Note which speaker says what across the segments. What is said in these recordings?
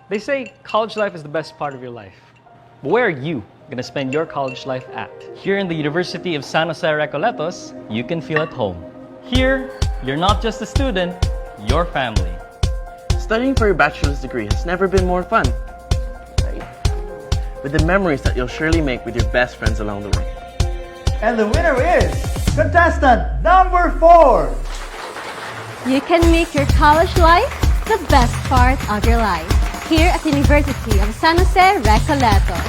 Speaker 1: They say college life is the best part of your life. But where are you going to spend your college life at? Here in the University of San Jose Recoletos, you can feel at home. Here, you're not just a student, you're family.
Speaker 2: Studying for your bachelor's degree has never been more fun, right? With the memories that you'll surely make with your best friends along the way.
Speaker 3: And the winner is contestant number 4.
Speaker 4: You can make your college life the best part of your life. Here at the University of San Jose Recoletos.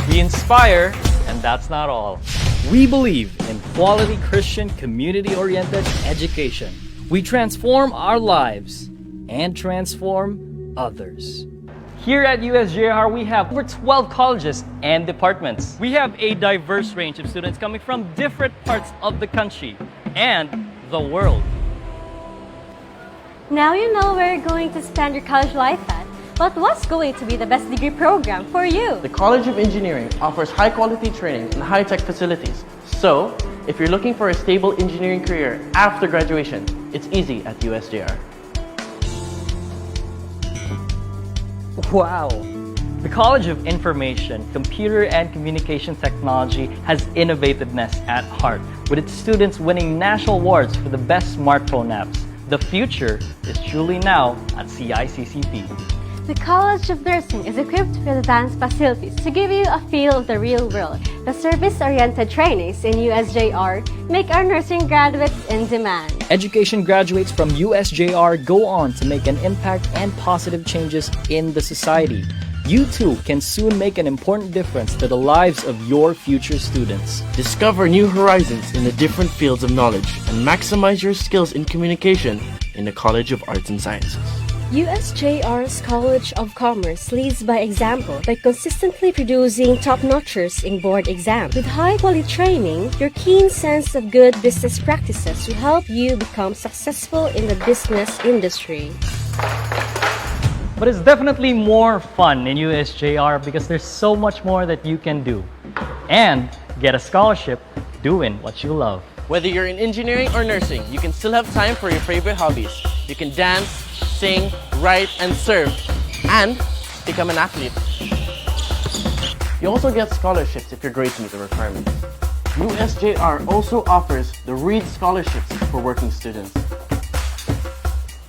Speaker 1: We inspire, and that's not all. We believe in quality Christian community-oriented education. We transform our lives and transform others. Here at USJ-R, we have over 12 colleges and departments. We have a diverse range of students coming from different parts of the country and the world.
Speaker 4: Now you know where you're going to spend your college life at, but what's going to be the best degree program for you?
Speaker 2: The College of Engineering offers high-quality training and high-tech facilities. So, if you're looking for a stable engineering career after graduation, it's easy at USJ-R.
Speaker 1: Wow! The College of Information, Computer and Communication Technology has innovativeness at heart, with its students winning national awards for the best smartphone apps. The future is truly now at CICCT.
Speaker 4: The College of Nursing is equipped with advanced facilities to give you a feel of the real world. The service-oriented trainings in USJ-R make our nursing graduates in demand.
Speaker 1: Education graduates from USJ-R go on to make an impact and positive changes in the society. You too can soon make an important difference to the lives of your future students.
Speaker 2: Discover new horizons in the different fields of knowledge and maximize your skills in communication in the College of Arts and Sciences.
Speaker 5: USJ-R's College of Commerce leads by example by consistently producing top-notchers in board exams. With high-quality training, your keen sense of good business practices will help you become successful in the business industry.
Speaker 1: But it's definitely more fun in USJ-R because there's so much more that you can do. And get a scholarship doing what you love.
Speaker 2: Whether you're in engineering or nursing, you can still have time for your favorite hobbies. You can dance, sing, write, and serve, and become an athlete. You also get scholarships if your grades meet the requirements. USJ-R also offers the Reed Scholarships for working students.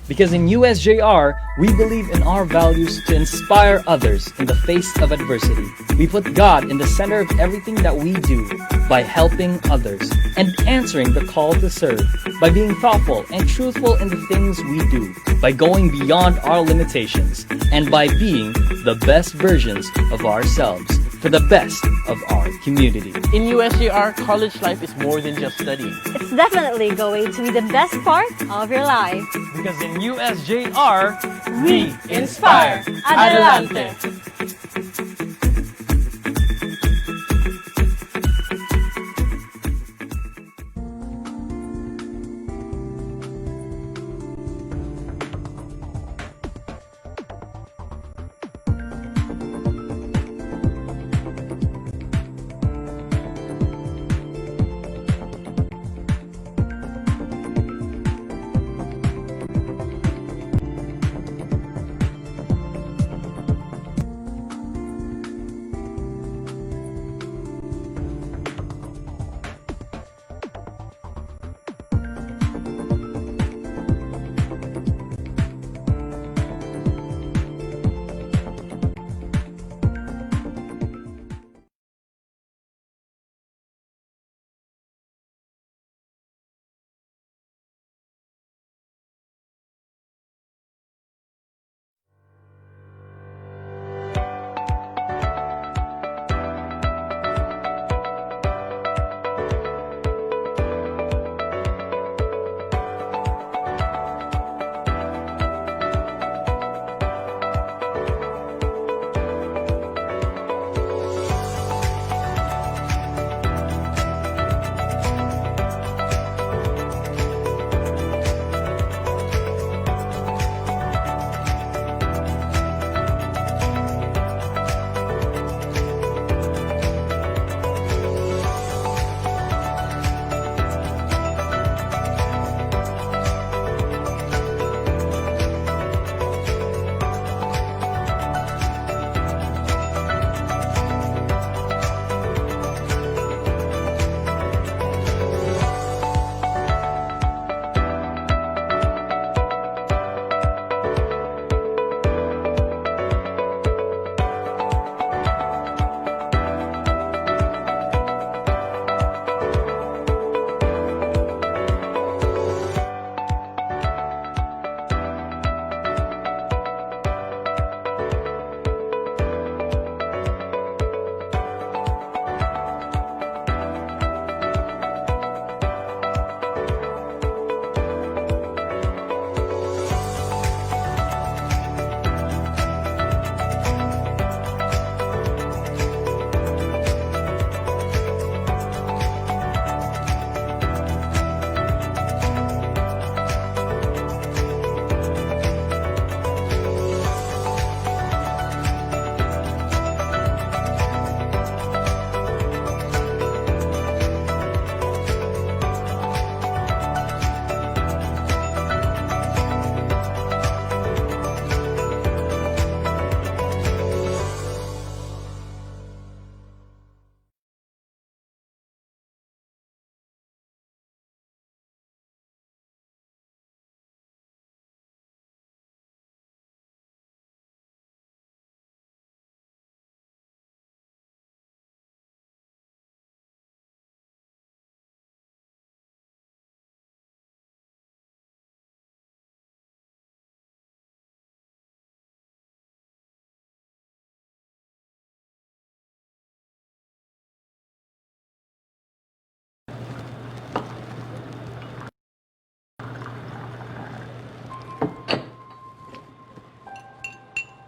Speaker 1: Because in USJ-R, we believe in our values to inspire others in the face of adversity. We put God in the center of everything that we do by helping others and answering the call to serve, by being thoughtful and truthful in the things we do, by going beyond our limitations, and by being the best versions of ourselves for the best of our community.
Speaker 2: In USJ-R, college life is more than just studying.
Speaker 4: It's definitely going to be the best part of your life.
Speaker 1: Because in USJ-R,
Speaker 4: we inspire. Adelante!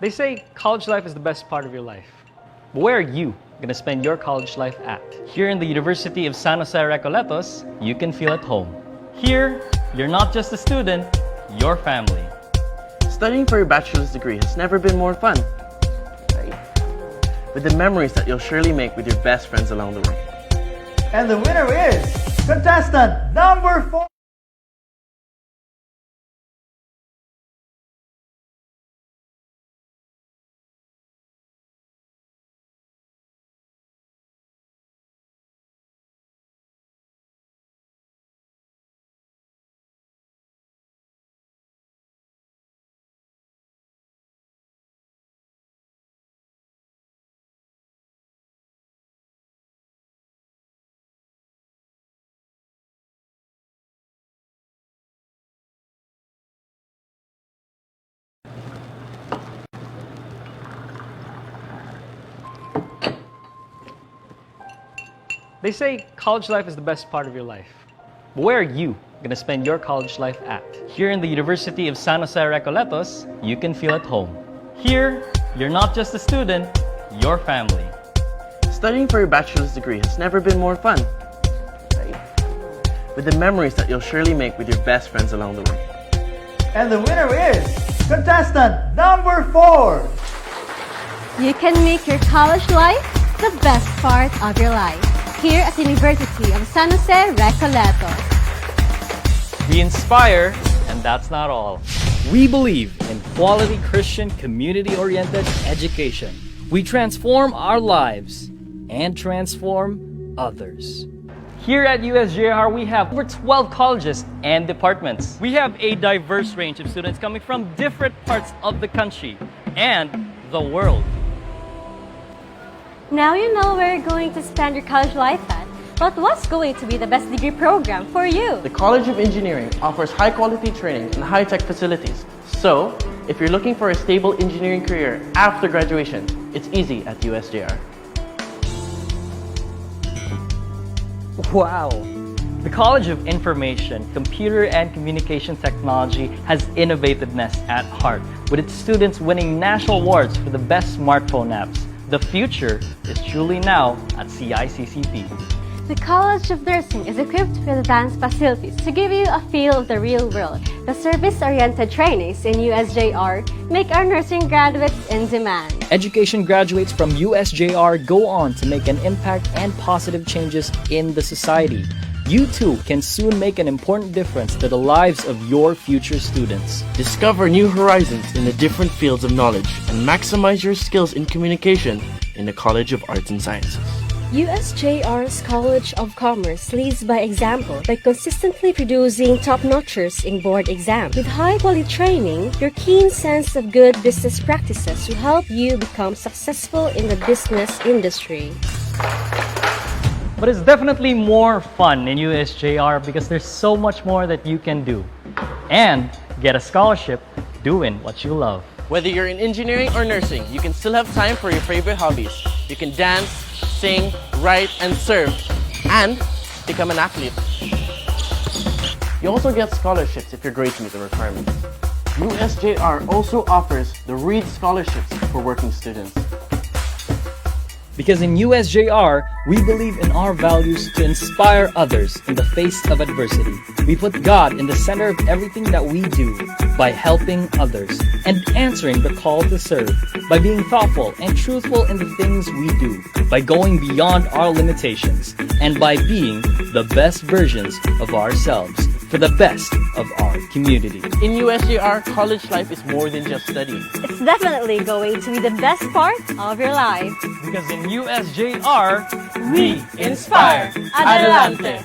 Speaker 1: They say college life is the best part of your life. But where are you going to spend your college life at? Here in the University of San Jose Recoletos, you can feel at home. Here, you're not just a student, you're family.
Speaker 2: Studying for your bachelor's degree has never been more fun, right? With the memories that you'll surely make with your best friends along the way.
Speaker 3: And the winner is contestant number 4.
Speaker 1: They say college life is the best part of your life. But where are you going to spend your college life at? Here in the University of San Jose Recoletos, you can feel at home. Here, you're not just a student, you're family.
Speaker 2: Studying for your bachelor's degree has never been more fun, right? With the memories that you'll surely make with your best friends along the way.
Speaker 3: And the winner is contestant number 4.
Speaker 4: You can make your college life the best part of your life. Here at the University of San Jose Recoletos.
Speaker 1: We inspire, and that's not all. We believe in quality Christian community-oriented education. We transform our lives and transform others. Here at USJ-R, we have over 12 colleges and departments. We have a diverse range of students coming from different parts of the country and the world.
Speaker 4: Now you know where you're going to spend your college life at, but what's going to be the best degree program for you?
Speaker 2: The College of Engineering offers high-quality training and high-tech facilities. So, if you're looking for a stable engineering career after graduation, it's easy at USJ-R.
Speaker 1: Wow! The College of Information, Computer and Communication Technology has innovativeness at heart, with its students winning national awards for the best smartphone apps. The future is truly now at CICCP.
Speaker 4: The College of Nursing is equipped with advanced facilities to give you a feel of the real world. The service-oriented trainees in USJ-R make our nursing graduates in demand.
Speaker 1: Education graduates from USJ-R go on to make an impact and positive changes in the society. You too can soon make an important difference to the lives of your future students.
Speaker 2: Discover new horizons in the different fields of knowledge and maximize your skills in communication in the College of Arts and Sciences.
Speaker 5: USJ-R's College of Commerce leads by example by consistently producing top-notchers in board exams. With high-quality training, your keen sense of good business practices will help you become successful in the business industry.
Speaker 1: But it's definitely more fun in USJ-R because there's so much more that you can do. And get a scholarship doing what you love.
Speaker 2: Whether you're in engineering or nursing, you can still have time for your favorite hobbies. You can dance, sing, write, and serve, and become an athlete. You also get scholarships if your grades meet the requirements. USJ-R also offers the Reed Scholarships for working students.
Speaker 1: Because in USJ-R, we believe in our values to inspire others in the face of adversity. We put God in the center of everything that we do by helping others and answering the call to serve, by being thoughtful and truthful in the things we do, by going beyond our limitations, and by being the best versions of ourselves for the best of our community.
Speaker 2: In USJ-R, college life is more than just studying.
Speaker 4: It's definitely going to be the best part of your life.
Speaker 1: Because in USJ-R, we
Speaker 2: inspire.
Speaker 4: Adelante!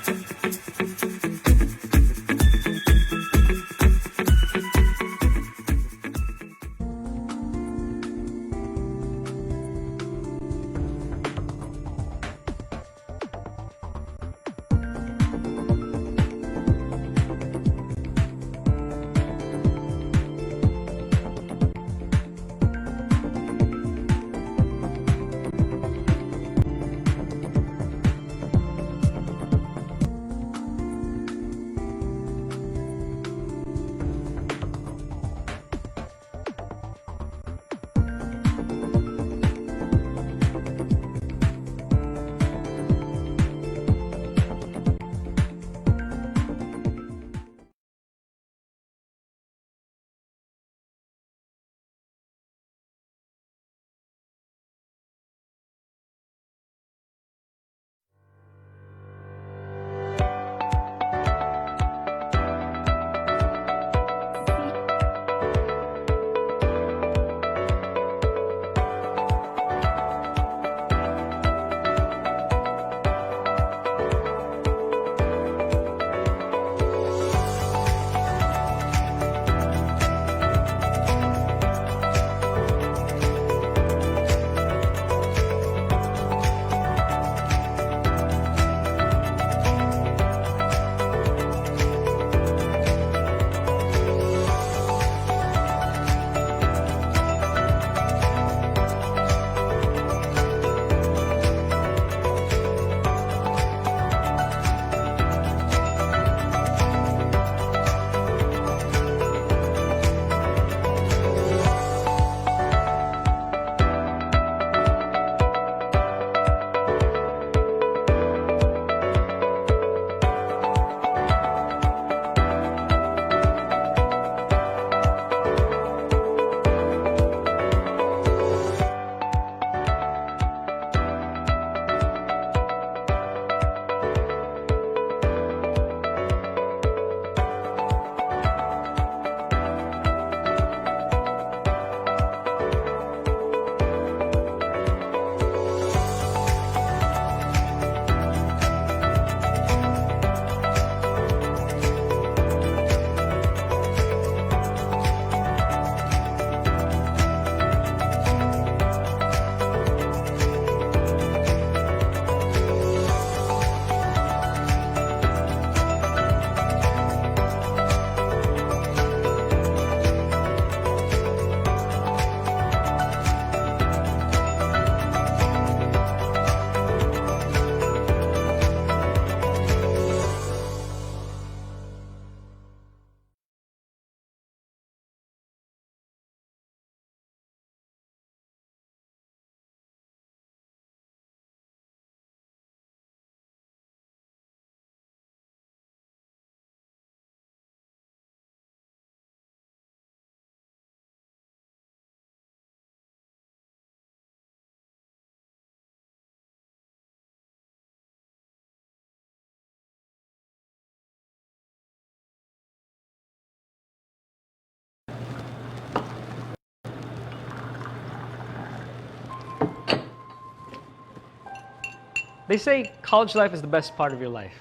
Speaker 1: They say college life is the best part of your life.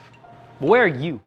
Speaker 1: But where are you?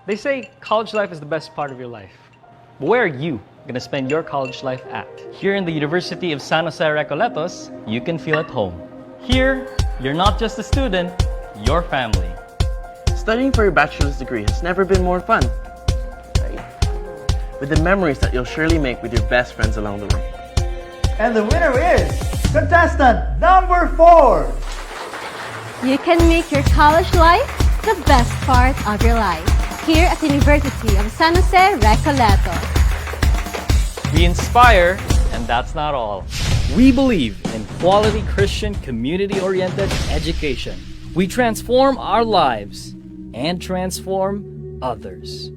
Speaker 1: They say college life is the best part of your life. But where are you going to spend your college life at? Here in the University of San Jose Recoletos, you can feel at home. Here, you're not just a student, you're family.
Speaker 2: Studying for your bachelor's degree has never been more fun, right? With the memories that you'll surely make with your best friends along the way.
Speaker 3: And the winner is contestant number 4.
Speaker 4: You can make your college life the best part of your life here at the University of San Jose Recoletos.
Speaker 1: We inspire, and that's not all. We believe in quality Christian community-oriented education. We transform our lives and transform others.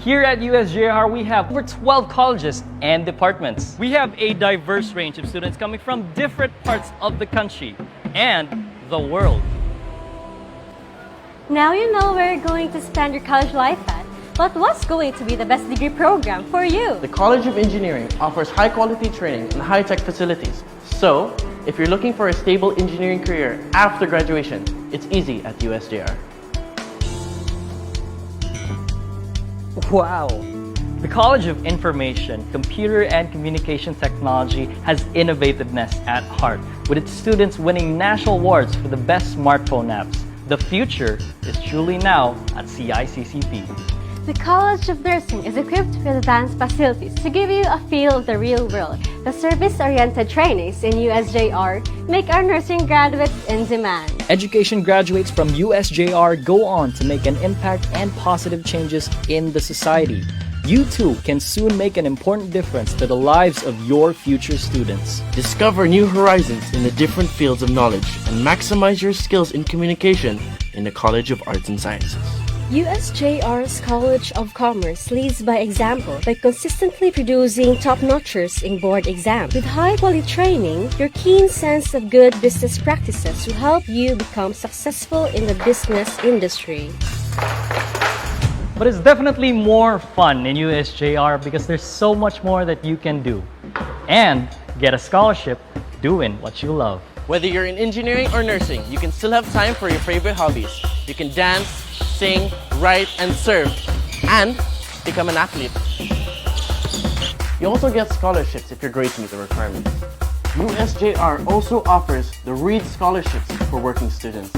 Speaker 1: Here at USJ-R, we have over 12 colleges and departments. We have a diverse range of students coming from different parts of the country and the world.
Speaker 4: Now you know where you're going to spend your college life at, but what's going to be the best degree program for you?
Speaker 2: The College of Engineering offers high-quality training and high-tech facilities. So, if you're looking for a stable engineering career after graduation, it's easy at USJ-R.
Speaker 1: Wow! The College of Information, Computer and Communication Technology has innovativeness at heart, with its students winning national awards for the best smartphone apps. The future is truly now at CICCP.
Speaker 4: The College of Nursing is equipped with advanced facilities to give you a feel of the real world. The service-oriented trainings in USJ-R make our nursing graduates in demand.
Speaker 1: Education graduates from USJ-R go on to make an impact and positive changes in the society. You too can soon make an important difference to the lives of your future students.
Speaker 2: Discover new horizons in the different fields of knowledge and maximize your skills in communication in the College of Arts and Sciences.
Speaker 5: USJ-R's College of Commerce leads by example by consistently producing top-notchers in board exams. With high-quality training, your keen sense of good business practices will help you become successful in the business industry.
Speaker 1: But it's definitely more fun in USJ-R because there's so much more that you can do. And get a scholarship doing what you love.
Speaker 2: Whether you're in engineering or nursing, you can still have time for your favorite hobbies. You can dance, sing, write, and serve, and become an athlete. You also get scholarships if your grades meet the requirements. USJ-R also offers the Reed Scholarships for working students.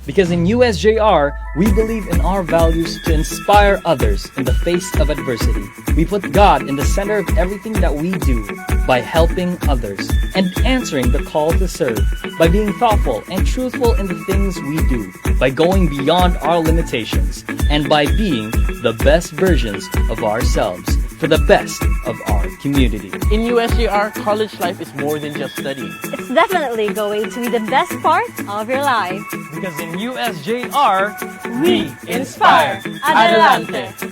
Speaker 1: Because in USJ-R, we believe in our values to inspire others in the face of adversity. We put God in the center of everything that we do by helping others and answering the call to serve, by being thoughtful and truthful in the things we do, by going beyond our limitations, and by being the best versions of ourselves for the best of our community.
Speaker 2: In USJ-R, college life is more than just studying.
Speaker 4: It's definitely going to be the best part of your life.
Speaker 1: Because in USJ-R,
Speaker 2: We inspire. Adelante.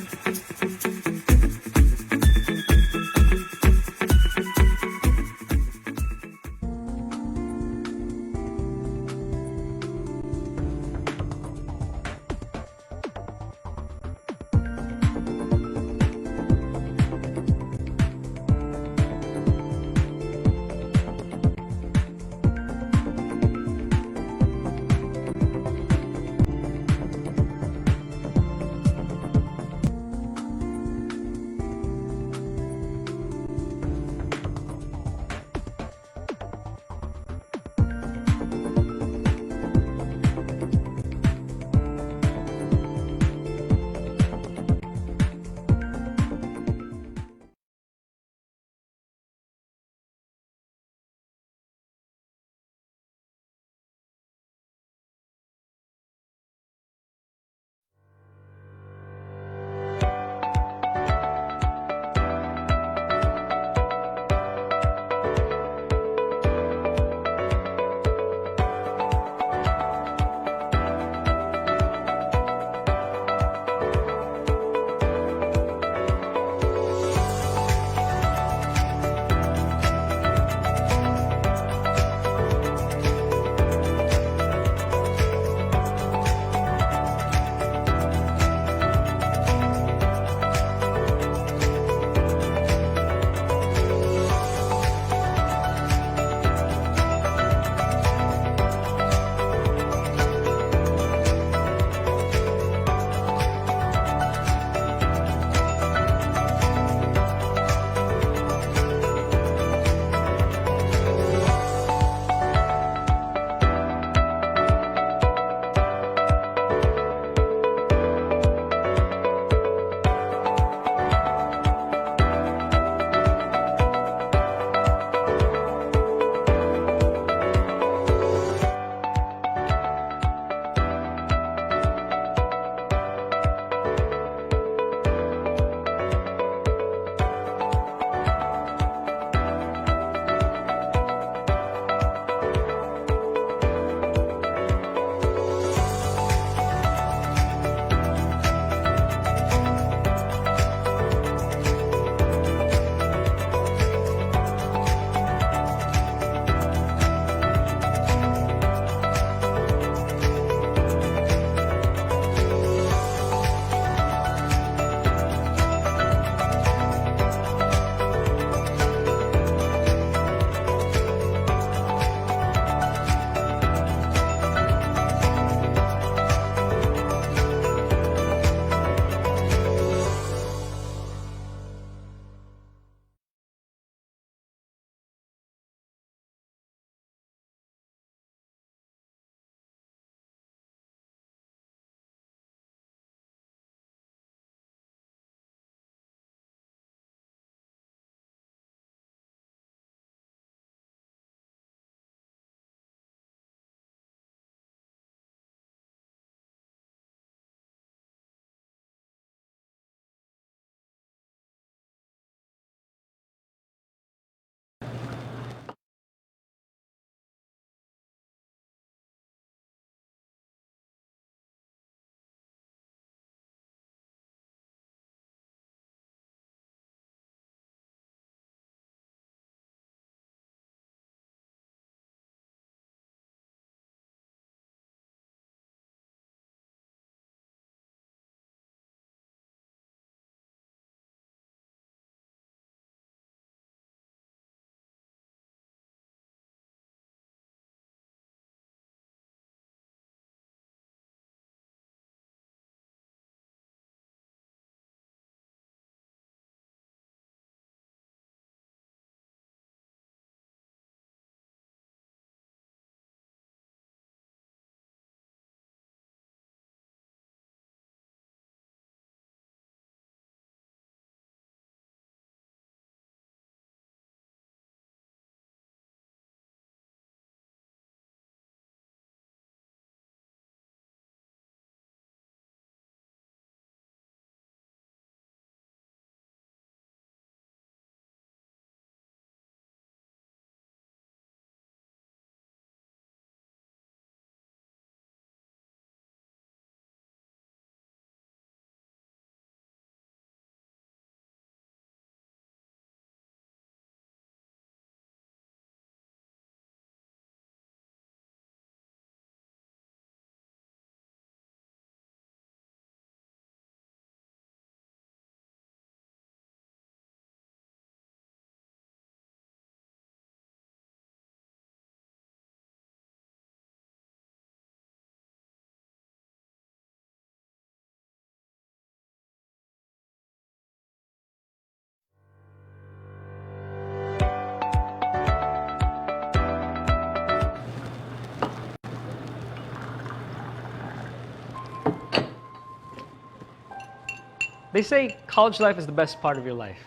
Speaker 1: They say college life is the best part of your life.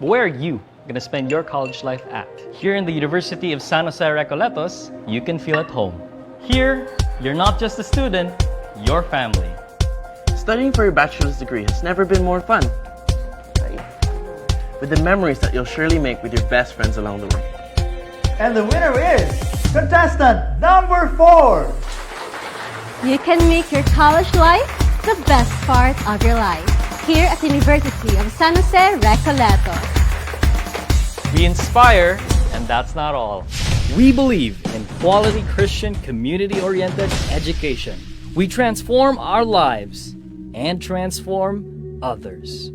Speaker 1: But where are you going to spend your college life at? Here in the University of San Jose Recoletos, you can feel at home. Here, you're not just a student, you're family.
Speaker 2: Studying for your bachelor's degree has never been more fun. Right? With the memories that you'll surely make with your best friends along the way.
Speaker 3: And the winner is contestant number 4.
Speaker 4: You can make your college life the best part of your life here at the University of San Jose Recoletos.
Speaker 1: We inspire, and that's not all. We believe in quality Christian community-oriented education. We transform our lives and transform others.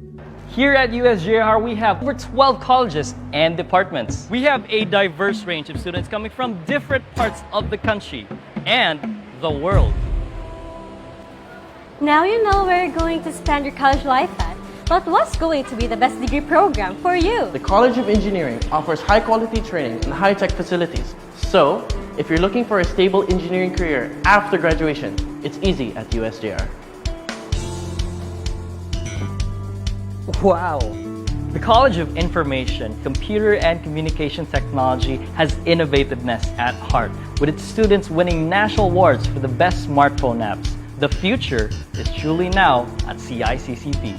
Speaker 1: Here at USJ-R, we have over 12 colleges and departments. We have a diverse range of students coming from different parts of the country and the world.
Speaker 4: Now you know where you're going to spend your college life at, but what's going to be the best degree program for you?
Speaker 2: The College of Engineering offers high-quality training and high-tech facilities. So, if you're looking for a stable engineering career after graduation, it's easy at USJ-R.
Speaker 1: Wow! The College of Information, Computer and Communication Technology has innovativeness at heart, with its students winning national awards for the best smartphone apps. The future is truly now at CICCP.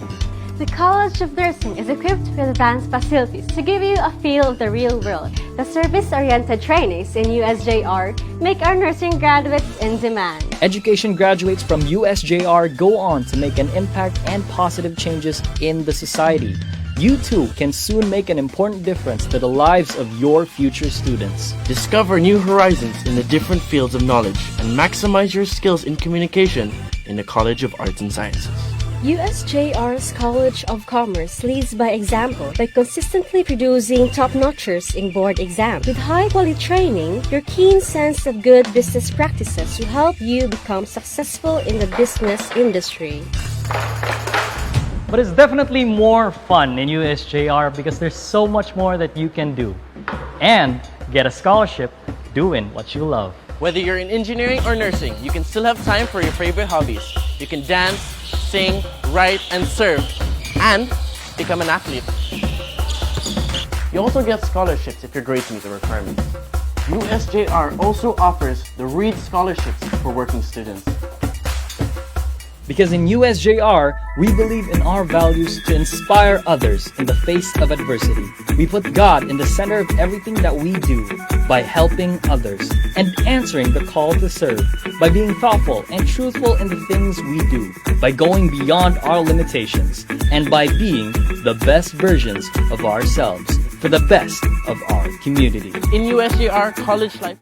Speaker 4: The College of Nursing is equipped with advanced facilities to give you a feel of the real world. The service-oriented trainings in USJ-R make our nursing graduates in demand.
Speaker 1: Education graduates from USJ-R go on to make an impact and positive changes in the society. You too can soon make an important difference to the lives of your future students.
Speaker 2: Discover new horizons in the different fields of knowledge and maximize your skills in communication in the College of Arts and Sciences.
Speaker 5: USJ-R's College of Commerce leads by example by consistently producing top-notchers in board exams. With high-quality training, your keen sense of good business practices will help you become successful in the business industry.
Speaker 1: But it's definitely more fun in USJ-R because there's so much more that you can do. And get a scholarship doing what you love.
Speaker 2: Whether you're in engineering or nursing, you can still have time for your favorite hobbies. You can dance, sing, write, and serve, and become an athlete. You also get scholarships if your grades meet the requirements. USJ-R also offers the Reed Scholarships for working students.
Speaker 1: Because in USJ-R, we believe in our values to inspire others in the face of adversity. We put God in the center of everything that we do by helping others and answering the call to serve, by being thoughtful and truthful in the things we do, by going beyond our limitations, and by being the best versions of ourselves for the best of our community.
Speaker 2: In USJ-R, college life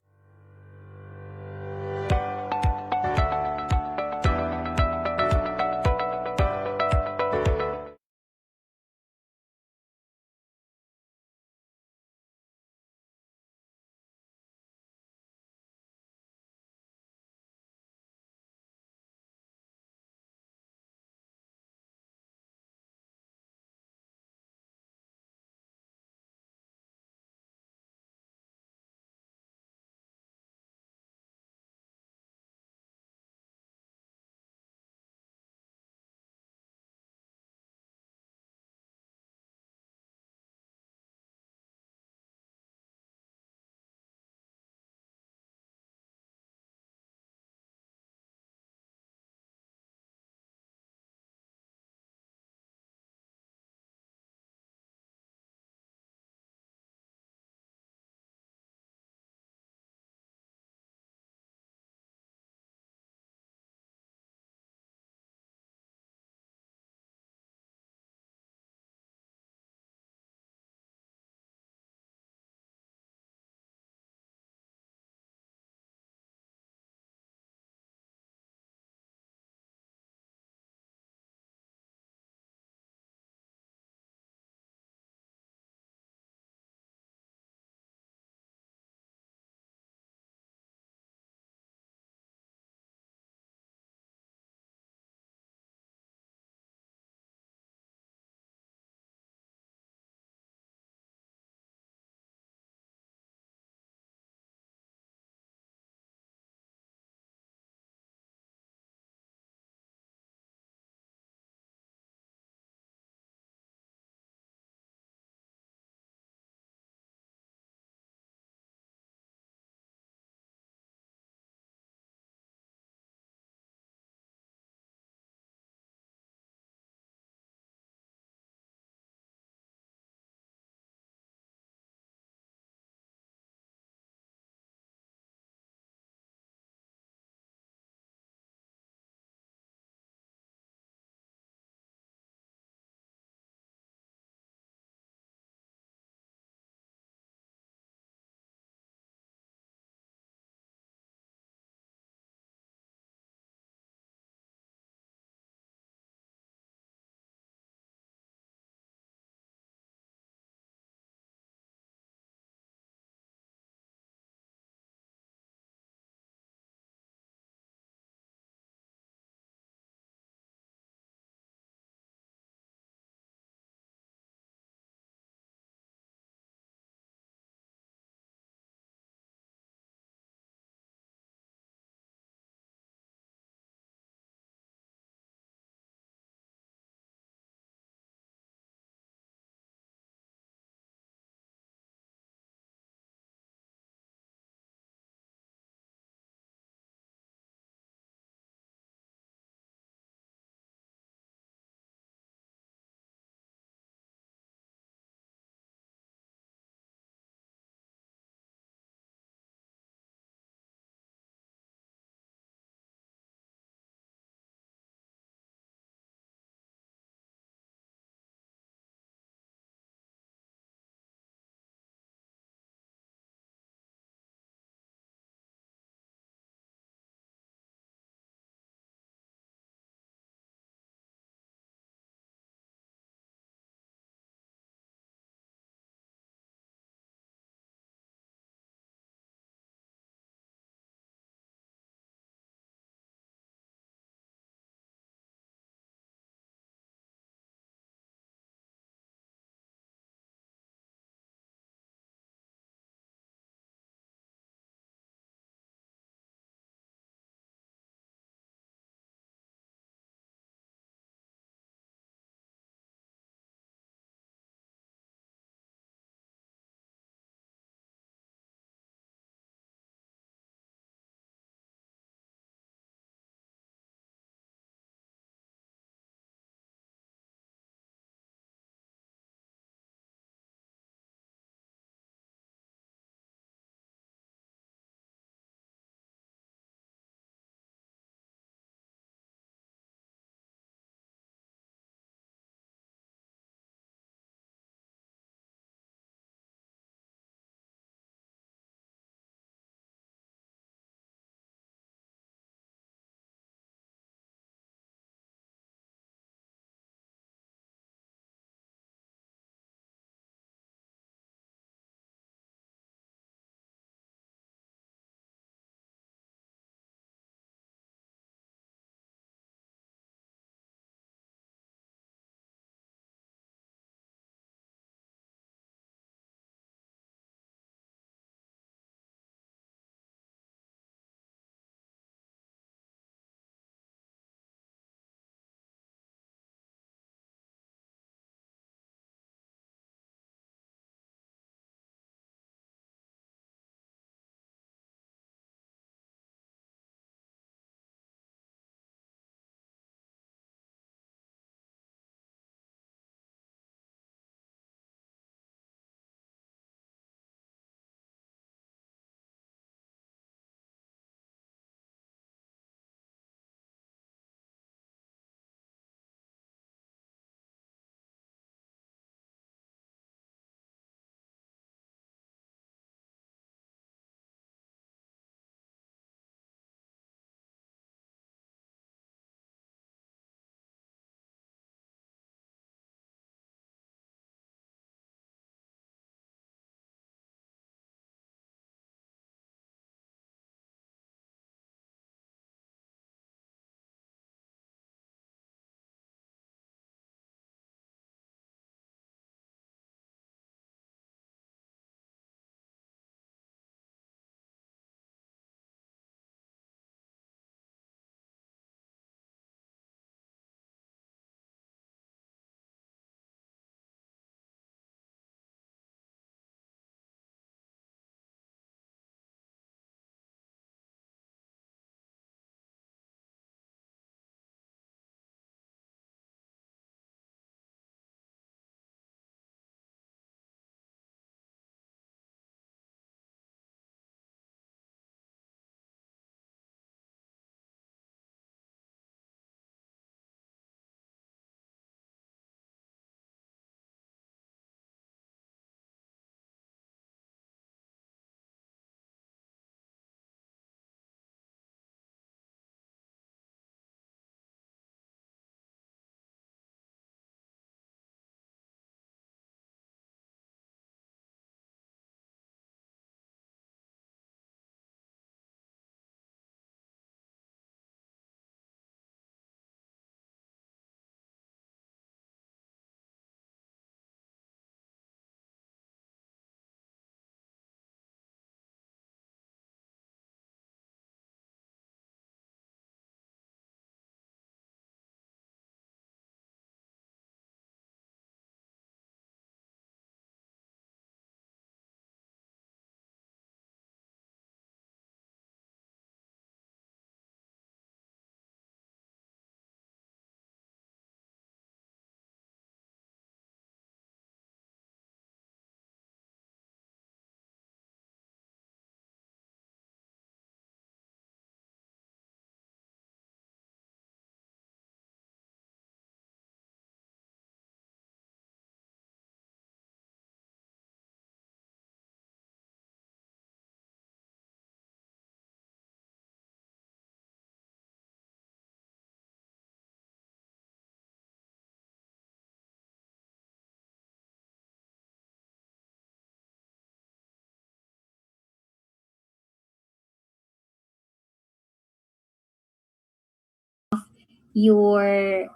Speaker 6: your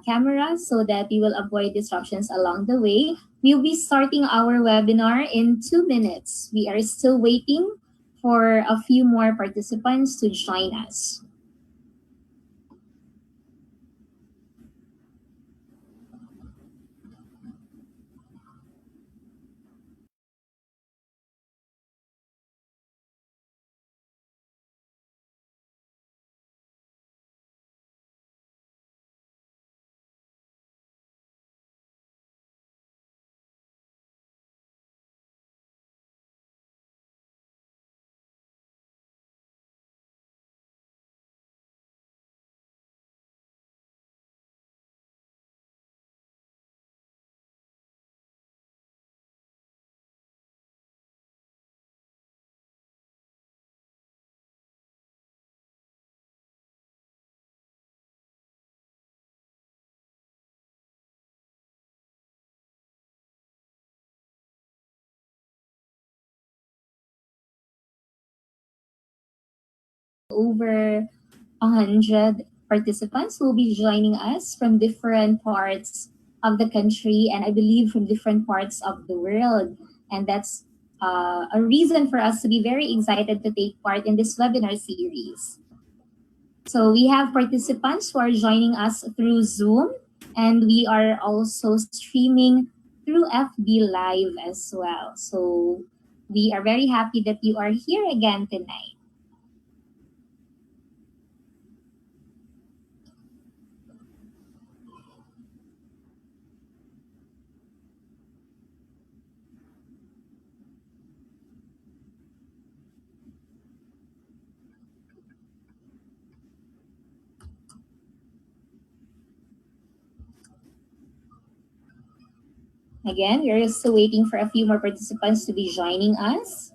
Speaker 6: camera so that we will avoid disruptions along the way. We'll be starting our webinar in 2 minutes. We are still waiting for a few more participants to join us. Over 100 participants will be joining us from different parts of the country and I believe from different parts of the world. And that's a reason for us to be very excited to take part in this webinar series. So we have participants who are joining us through Zoom, and we are also streaming through FB Live as well. So we are very happy that you are here again tonight. Again, we are still waiting for a few more participants to be joining us.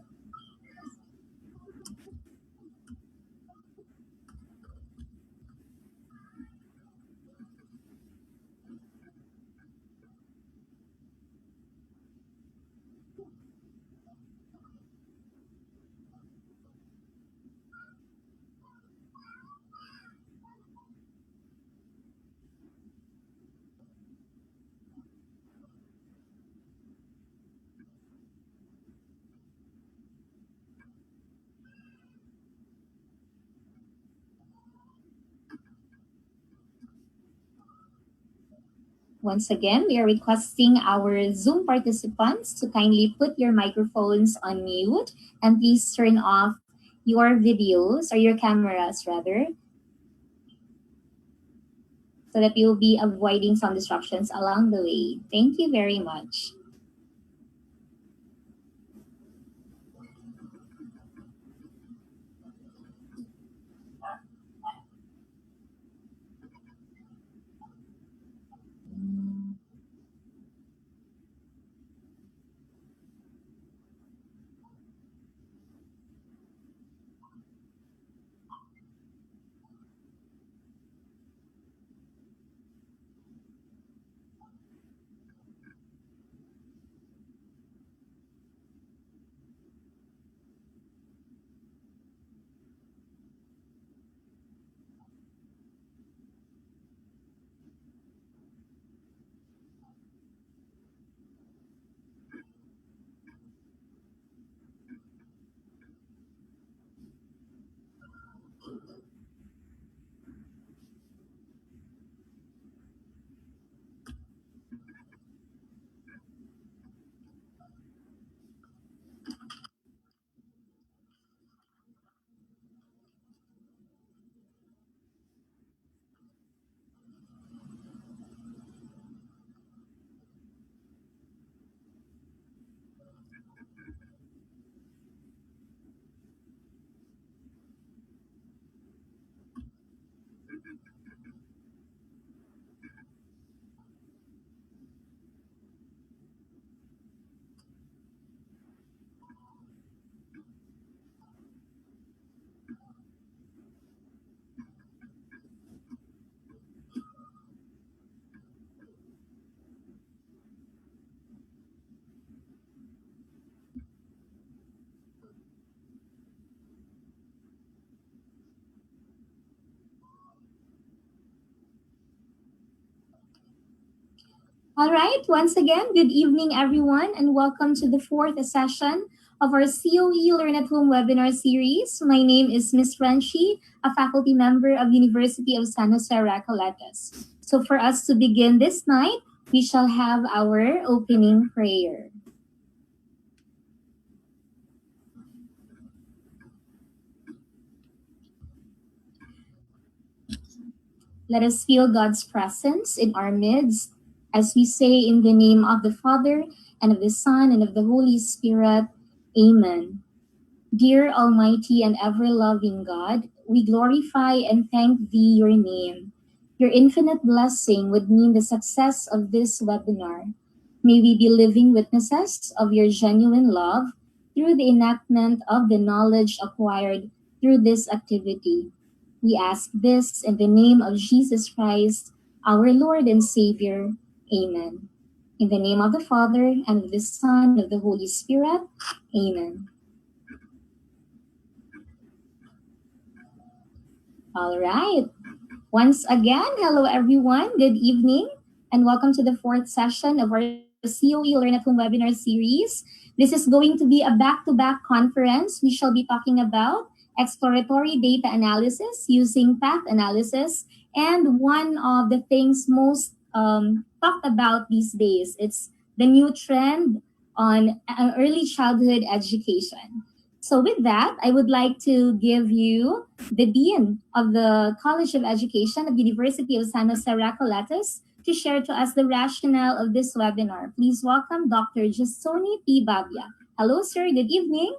Speaker 6: Once again, we are requesting our Zoom participants to kindly put your microphones on mute and please turn off your videos or your cameras rather so that you'll be avoiding some disruptions along the way. Thank you very much. All right, once again, good evening, everyone, and welcome to the fourth session of our COE Learn at Home webinar series. My name is Miss Frenchie, a faculty member of University of San Jose Recoletos. So for us to begin this night, we shall have our opening prayer. Let us feel God's presence in our midst as we say in the name of the Father, and of the Son, and of the Holy Spirit. Amen. Dear Almighty and ever-loving God, we glorify and thank Thee, your name. Your infinite blessing would mean the success of this webinar. May we be living witnesses of your genuine love through the enactment of the knowledge acquired through this activity. We ask this in the name of Jesus Christ, our Lord and Savior. Amen. In the name of the Father, and of the Son, and of the Holy Spirit. Amen. All right. Once again, hello everyone. Good evening, and welcome to the fourth session of our COE Learn at Home webinar series. This is going to be a back-to-back conference. We shall be talking about exploratory data analysis using path analysis, and one of the things most talked about these days, it's the new trend on early childhood education. So with that, I would like to give you the Dean of the College of Education of University of San Jose Recoletos to share to us the rationale of this webinar. Please welcome Dr. Justoni P. Babia. Hello, sir. Good evening.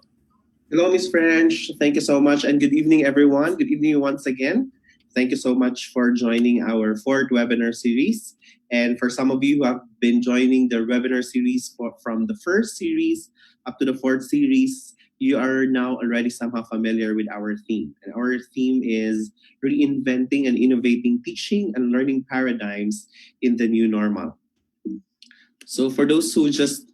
Speaker 7: Hello, Miss French. Thank you so much, and good evening, everyone. Good evening once again. Thank you so much for joining our fourth webinar series. And for some of you who have been joining the webinar series from the first series up to the fourth series, you are now already somehow familiar with our theme. And our theme is reinventing and innovating teaching and learning paradigms in the new normal. So for those who just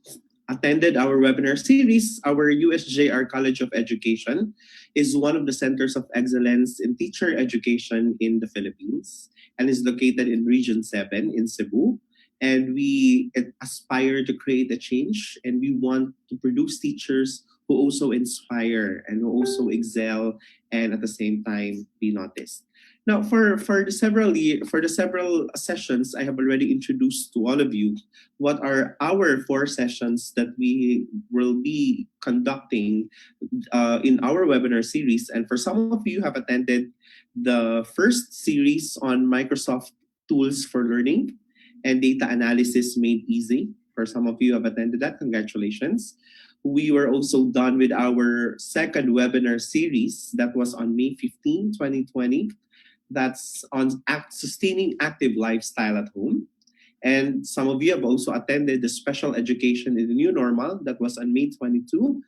Speaker 7: attended our webinar series, our USJ-R College of Education is one of the centers of excellence in teacher education in the Philippines and is located in Region 7 in Cebu. And we aspire to create a change, and we want to produce teachers who also inspire and who also excel and at the same time be noticed. Now, for the several sessions I have already introduced to all of you what are our 4 sessions that we will be conducting in our webinar series. And for some of you who have attended the first series on Microsoft tools for learning and data analysis made easy, for some of you who have attended that, congratulations. We were also done with our second webinar series that was on May 15, 2020. That's on sustaining active lifestyle at home. And some of you have also attended the special education in the new normal that was on May 22.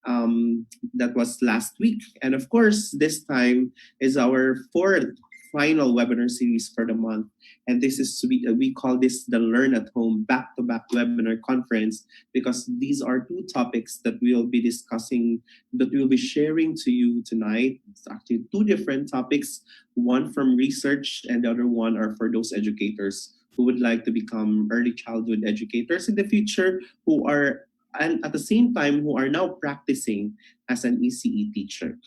Speaker 7: That was last week. And of course, this time is our fourth final webinar series for the month. And this is we call this the Learn at Home back-to-back webinar conference, because these are 2 topics that we'll be discussing, that we'll be sharing to you tonight. It's actually 2 different topics, one from research and the other one are for those educators who would like to become early childhood educators in the future, who are, and at the same time, who are now practicing as an ECE teacher.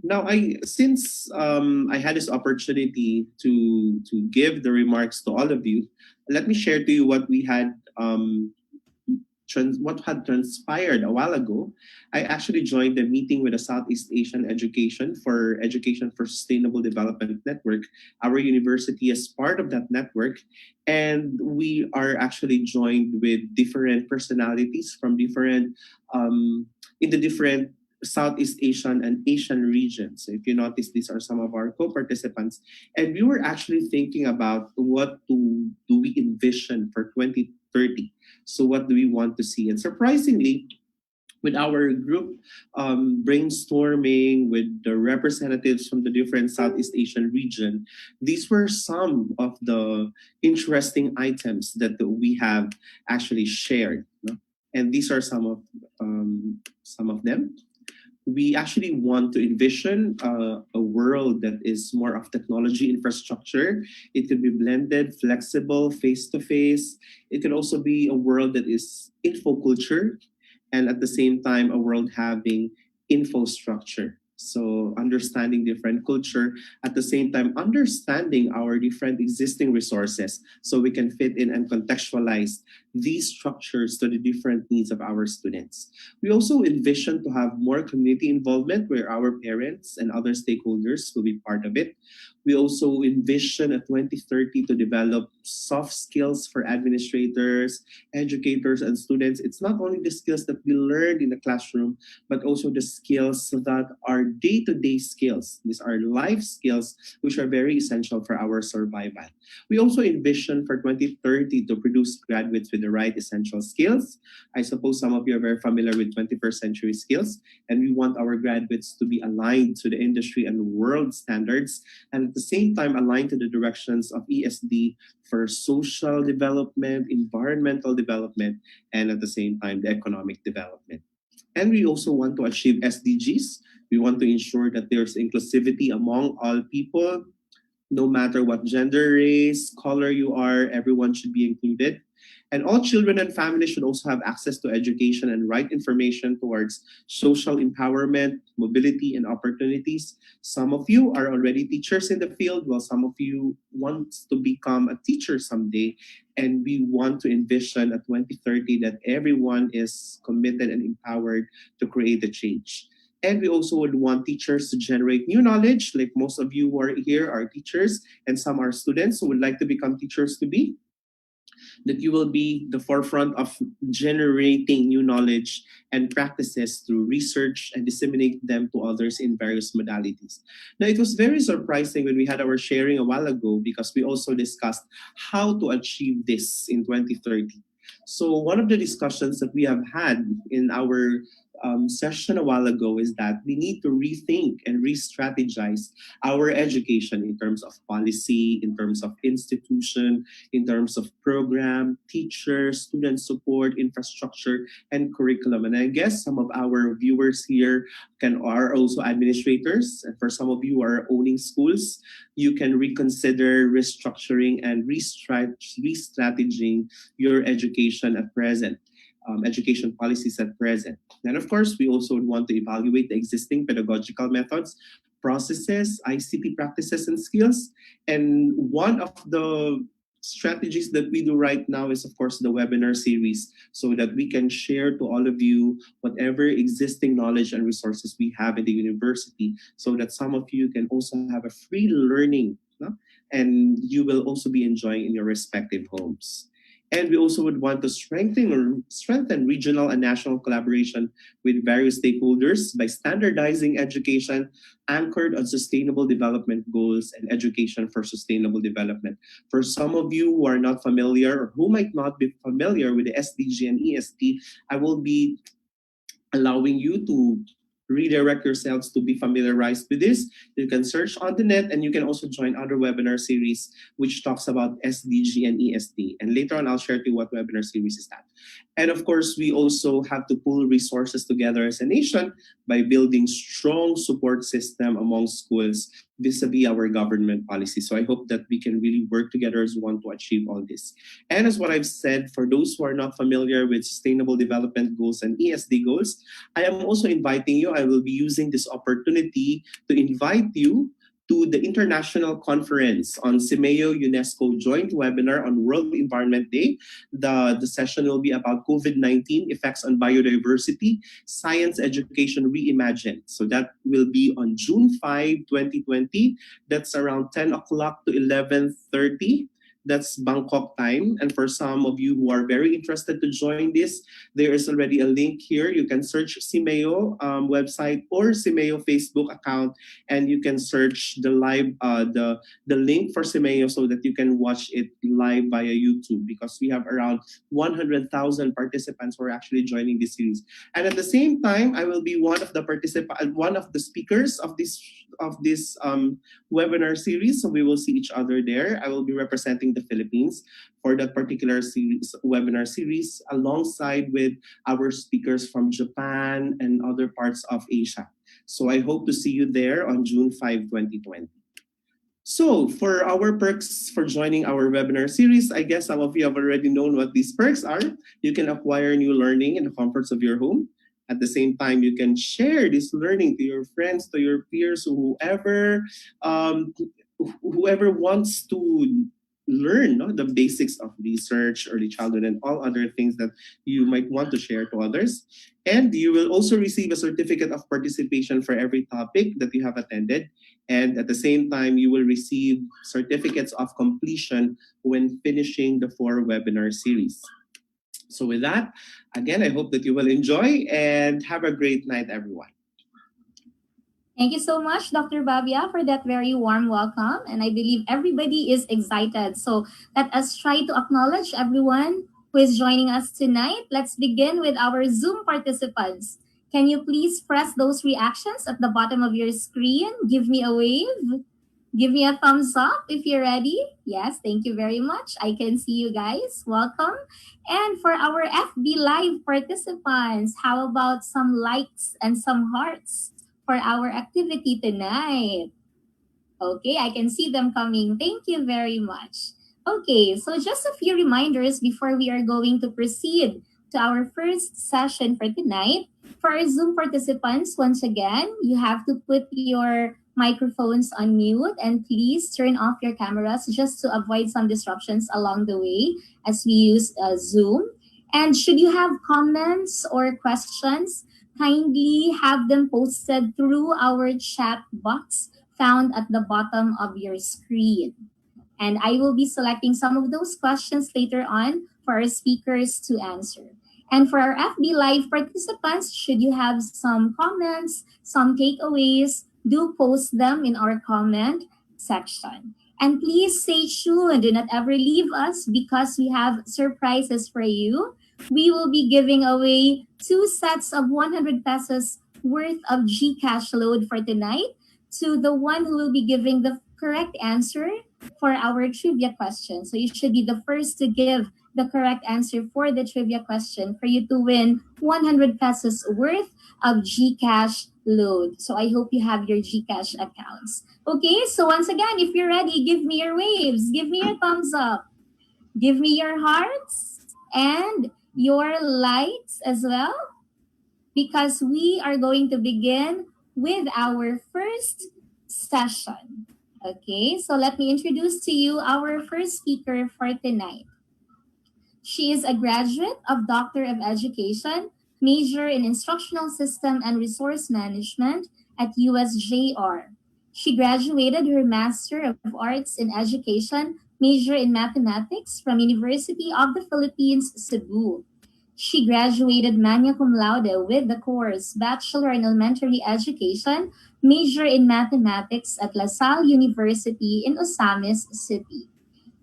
Speaker 7: Now, since I had this opportunity to give the remarks to all of you, let me share to you what we had what had transpired a while ago. I actually joined a meeting with the Southeast Asian Education for Sustainable Development Network. Our university is part of that network, and we are actually joined with different personalities from different in the different Southeast Asian and Asian regions. So if you notice, these are some of our co-participants. And we were actually thinking about what do we envision for 2030. So what do we want to see? And surprisingly, with our group brainstorming with the representatives from the different Southeast Asian region, these were some of the interesting items that we have actually shared. And these are some of them. We actually want to envision a world that is more of technology infrastructure. It could be blended, flexible, face to face. It could also be a world that is infoculture, and at the same time, a world having infrastructure. So understanding different culture, at the same time understanding our different existing resources, so we can fit in and contextualize these structures to the different needs of our students. We also envision to have more community involvement where our parents and other stakeholders will be part of it. We also envision a 2030 to develop soft skills for administrators, educators, and students. It's not only the skills that we learned in the classroom, but also the skills that are day-to-day skills. These are life skills which are very essential for our survival. We also envision for 2030 to produce graduates with the right essential skills. I suppose some of you are very familiar with 21st century skills, and we want our graduates to be aligned to the industry and world standards, and at the same time aligned to the directions of ESD for social development, environmental development, and at the same time, the economic development. And we also want to achieve SDGs. We want to ensure that there's inclusivity among all people, no matter what gender, race, color you are, everyone should be included. And all children and families should also have access to education and right information towards social empowerment, mobility, and opportunities. Some of you are already teachers in the field, while some of you want to become a teacher someday. And we want to envision at 2030 that everyone is committed and empowered to create a change. And we also would want teachers to generate new knowledge, like most of you who are here are teachers, and some are students who would like to become teachers to be, that you will be the forefront of generating new knowledge and practices through research and disseminate them to others in various modalities. Now, it was very surprising when we had our sharing a while ago, because we also discussed how to achieve this in 2030. So one of the discussions that we have had in our session a while ago is that we need to rethink and re-strategize our education in terms of policy, in terms of institution, in terms of program, teachers, student support, infrastructure, and curriculum. And I guess some of our viewers here are also administrators. And for some of you who are owning schools, you can reconsider restructuring and re-strategizing your education at present. Education policies at present. And of course, we also want to evaluate the existing pedagogical methods, processes, ICT practices, and skills. And one of the strategies that we do right now is, of course, the webinar series, so that we can share to all of you whatever existing knowledge and resources we have in the university, so that some of you can also have a free learning, no? And you will also be enjoying in your respective homes. And we also would want to strengthen regional and national collaboration with various stakeholders by standardizing education anchored on sustainable development goals and education for sustainable development. For some of you who are not familiar or who might not be familiar with the SDG and ESD, I will be allowing you to redirect yourselves to be familiarized with this. You can search on the net, and you can also join other webinar series which talks about SDG and ESD. And later on, I'll share to you what webinar series is that. And of course, we also have to pull resources together as a nation by building strong support system among schools vis-a-vis our government policy. So I hope that we can really work together as one to achieve all this. And as what I've said, for those who are not familiar with Sustainable Development Goals and ESD goals, I am also inviting you. I will be using this opportunity to invite you to the International Conference on CIMEO UNESCO Joint Webinar on World Environment Day. The session will be about COVID-19 effects on biodiversity, science education reimagined. So that will be on June 5, 2020. That's around 10 o'clock to 11:30. That's Bangkok time. And for some of you who are very interested to join this, there is already a link here. You can search CIMEO website or CIMEO Facebook account, and you can search the live the link for CIMEO so that you can watch it live via YouTube, because we have around 100,000 participants who are actually joining this series. And at the same time, I will be one of the speakers of this of this webinar series. So we will see each other there. I will be representing the Philippines for that particular series, webinar series, alongside with our speakers from Japan and other parts of Asia. So I hope to see you there on June 5, 2020. So for our perks for joining our webinar series, I guess some of you have already known what these perks are. You can acquire new learning in the comforts of your home. At the same time, you can share this learning to your friends, to your peers, um, whoever wants to learn, no, the basics of research, early childhood, and all other things that you might want to share to others. And you will also receive a certificate of participation for every topic that you have attended. And at the same time, you will receive certificates of completion when finishing the 4 webinar series. So with that, again, I hope that you will enjoy and have a great night, everyone.
Speaker 6: Thank you so much, Dr. Babia, for that very warm welcome. And I believe everybody is excited. So let us try to acknowledge everyone who is joining us tonight. Let's begin with our Zoom participants. Can you please press those reactions at the bottom of your screen? Give me a wave. Give me a thumbs up if you're ready. Yes, thank you very much. I can see you guys. Welcome. And for our FB Live participants, how about some likes and some hearts for our activity tonight? Okay, I can see them coming. Thank you very much. Okay, so just a few reminders before we are going to proceed to our first session for tonight. For our Zoom participants, once again, you have to put your microphones on mute and please turn off your cameras just to avoid some disruptions along the way as we use Zoom. And should you have comments or questions, kindly have them posted through our chat box found at the bottom of your screen. And I will be selecting some of those questions later on for our speakers to answer. And for our FB Live participants, should you have some comments, some takeaways, do post them in our comment section. And please stay tuned. Do not ever leave us because we have surprises for you. We will be giving away 2 sets of 100 pesos worth of GCash load for tonight to the one who will be giving the correct answer for our trivia question. So you should be the first to give the correct answer for the trivia question for you to win 100 pesos worth of GCash load. So I hope you have your GCash accounts. Okay, so once again, if you're ready, give me your waves, give me your thumbs up, give me your hearts and your lights as well, because we are going to begin with our first session. Okay, so let me introduce to you our first speaker for tonight. She is a graduate of Doctor of Education, major in Instructional System and Resource Management at USJ-R. She graduated her Master of Arts in Education, major in Mathematics from University of the Philippines, Cebu. She graduated magna cum laude with the course Bachelor in Elementary Education, major in Mathematics at La Salle University in Osamis City.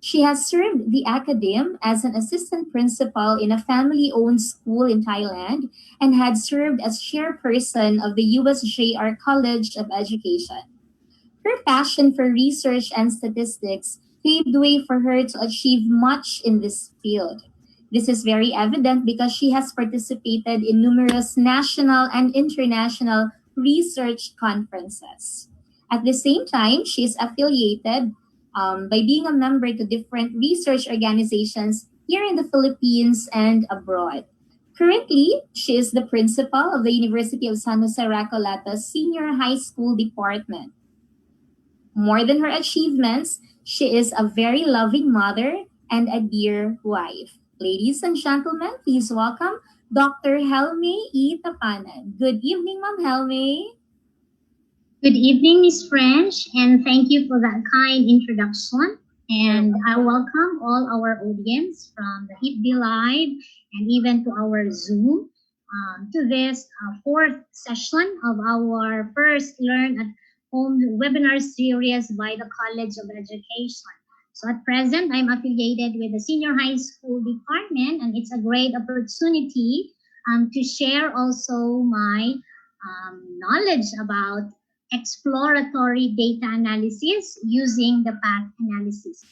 Speaker 6: She has served the academe as an assistant principal in a family-owned school in Thailand and had served as chairperson of the USJ-R College of Education. Her passion for research and statistics paved way for her to achieve much in this field. This is very evident because she has participated in numerous national and international research conferences. At the same time, she is affiliated by being a member to different research organizations here in the Philippines and abroad. Currently, she is the principal of the University of San Jose Racolata Senior High School Department. More than her achievements, she is a very loving mother and a dear wife. Ladies and gentlemen, please welcome Dr. Helme E. Tapanan. Good evening, Ma'am Helme.
Speaker 8: Good evening, Miss French, and thank you for that kind introduction. And I welcome all our audience from the FB Live and even to our Zoom to this 4th session of our first Learn at Home webinar series by the College of Education. So at present, I'm affiliated with the Senior High School Department, and it's a great opportunity to share also my knowledge about exploratory data analysis using the path analysis.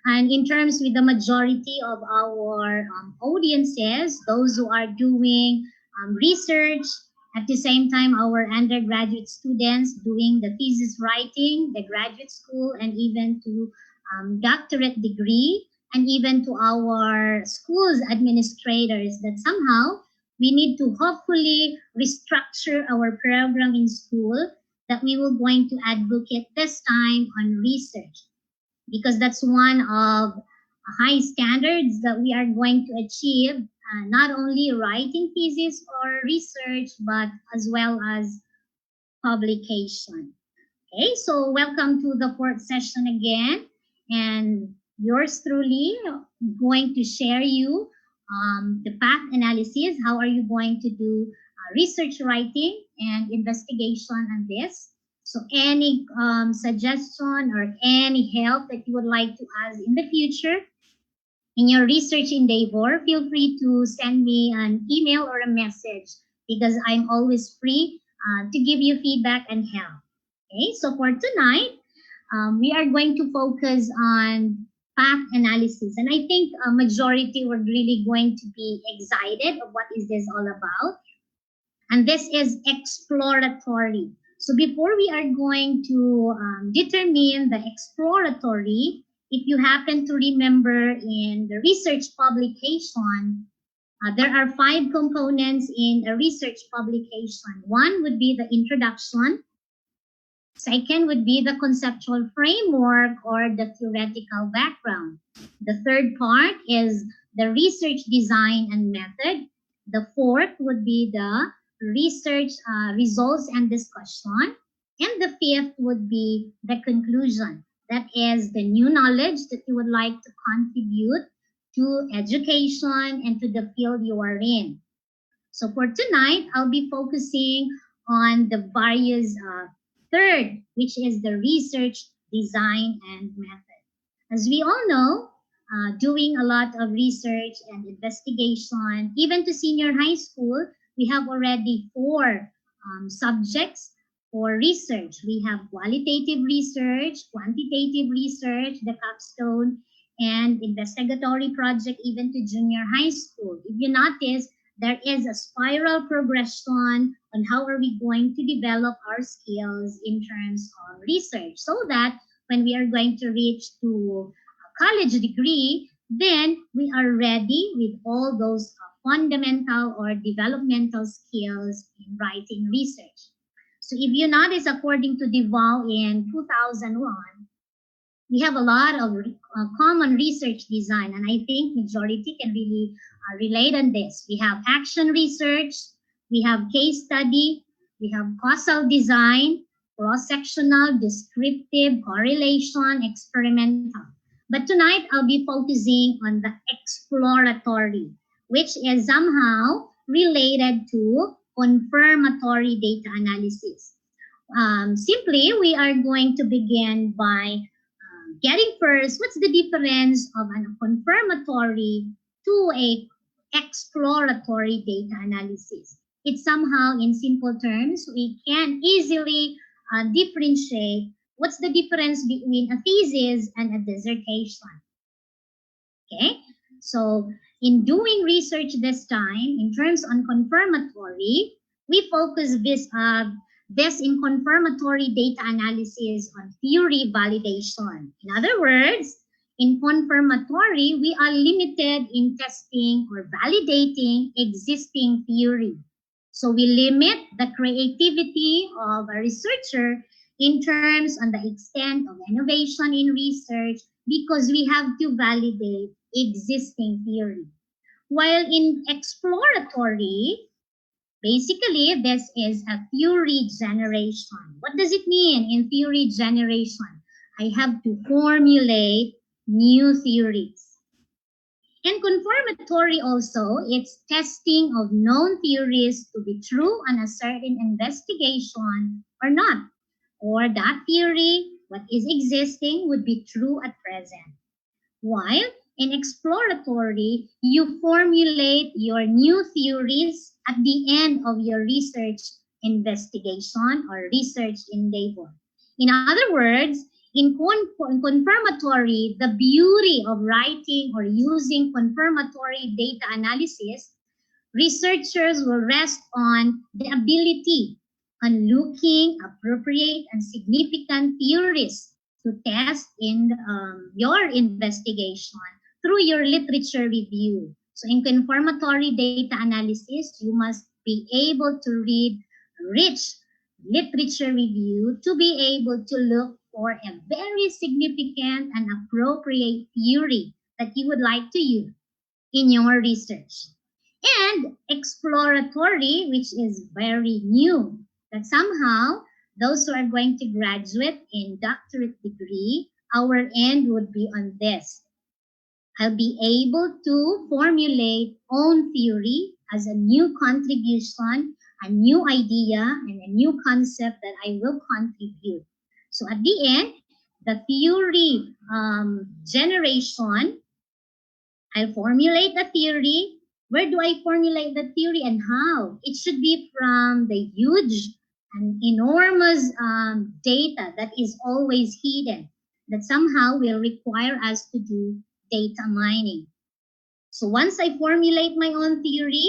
Speaker 8: And in terms with the majority of our audiences, those who are doing research, at the same time our undergraduate students doing the thesis writing, the graduate school, and even to doctorate degree, and even to our schools administrators, that somehow we need to hopefully restructure our program in school, that we will going to advocate this time on research, because that's one of high standards that we are going to achieve, not only writing thesis or research, but as well as publication. Okay, so welcome to the fourth session again, and yours truly going to share you the path analysis. How are you going to do research writing and investigation on this? So any suggestion or any help that you would like to ask in the future in your research endeavor, feel free to send me an email or a message, because I'm always free to give you feedback and help. Okay, so for tonight, we are going to focus on path analysis. And I think a majority were really going to be excited of what is this all about. And this is exploratory. So before we are going to determine the exploratory, if you happen to remember in the research publication, there are 5 components in a research publication. One would be the introduction. Second would be the conceptual framework or the theoretical background. The third part is the research design and method. The fourth would be the research results and discussion. And the fifth would be the conclusion. That is the new knowledge that you would like to contribute to education and to the field you are in. So for tonight, I'll be focusing on the various third, which is the research design and method. As we all know, doing a lot of research and investigation, even to senior high school, we have already 4 subjects for research. We have qualitative research, quantitative research, the capstone, and investigatory project, even to junior high school. If you notice, there is a spiral progression on how are we going to develop our skills in terms of research, so that when we are going to reach to a college degree, then we are ready with all those fundamental or developmental skills in writing research. So if you notice, according to DeVal in 2001, we have a lot of common research design, and I think majority can really relate on this. We have action research, we have case study, we have causal design, cross-sectional, descriptive, correlation, experimental. But tonight, I'll be focusing on the exploratory, which is somehow related to confirmatory data analysis. Simply, we are going to begin by getting first, what's the difference of a confirmatory to a exploratory data analysis? It's somehow, in simple terms, we can easily differentiate what's the difference between a thesis and a dissertation. Okay, so in doing research this time, in terms on confirmatory, we focus this in confirmatory data analysis on theory validation. In other words, in confirmatory, we are limited in testing or validating existing theory. So we limit the creativity of a researcher in terms on the extent of innovation in research, because we have to validate existing theory. While in exploratory, basically, this is a theory generation. What does it mean in theory generation? I have to formulate new theories. And confirmatory also, it's testing of known theories to be true on a certain investigation or not. Or that theory, what is existing, would be true at present. While in exploratory, you formulate your new theories at the end of your research investigation or research endeavor. In other words, in confirmatory, the beauty of writing or using confirmatory data analysis, researchers will rest on the ability on looking appropriate and significant theories to test in your investigation through your literature review. So in confirmatory data analysis, you must be able to read rich literature review to be able to look for a very significant and appropriate theory that you would like to use in your research. And exploratory, which is very new, that somehow those who are going to graduate in doctorate degree, our end would be on this. I'll be able to formulate own theory as a new contribution, a new idea, and a new concept that I will contribute. So at the end, the theory generation, I'll formulate the theory. Where do I formulate the theory and how? It should be from the huge and enormous data that is always hidden, that somehow will require us to do data mining. So once I formulate my own theory,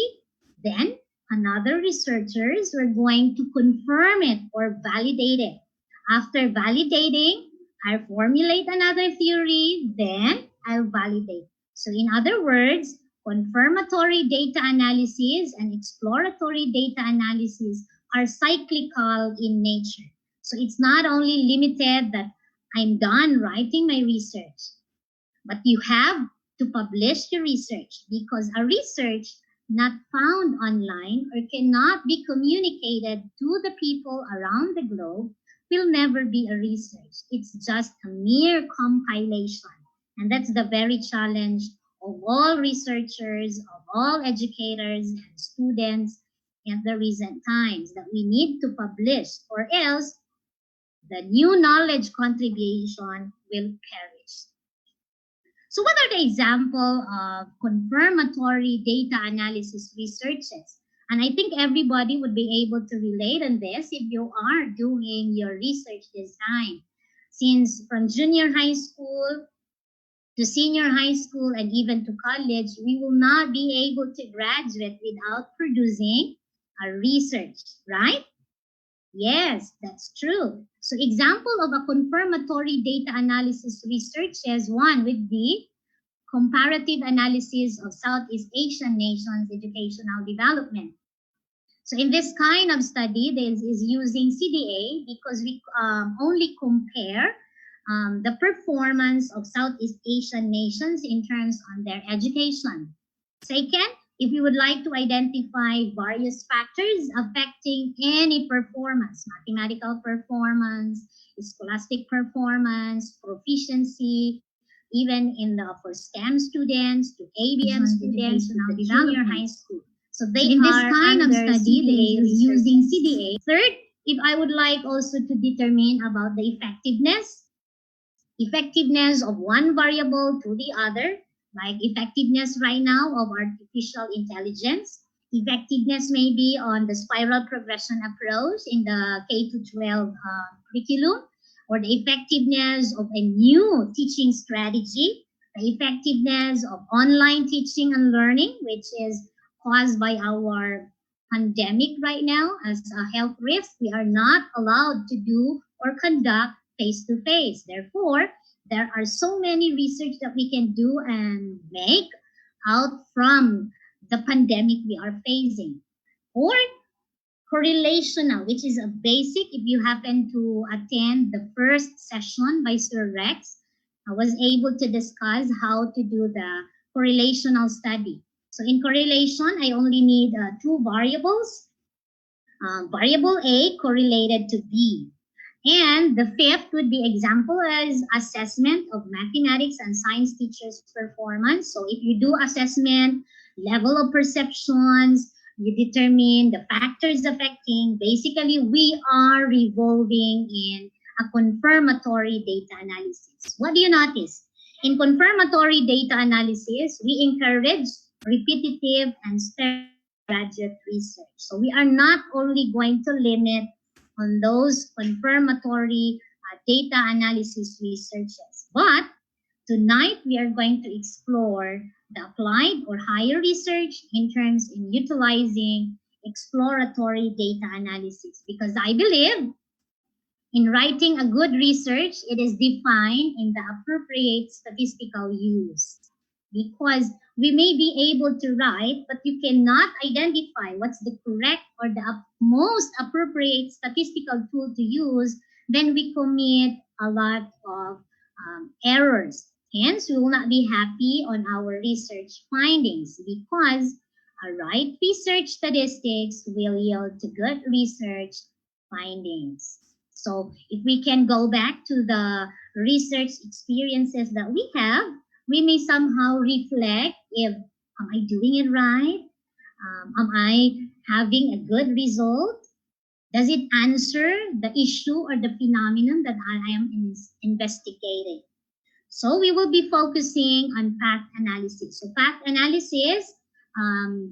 Speaker 8: then another researchers are going to confirm it or validate it. After validating, I formulate another theory, then I'll validate. So in other words, confirmatory data analysis and exploratory data analysis are cyclical in nature. So it's not only limited that I'm done writing my research, but you have to publish your research, because a research not found online or cannot be communicated to the people around the globe will never be a research. It's just a mere compilation. And that's the very challenge of all researchers, of all educators and students in the recent times, that we need to publish, or else the new knowledge contribution will perish. So what are the example of confirmatory data analysis researches? And I think everybody would be able to relate on this if you are doing your research this time. Since from junior high school to senior high school and even to college, we will not be able to graduate without producing a research, right? Yes, that's true. So example of a confirmatory data analysis research is one with the comparative analysis of Southeast Asian nations' educational development. So in this kind of study, this is using CDA because we only compare the performance of Southeast Asian nations in terms on their education. Second, if you would like to identify various factors affecting any performance, mathematical performance, scholastic performance, proficiency, even in the for STEM students to ABM students to now junior high school. So they in this kind of study, they are using CDA. Third, if I would like also to determine about the effectiveness of one variable to the other, like effectiveness right now of artificial intelligence. Effectiveness may be on the spiral progression approach in the K-12 curriculum, or the effectiveness of a new teaching strategy, the effectiveness of online teaching and learning, which is caused by our pandemic right now as a health risk. We are not allowed to do or conduct face-to-face. Therefore, there are so many research that we can do and make out from the pandemic we are facing. Or correlational, which is a basic. If you happen to attend the first session by Sir Rex, I was able to discuss how to do the correlational study. So in correlation, I only need two variables. Variable A correlated to B. And the fifth would be example as assessment of mathematics and science teachers' performance. So if you do assessment, level of perceptions, you determine the factors affecting, basically we are revolving in a confirmatory data analysis. What do you notice? In confirmatory data analysis, we encourage repetitive and undergraduate research. So we are not only going to limit on those confirmatory data analysis researches, but tonight we are going to explore the applied or higher research in terms in utilizing exploratory data analysis, because I believe in writing a good research, it is defined in the appropriate statistical use. Because we may be able to write, but you cannot identify what's the correct or the most appropriate statistical tool to use, then we commit a lot of errors. Hence, we will not be happy on our research findings, because a right research statistics will yield to good research findings. So if we can go back to the research experiences that we have, we may somehow reflect if, am I doing it right? Am I having a good result? Does it answer the issue or the phenomenon that I am investigating? So we will be focusing on path analysis. So path analysis,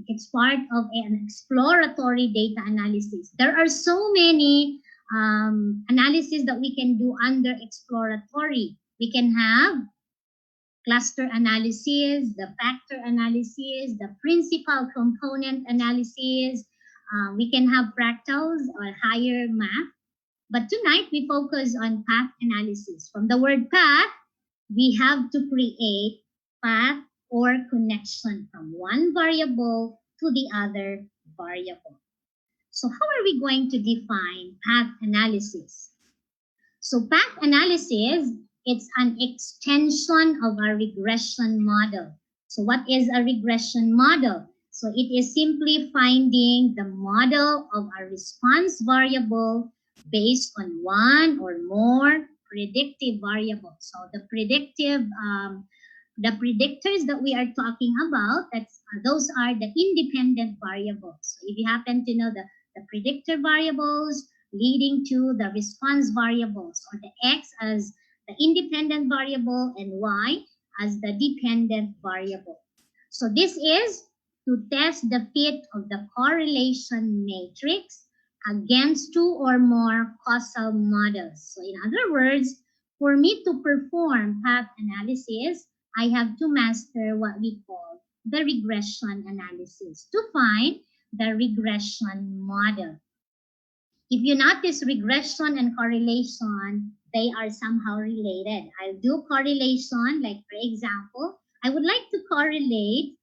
Speaker 8: it's part of an exploratory data analysis. There are so many analysis that we can do under exploratory. We can have cluster analysis, the factor analysis, the principal component analysis. We can have fractals or higher math. But tonight we focus on path analysis. From the word path, we have to create path or connection from one variable to the other variable. So how are we going to define path analysis? So path analysis, it's an extension of a regression model. So what is a regression model? So it is simply finding the model of a response variable based on one or more predictive variables. So the predictive, the predictors that we are talking about, those are the independent variables. So if you happen to know the predictor variables leading to the response variables, or the X as the independent variable and Y as the dependent variable. So this is to test the fit of the correlation matrix against two or more causal models. So in other words, for me to perform path analysis, I have to master what we call the regression analysis to find the regression model. If you notice, regression and correlation, they are somehow related. I'll do correlation, like for example, I would like to correlate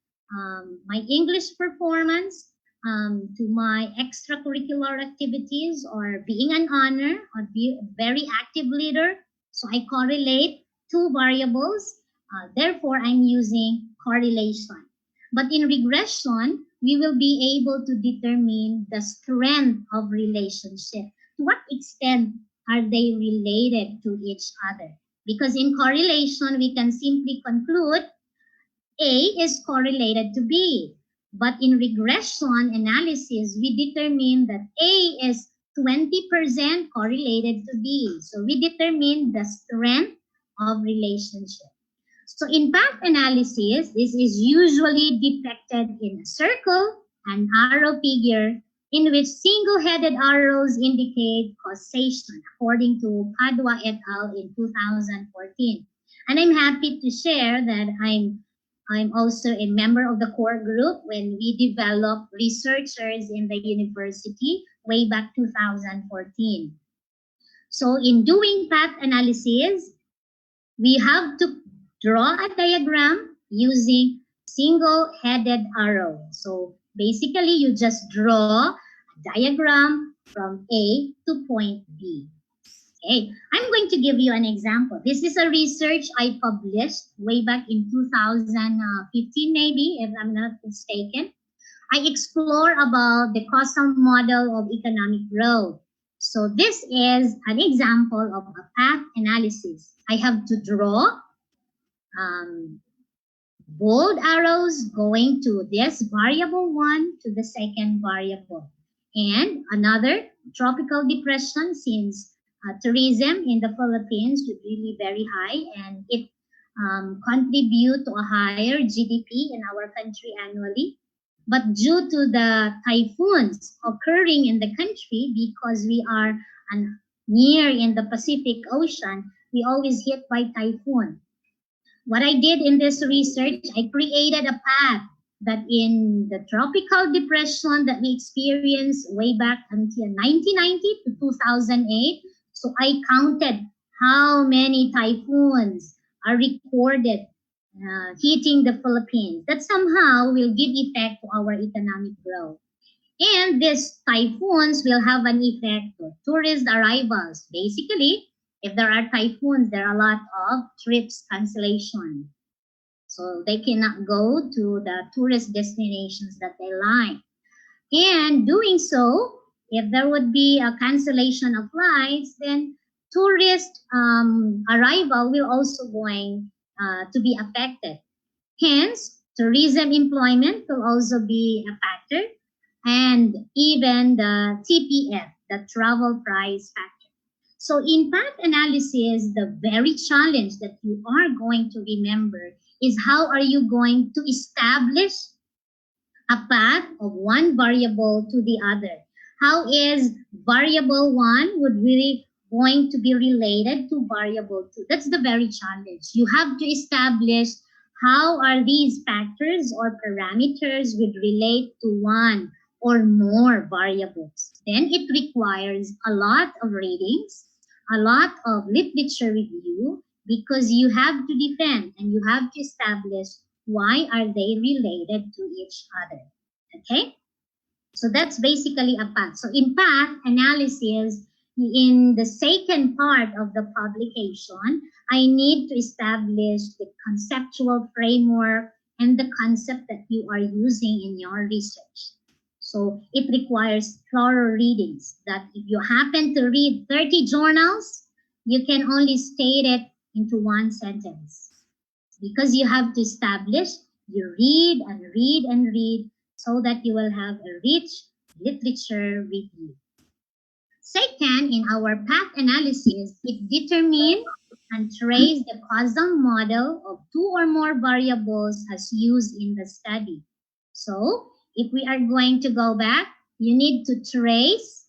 Speaker 8: my English performance to my extracurricular activities, or being an honor, or be a very active leader. So I correlate two variables. Therefore, I'm using correlation. But in regression, we will be able to determine the strength of relationship. To what extent are they related to each other? Because in correlation, we can simply conclude A is correlated to B. But in regression analysis, we determine that A is 20% correlated to B. So we determine the strength of relationship. So in path analysis, this is usually depicted in a circle, an arrow figure, in which single-headed arrows indicate causation, according to Padua et al. In 2014. And I'm happy to share that I'm also a member of the core group when we developed researchers in the university way back 2014. So in doing path analysis, we have to draw a diagram using single-headed arrow. So basically, you just draw a diagram from A to point B. Okay, I'm going to give you an example. This is a research I published way back in 2015, maybe, if I'm not mistaken. I explore about the causal model of economic growth. So this is an example of a path analysis. I have to draw bold arrows going to this variable 1 to the second variable. And another tropical depression, since tourism in the Philippines is really very high, and it contribute to a higher GDP in our country annually. But due to the typhoons occurring in the country, because we are near in the Pacific Ocean, we always hit by typhoon. What I did in this research, I created a path that in the tropical depression that we experienced way back until 1990 to 2008, so I counted how many typhoons are recorded hitting the Philippines. That somehow will give effect to our economic growth. And these typhoons will have an effect to tourist arrivals. Basically, if there are typhoons, there are a lot of trips cancellation. So they cannot go to the tourist destinations that they like. And doing so, if there would be a cancellation of flights, then tourist arrival will also going to be affected. Hence, tourism employment will also be a factor, and even the TPF, the travel price factor. So in path analysis, the very challenge that you are going to remember is how are you going to establish a path of one variable to the other. How is variable 1 would really going to be related to variable 2? That's the very challenge. You have to establish how are these factors or parameters would relate to one or more variables. Then it requires a lot of readings, a lot of literature review, because you have to defend and you have to establish why are they related to each other. Okay? So that's basically a path. So in path analysis, in the second part of the publication, I need to establish the conceptual framework and the concept that you are using in your research. So it requires thorough readings, that if you happen to read 30 journals, you can only state it into one sentence. Because you have to establish, you read and read and read, so that you will have a rich literature review. Second, in our path analysis, it determines and trace the causal model of 2 or more variables as used in the study. So, if we are going to go back, you need to trace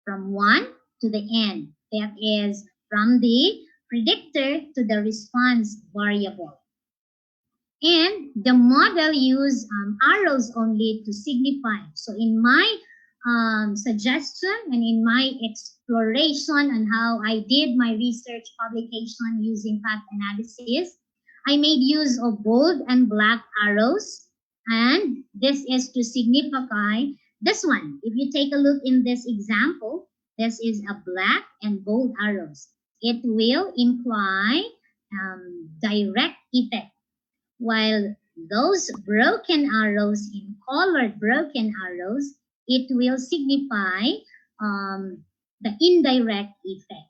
Speaker 8: from 1 to the n. That is from the predictor to the response variable. And the model use arrows only to signify. So in my suggestion and in my exploration and how I did my research publication using path analysis, I made use of bold and black arrows. And this is to signify this one. If you take a look in this example, this is a black and bold arrows. It will imply direct effect. While those broken arrows, in colored broken arrows, it will signify the indirect effect.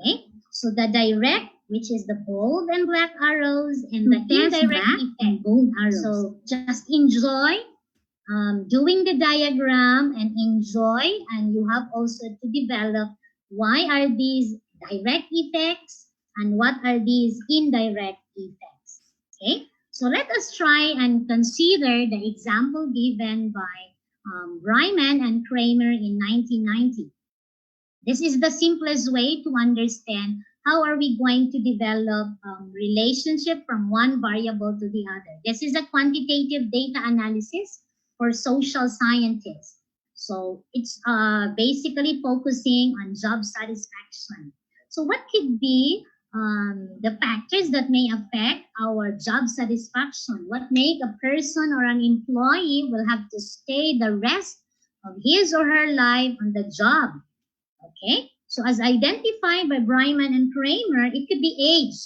Speaker 8: Okay? So the direct, which is the bold and black arrows, and the indirect effect, bold arrows. So just enjoy doing the diagram and enjoy, and you have also to develop why are these direct effects and what are these indirect effects. Okay? So let us try and consider the example given by Bryman and Kramer in 1990. This is the simplest way to understand how are we going to develop relationship from one variable to the other. This is a quantitative data analysis for social scientists. So it's basically focusing on job satisfaction. So what could be the factors that may affect our job satisfaction? What make a person or an employee will have to stay the rest of his or her life on the job? Okay, so as identified by Bryman and Kramer, it could be age,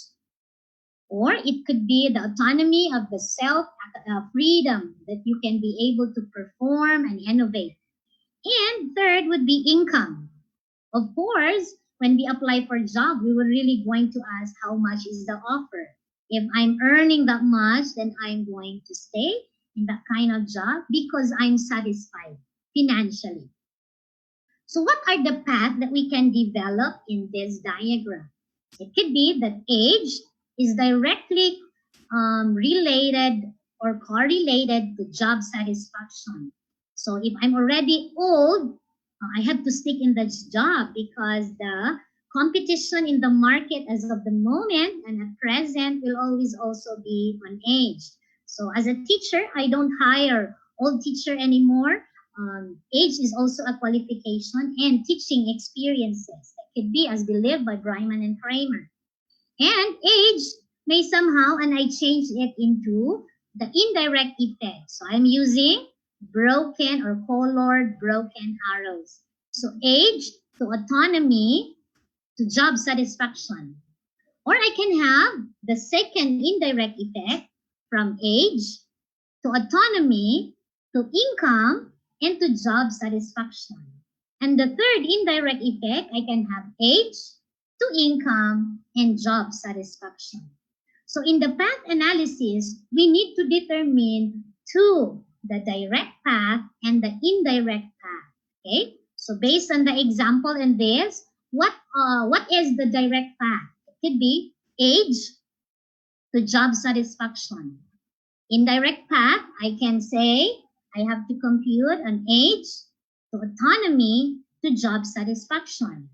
Speaker 8: or it could be the autonomy of the self freedom that you can be able to perform and innovate. And third would be income. Of course, when we apply for a job, we were really going to ask how much is the offer. If I'm earning that much, then I'm going to stay in that kind of job because I'm satisfied financially. So what are the paths that we can develop in this diagram? It could be that age is directly related or correlated to job satisfaction. So if I'm already old, I have to stick in this job because the competition in the market as of the moment and at present will always also be on age. So as a teacher, I don't hire old teacher anymore. Age is also a qualification and teaching experiences that could be as believed by Bryman and Kramer. And age may somehow, and I changed it into the indirect effect. So I'm using broken or colored broken arrows. So age to autonomy to job satisfaction. Or I can have the second indirect effect from age to autonomy to income and to job satisfaction. And the third indirect effect, I can have age to income and job satisfaction. So in the path analysis, we need to determine two, the direct path and the indirect path. Okay? So based on the example in this, what is the direct path? It could be age to job satisfaction. Indirect path, I can say I have to compute an age to autonomy to job satisfaction.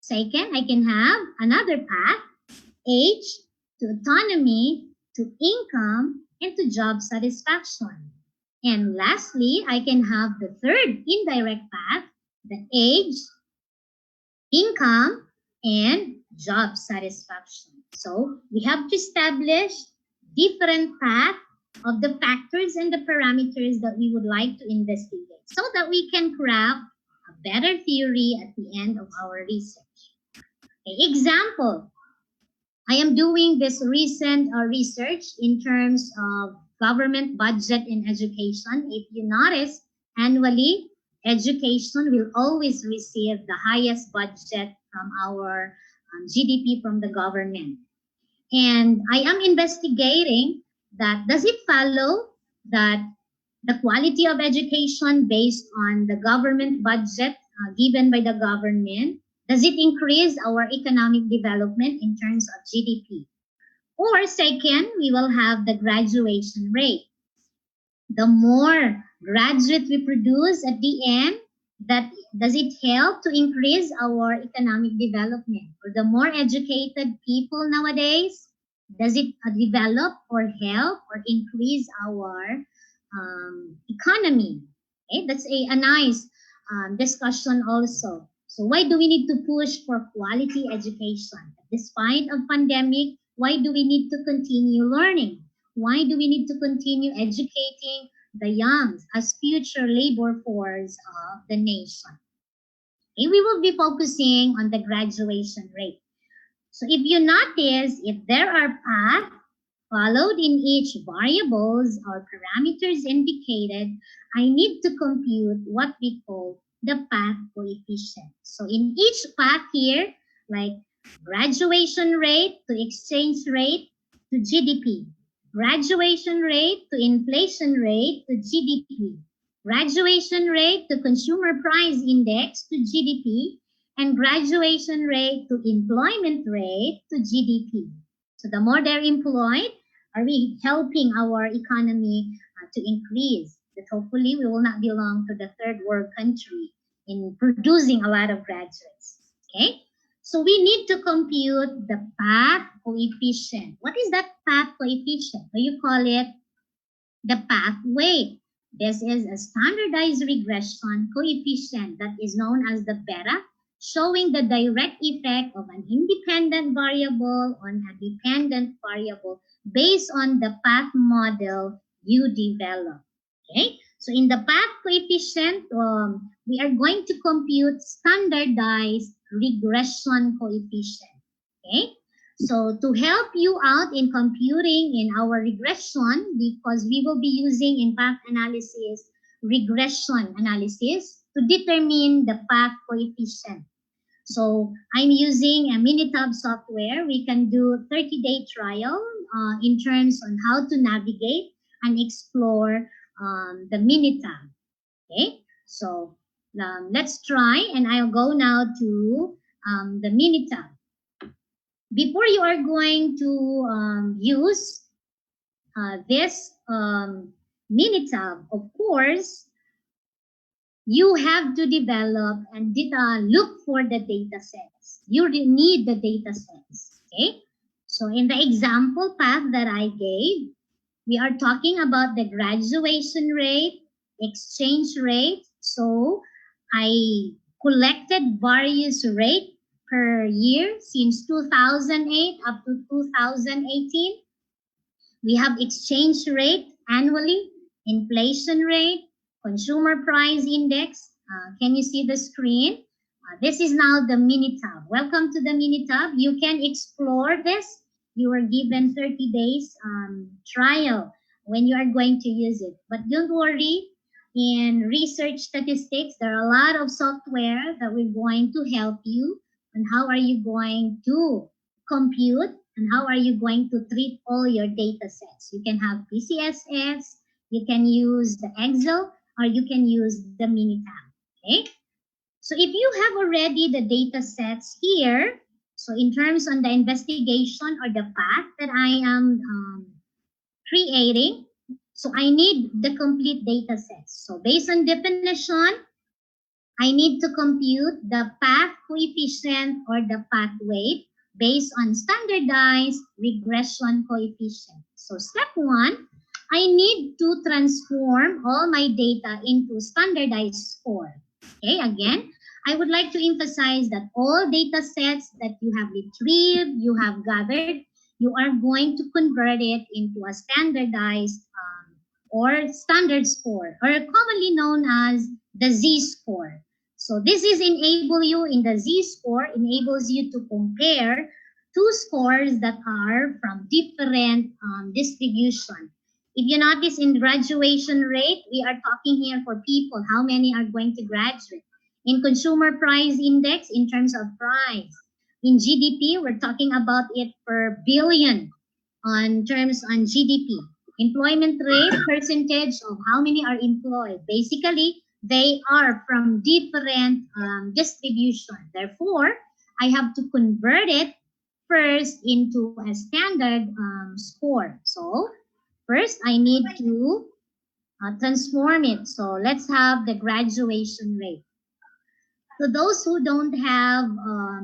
Speaker 8: Second, I can have another path, age to autonomy to income and to job satisfaction. And lastly, I can have the third indirect path, the age, income, and job satisfaction. So we have to establish different paths of the factors and the parameters that we would like to investigate so that we can craft a better theory at the end of our research. Okay, example, I am doing this recent research in terms of government budget in education. If you notice, annually, education will always receive the highest budget from our GDP from the government. And I am investigating that does it follow that the quality of education based on the government budget given by the government, does it increase our economic development in terms of GDP? Or second, we will have the graduation rate. The more graduate we produce at the end, that does it help to increase our economic development? Or the more educated people nowadays, does it develop or help or increase our economy? Okay, that's a nice discussion also. So why do we need to push for quality education? Despite of pandemic, why do we need to continue learning? Why do we need to continue educating the young as future labor force of the nation? Okay, we will be focusing on the graduation rate. So if you notice, if there are paths followed in each variables or parameters indicated, I need to compute what we call the path coefficient. So in each path here, like graduation rate to exchange rate to GDP, graduation rate to inflation rate to GDP, graduation rate to consumer price index to GDP, and graduation rate to employment rate to GDP. So the more they're employed, are we helping our economy to increase? That hopefully we will not belong to the third world country in producing a lot of graduates. Okay? So we need to compute the path coefficient. What is that path coefficient? So you call it the path weight. This is a standardized regression coefficient that is known as the beta, showing the direct effect of an independent variable on a dependent variable based on the path model you develop. Okay, so in the path coefficient, we are going to compute standardized regression coefficient. Okay, so to help you out in computing in our regression, because we will be using in path analysis regression analysis to determine the path coefficient. So I'm using a Minitab software. We can do 30-day trial in terms on how to navigate and explore the Minitab. Okay, so let's try, and I'll go now to the Minitab. Before you are going to use this Minitab, of course, you have to develop and look for the data sets. You need the data sets, okay? So in the example path that I gave, we are talking about the graduation rate, exchange rate. So I collected various rate per year since 2008 up to 2018. We have exchange rate annually, inflation rate, consumer price index. Can you see the screen? This is now the mini tab. Welcome to the mini tab. You can explore this. You are given 30 days trial when you are going to use it. But don't worry, in research statistics, there are a lot of software that we're going to help you on how are you going to compute and how are you going to treat all your data sets. You can have PCSS, you can use the Excel, or you can use the Minitab, okay? So if you have already the data sets here, so in terms on the investigation or the path that I am creating, so I need the complete data sets. So based on definition, I need to compute the path coefficient or the path weight based on standardized regression coefficient. So step one, I need to transform all my data into standardized score. Okay, again, I would like to emphasize that all data sets that you have retrieved, you have gathered, you are going to convert it into a standardized or standard score, or commonly known as the Z-score. So this is enable you in the Z-score, enables you to compare two scores that are from different distribution. If you notice in graduation rate, we are talking here for people, how many are going to graduate. In consumer price index, in terms of price. In GDP, we're talking about it per billion on terms on GDP. Employment rate, percentage of how many are employed. Basically, they are from different distribution. Therefore, I have to convert it first into a standard score. So first, I need to transform it. So let's have the graduation rate. So those who don't have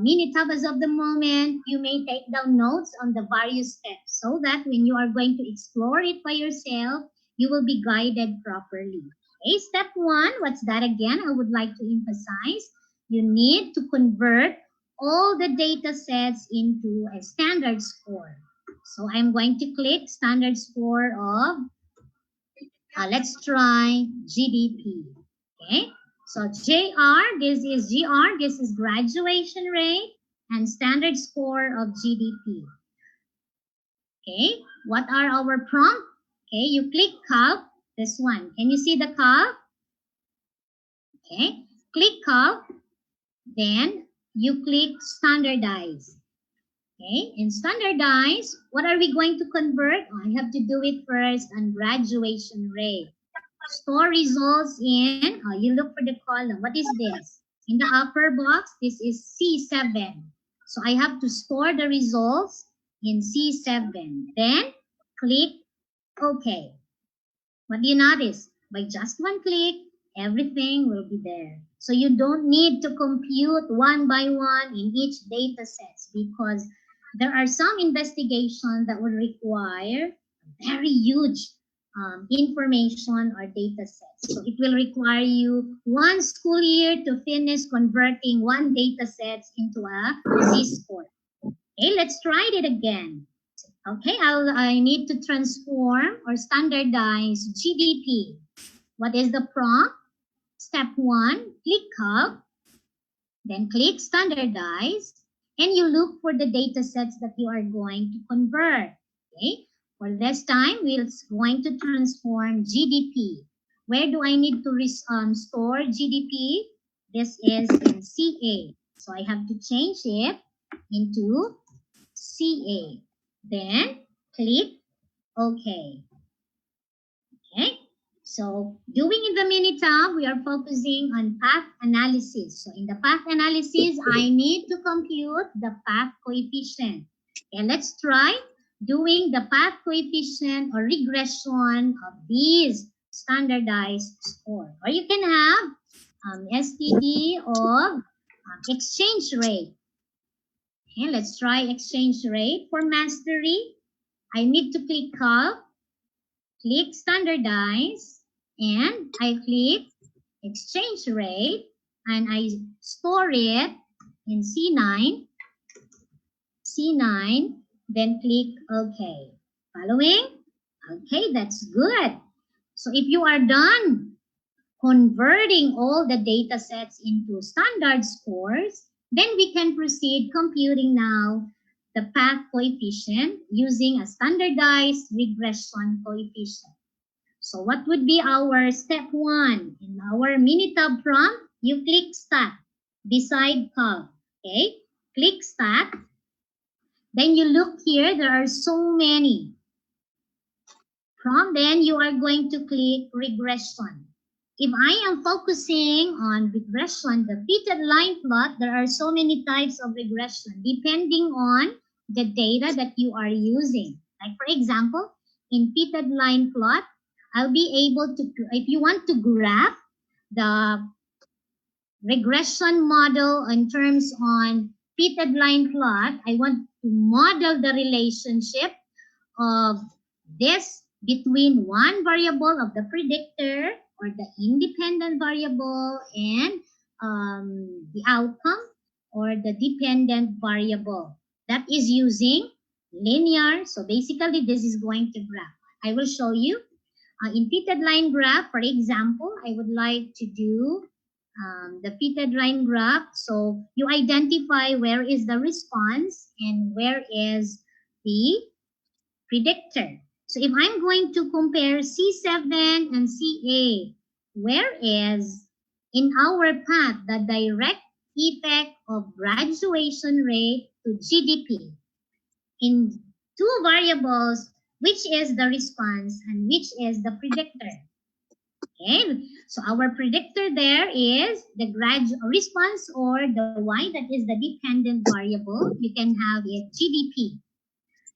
Speaker 8: Minitab as of the moment, you may take down notes on the various steps so that when you are going to explore it by yourself, you will be guided properly. Okay, step one, what's that again? I would like to emphasize, you need to convert all the data sets into a standard score. So I'm going to click standard score of, let's try GDP. Okay. So JR, this is GR, this is graduation rate and standard score of GDP. Okay, what are our prompt? Okay, you click calc, this one. Can you see the calc? Okay, click calc, then you click standardize. Okay, in standardize, what are we going to convert? Oh, I have to do it first on graduation rate. Store results in, you look for the column. What is this? In the upper box, this is C7. So I have to store the results in C7. Then click OK. What do you notice? By just one click, everything will be there. So you don't need to compute one by one in each data sets because there are some investigations that will require very huge information or data sets. So it will require you one school year to finish converting one data set into a Z-score. Okay, let's try it again. Okay, I need to transform or standardize GDP. What is the prompt? Step one, click calc, then click standardize, and you look for the data sets that you are going to convert. Okay. For this time, we're going to transform GDP. Where do I need to store GDP? This is in CA. So I have to change it into CA. Then click OK. Okay. So doing in the mini tab, we are focusing on path analysis. So in the path analysis, I need to compute the path coefficient. Okay, let's try. doing the path coefficient or regression of these standardized score. Or you can have STD of exchange rate. Okay, let's try exchange rate. For mastery, I need to click calc, click standardize, and I click exchange rate, and I store it in C9, then click OK. Following? Okay, that's good. So if you are done converting all the data sets into standard scores, then we can proceed computing now the path coefficient using a standardized regression coefficient. So what would be our step 1? In our Minitab prompt, you click Stat beside calc. Okay, click Stat. Then you look here, there are so many. Then you are going to click Regression. If I am focusing on regression, the fitted line plot, there are so many types of regression depending on the data that you are using. Like for example, in fitted line plot, I'll be able to, if you want to graph the regression model in terms on fitted line plot, I want to model the relationship of this between one variable of the predictor or the independent variable and the outcome or the dependent variable. That is using linear. So basically this is going to graph. I will show you. In fitted line graph, for example, I would like to do the fitted line graph. So you identify where is the response and where is the predictor. So if I'm going to compare C7 and CA, where is in our path the direct effect of graduation rate to GDP? In two variables, which is the response and which is the predictor? Okay, so our predictor there is the response, or the Y, that is the dependent variable. You can have it GDP.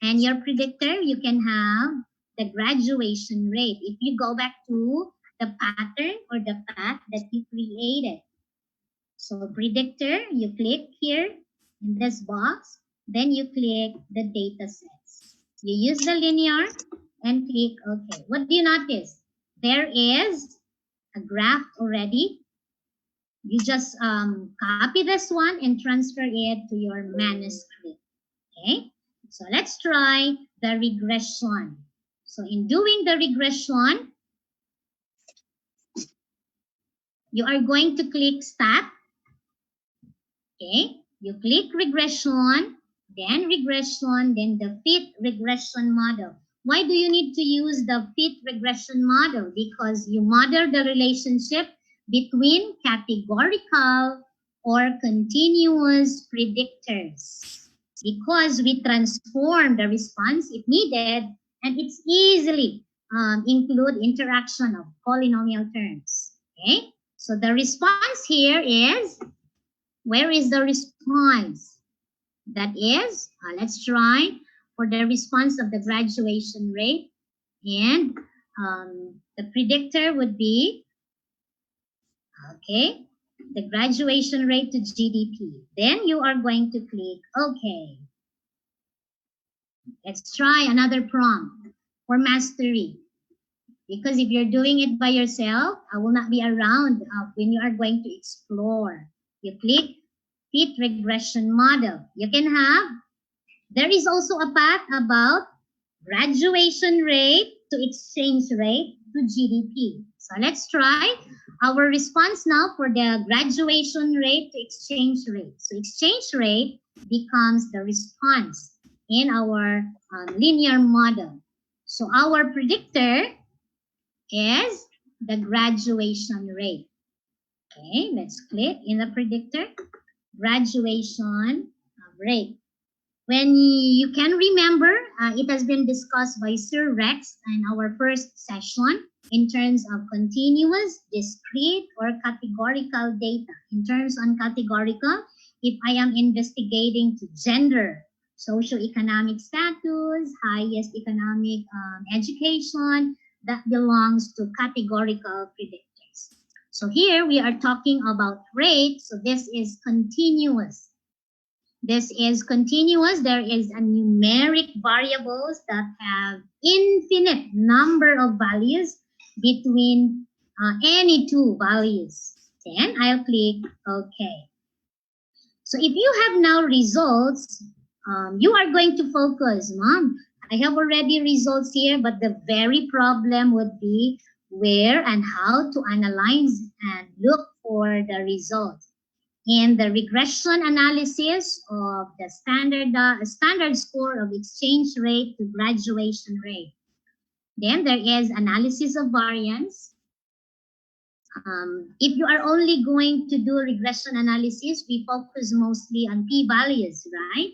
Speaker 8: And your predictor, you can have the graduation rate. If you go back to the pattern or the path that you created. So predictor, you click here in this box, then you click the data sets. You use the linear and click OK. What do you notice? There is a graph already. You just copy this one and transfer it to your manuscript. Okay, so let's try the regression. So in doing the regression, you are going to click Stat. Okay, you click regression, then the fit regression model. Why do you need to use the fit regression model? Because you model the relationship between categorical or continuous predictors. Because we transform the response if needed, and it's easily include interaction of polynomial terms. Okay, so the response here is, where is the response? That is, let's try for the response of the graduation rate, and the predictor would be, okay, the graduation rate to GDP. Then you are going to click OK. Let's try another prompt for mastery. Because if you're doing it by yourself, I will not be around when you are going to explore. You click fit regression model. You can have, there is also a path about graduation rate to exchange rate to GDP. So let's try our response now for the graduation rate to exchange rate. So exchange rate becomes the response in our linear model. So our predictor is the graduation rate. Okay, let's click in the predictor, graduation rate. When you can remember, it has been discussed by Sir Rex in our first session in terms of continuous, discrete, or categorical data. In terms on categorical, if I am investigating to gender socioeconomic status, highest economic education, that belongs to categorical predictors. So here we are talking about rate. So this is continuous. This is continuous. There is a numeric variables that have infinite number of values between any two values. Then I'll click OK. So if you have now results, you are going to focus, Mom. I have already results here, but the very problem would be where and how to analyze and look for the results. In the regression analysis of the standard score of exchange rate to graduation rate. Then there is analysis of variance. If you are only going to do regression analysis, we focus mostly on p-values, right?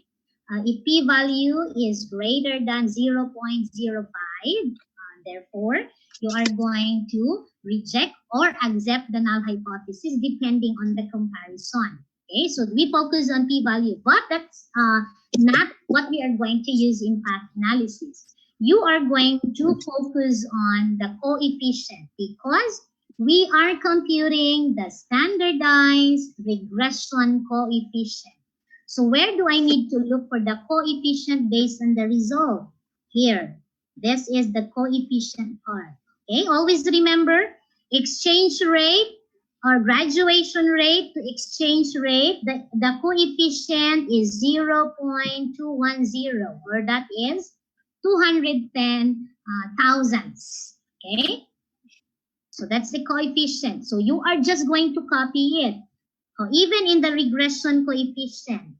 Speaker 8: If p-value is greater than 0.05, therefore, you are going to reject or accept the null hypothesis depending on the comparison. Okay, so we focus on p-value, but that's not what we are going to use in path analysis. You are going to focus on the coefficient because we are computing the standardized regression coefficient. So where do I need to look for the coefficient based on the result? Here, this is the coefficient part. Okay, always remember exchange rate or graduation rate to exchange rate, the coefficient is 0.210, or that is 210 thousandths. Okay, so that's the coefficient. So you are just going to copy it. Even in the regression coefficient.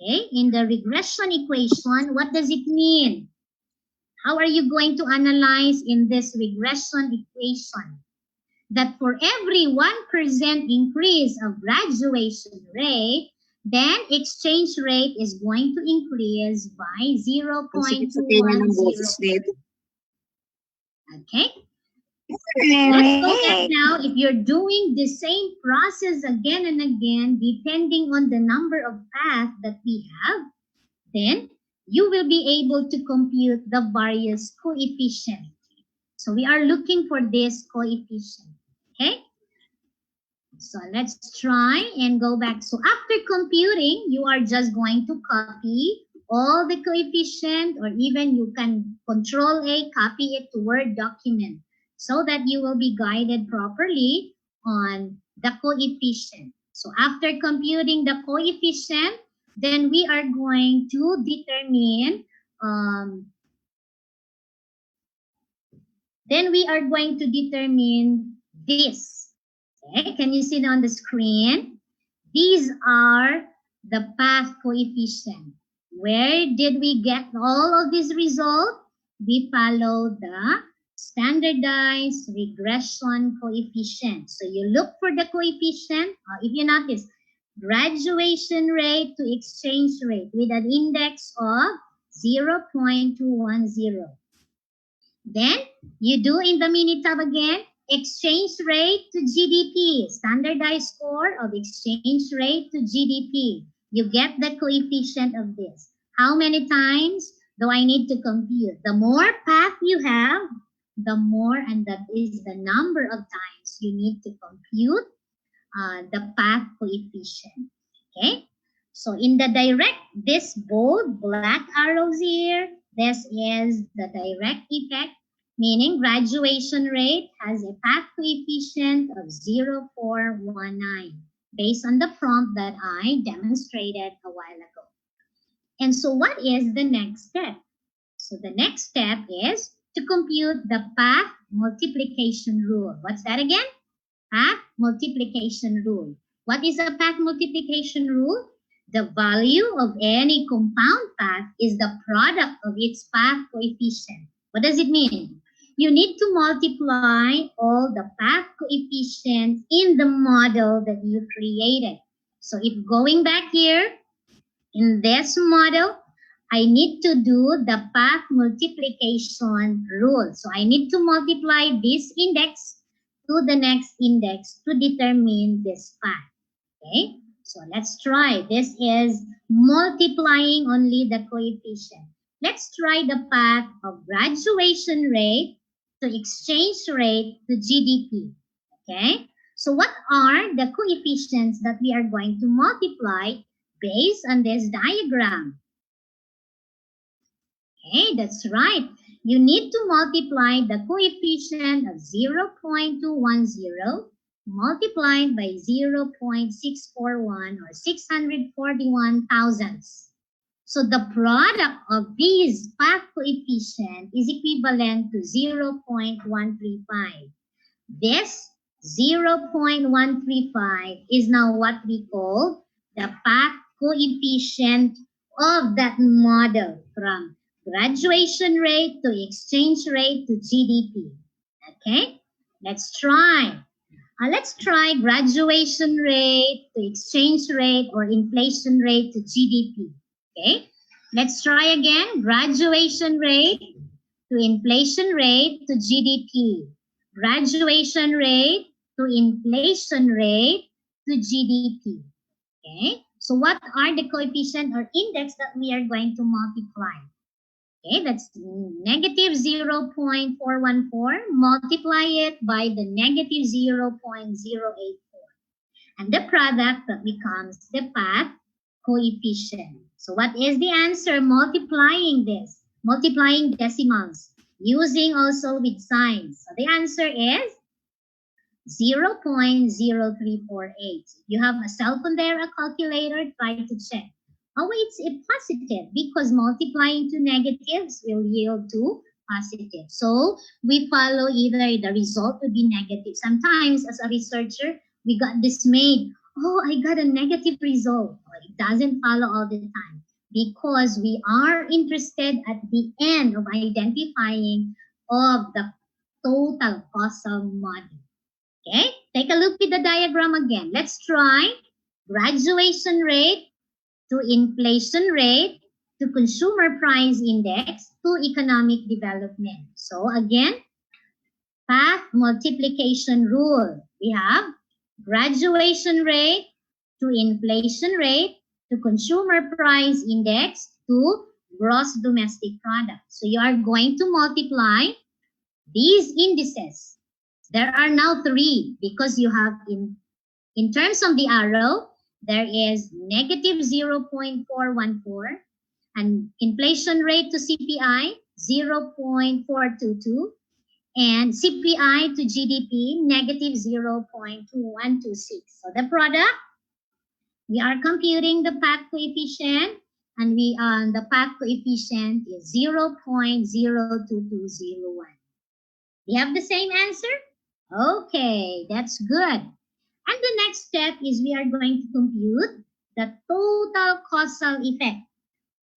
Speaker 8: Okay, in the regression equation, what does it mean? How are you going to analyze in this regression equation? That for every 1% increase of graduation rate, then exchange rate is going to increase by 0.210. Okay? Let's go back now. If you're doing the same process again and again, depending on the number of paths that we have, then you will be able to compute the various coefficients. So we are looking for this coefficient. Okay? So let's try and go back. So after computing, you are just going to copy all the coefficient, or even you can Control A, copy it to Word document, so that you will be guided properly on the coefficient. So after computing the coefficient, then we are going to determine this. Okay, can you see it on the screen? These are the path coefficient. Where did we get all of these results? We follow the standardized regression coefficient. So you look for the coefficient. If you notice, graduation rate to exchange rate with an index of 0.210. Then you do in the mini tab again, exchange rate to GDP, standardized score of exchange rate to GDP. You get the coefficient of this. How many times do I need to compute? The more path you have, the more, and that is the number of times you need to compute the path coefficient. Okay? So in the direct, this bold black arrows here, this is the direct effect, meaning graduation rate has a path coefficient of 0.419 based on the prompt that I demonstrated a while ago. And so what is the next step? So the next step is to compute the path multiplication rule. What's that again? Path multiplication rule. What is a path multiplication rule? The value of any compound path is the product of its path coefficient. What does it mean? You need to multiply all the path coefficients in the model that you created. So if going back here, in this model, I need to do the path multiplication rule. So I need to multiply this index to the next index to determine this path. Okay? So let's try. This is multiplying only the coefficient. Let's try the path of graduation rate to exchange rate to GDP. Okay? So what are the coefficients that we are going to multiply based on this diagram? Okay, that's right. You need to multiply the coefficient of 0.210 multiplied by 0.641 or 641 thousandths. So the product of these path coefficient is equivalent to 0.135. This 0.135 is now what we call the path coefficient of that model from graduation rate to exchange rate to GDP. Okay, let's try. Let's try graduation rate to exchange rate or inflation rate to GDP. Okay, let's try again. Graduation rate to inflation rate to GDP. Graduation rate to inflation rate to GDP. Okay, so what are the coefficient or index that we are going to multiply? Okay, that's negative 0.414. Multiply it by the negative 0.084. And the product that becomes the path coefficient. So what is the answer? Multiplying this. Multiplying decimals. Using also with signs. So the answer is 0.0348. You have a cell phone there, a calculator, try to check. Oh, it's a positive because multiplying two negatives will yield to positive. So we follow either the result would be negative. Sometimes as a researcher, we got dismayed. Oh, I got a negative result. Well, it doesn't follow all the time because we are interested at the end of identifying of the total causal model. Okay, take a look at the diagram again. Let's try graduation rate to inflation rate to consumer price index to economic development. So again, path multiplication rule. We have graduation rate to inflation rate to consumer price index to gross domestic product. So you are going to multiply these indices. There are now three because you have in terms of the arrow, there is negative 0.414 and inflation rate to CPI 0.422 and CPI to GDP negative 0.2126. So the product, we are computing the path coefficient and the path coefficient is 0.02201. We have the same answer? Okay, that's good. And the next step is we are going to compute the total causal effect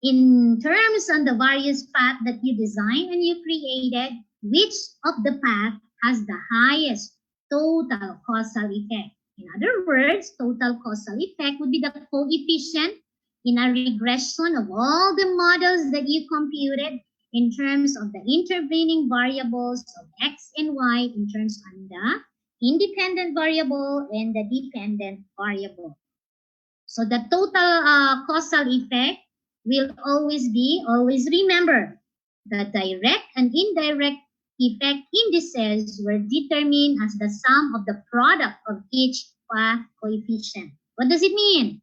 Speaker 8: in terms of the various path that you designed and you created, which of the path has the highest total causal effect. In other words, total causal effect would be the coefficient in a regression of all the models that you computed in terms of the intervening variables of X and Y in terms of the independent variable and the dependent variable. So the total causal effect will always remember, the direct and indirect effect indices were determined as the sum of the product of each path coefficient. What does it mean?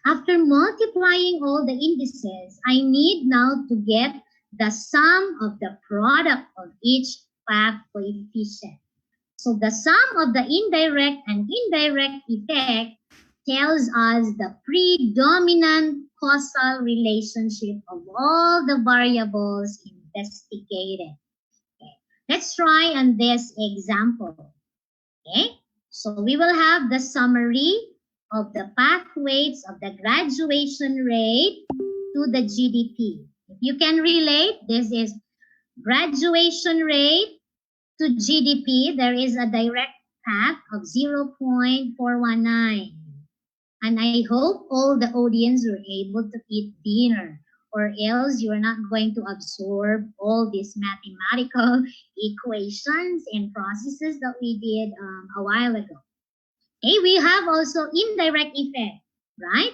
Speaker 8: After multiplying all the indices, I need now to get the sum of the product of each path coefficient. So the sum of the indirect and indirect effect tells us the predominant causal relationship of all the variables investigated. Okay. Let's try on this example. Okay, so we will have the summary of the path weights of the graduation rate to the GDP. If you can relate, this is graduation rate to GDP. There is a direct path of 0.419. And I hope all the audience were able to eat dinner, or else you are not going to absorb all these mathematical equations and processes that we did a while ago. Okay, we have also indirect effect, right?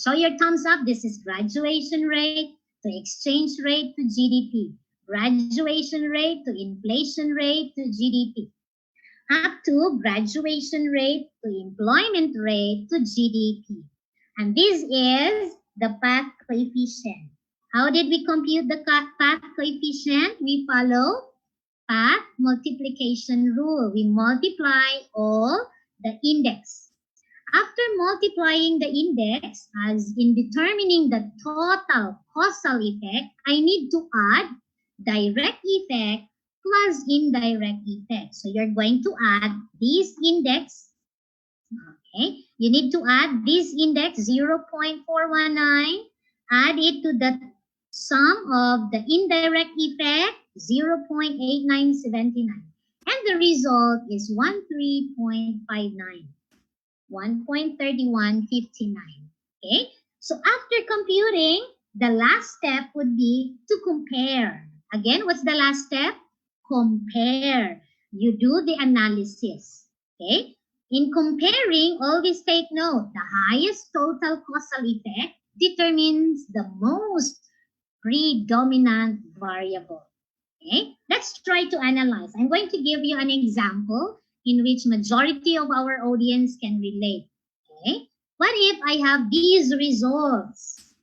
Speaker 8: Show your thumbs up. This is graduation rate to exchange rate to GDP, graduation rate to inflation rate to GDP, up to graduation rate to employment rate to GDP. And this is the path coefficient. How did we compute the path coefficient? We follow path multiplication rule. We multiply all the index. After multiplying the index, as in determining the total causal effect, I need to add direct effect plus indirect effect. So you're going to add this index. Okay, you need to add this index 0.419, add it to the sum of the indirect effect 0.8979, and the result is 13.59. 1.3159. Okay, so after computing, the last step would be to compare. Again, what's the last step? Compare. You do the analysis. Okay, in comparing, always take note, the highest total causal effect determines the most predominant variable. Okay, let's try to analyze. I'm going to give you an example in which majority of our audience can relate. Okay, what if I have these results?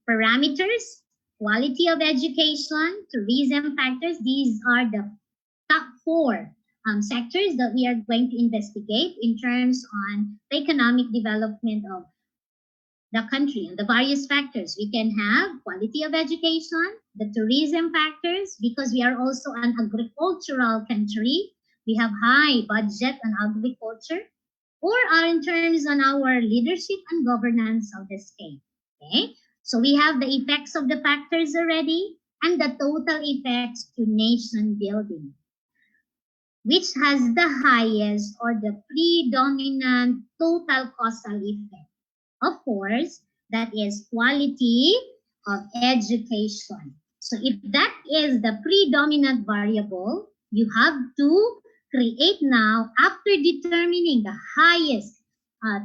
Speaker 8: Parameters, quality of education, tourism factors. These are the top 4 sectors that we are going to investigate in terms on the economic development of the country and the various factors. We can have quality of education, the tourism factors, because we are also an agricultural country. We have high budget on agriculture, or in terms on our leadership and governance of the state. Okay, so we have the effects of the factors already and the total effects to nation building. Which has the highest or the predominant total causal effect? Of course, that is quality of education. So if that is the predominant variable, you have to create now, after determining the highest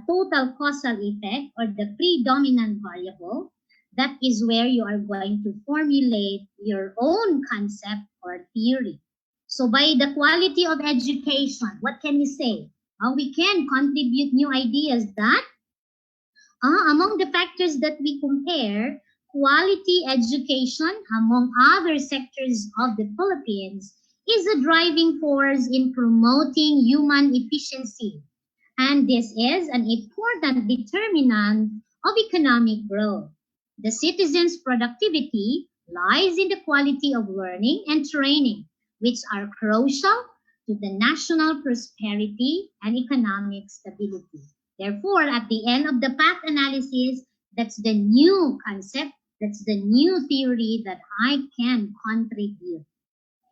Speaker 8: total causal effect or the predominant variable, that is where you are going to formulate your own concept or theory. So by the quality of education, what can we say? We can contribute new ideas that among the factors that we compare, quality education among other sectors of the Philippines is a driving force in promoting human efficiency. And this is an important determinant of economic growth. The citizens' productivity lies in the quality of learning and training, which are crucial to the national prosperity and economic stability. Therefore, at the end of the path analysis, that's the new concept, that's the new theory that I can contribute.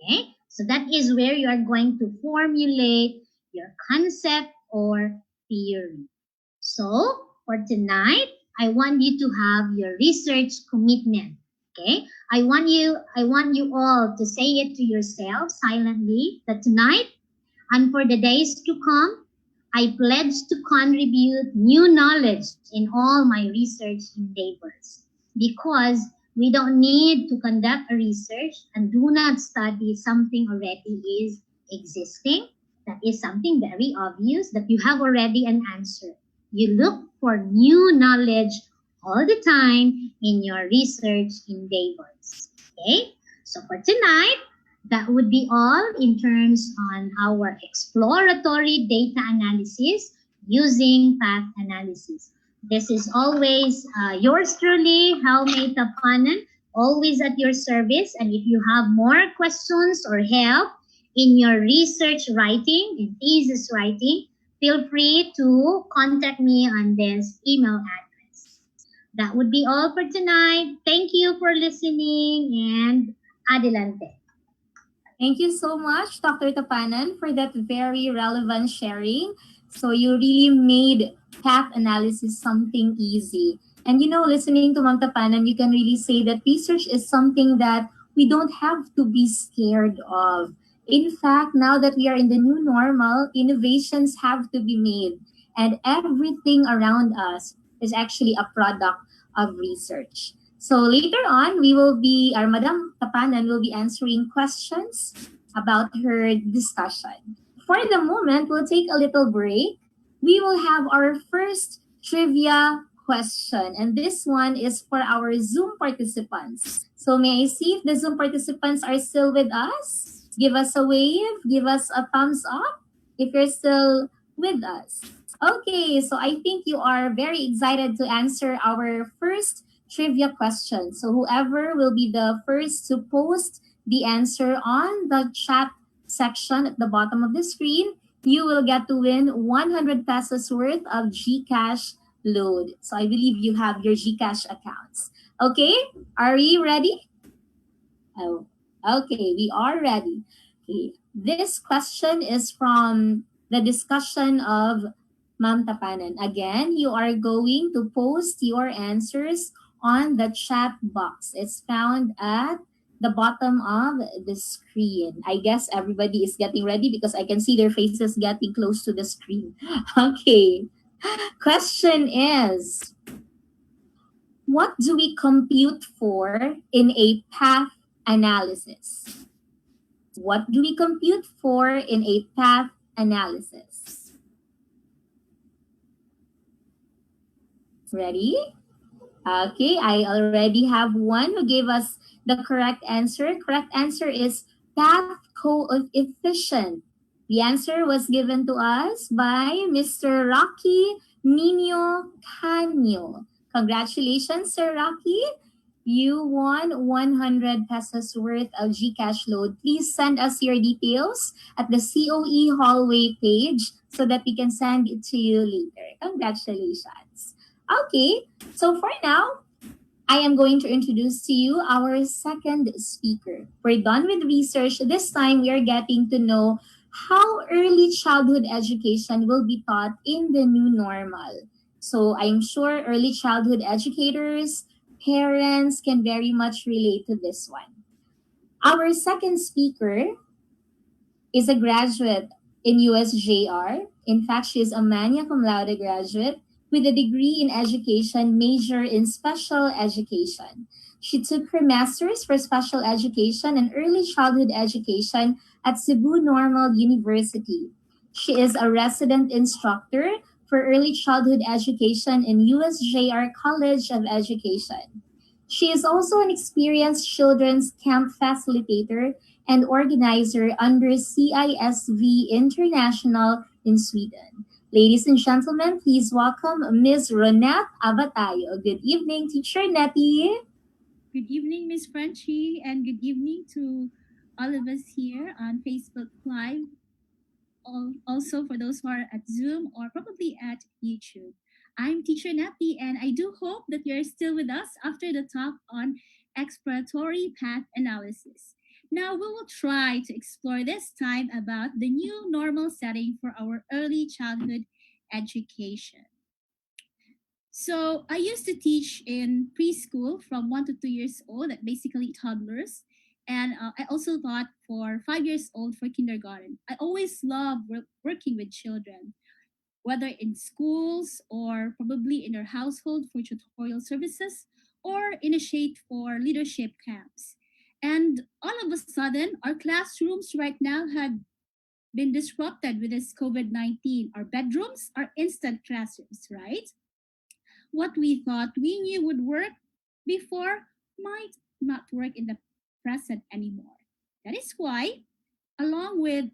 Speaker 8: Okay, so that is where you are going to formulate your concept or theory. So for tonight, I want you to have your research commitment. Okay, I want you all to say it to yourself silently that tonight and for the days to come, I pledge to contribute new knowledge in all my research endeavors, because we don't need to conduct a research and do not study something already is existing. That is something very obvious that you have already an answer. You look for new knowledge all the time in your research endeavors. Okay, so for tonight, that would be all in terms on our exploratory data analysis using path analysis. This is always yours truly, Helme Tapanan, always at your service. And if you have more questions or help in your research writing, in thesis writing, feel free to contact me on this email address. That would be all for tonight. Thank you for listening, and Adelante.
Speaker 6: Thank you so much, Dr. Tapanan, for that very relevant sharing. So you really made path analysis something easy. And listening to Ma'am Tapanan, you can really say that research is something that we don't have to be scared of. In fact, now that we are in the new normal, innovations have to be made, and everything around us is actually a product of research. So later on, our Madam Tapanan will be answering questions about her discussion. For the moment, we'll take a little break. We will have our first trivia question, and this one is for our Zoom participants. So may I see if the Zoom participants are still with us? Give us a wave, give us a thumbs up if you're still with us. Okay, so I think you are very excited to answer our first trivia question. So whoever will be the first to post the answer on the chat section at the bottom of the screen, you will get to win 100 pesos worth of GCash load. So I believe you have your GCash accounts. Okay, are we ready? Oh, okay, we are ready. Okay. This question is from the discussion of Ma'am Tapanan. Again, you are going to post your answers on the chat box. It's found at the bottom of the screen. I guess everybody is getting ready because I can see their faces getting close to the screen. Okay. Question is, what do we compute for in a path analysis? What do we compute for in a path analysis? Ready? Okay, I already have one who gave us the correct answer. Correct answer is path coefficient. The answer was given to us by Mr. Rocky Nino Canyo. Congratulations, Sir Rocky. You won 100 pesos worth of GCash load. Please send us your details at the COE hallway page so that we can send it to you later. Congratulations. Okay, so for now, I am going to introduce to you our second speaker. We're done with research. This time, we are getting to know how early childhood education will be taught in the new normal. So I'm sure early childhood educators, parents can very much relate to this one. Our second speaker is a graduate in USJ-R. In fact, she is a magna cum laude graduate with a degree in education, major in special education. She took her master's for special education and early childhood education at Cebu Normal University. She is a resident instructor for early childhood education in USJ-R College of Education. She is also an experienced children's camp facilitator and organizer under CISV International in Sweden. Ladies and gentlemen, please welcome Ms. Ronette Abatayo. Good evening, Teacher Nettie.
Speaker 9: Good evening, Miss Frenchie, and good evening to all of us here on Facebook Live. Also, for those who are at Zoom or probably at YouTube. I'm Teacher Nappy, and I do hope that you're still with us after the talk on exploratory path analysis. Now, we will try to explore this time about the new normal setting for our early childhood education. So, I used to teach in preschool from 1 to 2 years old, basically toddlers. And I also taught for 5 years old for kindergarten. I always love working with children, whether in schools or probably in our household for tutorial services or initiate for leadership camps. And all of a sudden, our classrooms right now had been disrupted with this COVID-19. Our bedrooms are instant classrooms, right? What we thought we knew would work before might not work in the present anymore. That is why, along with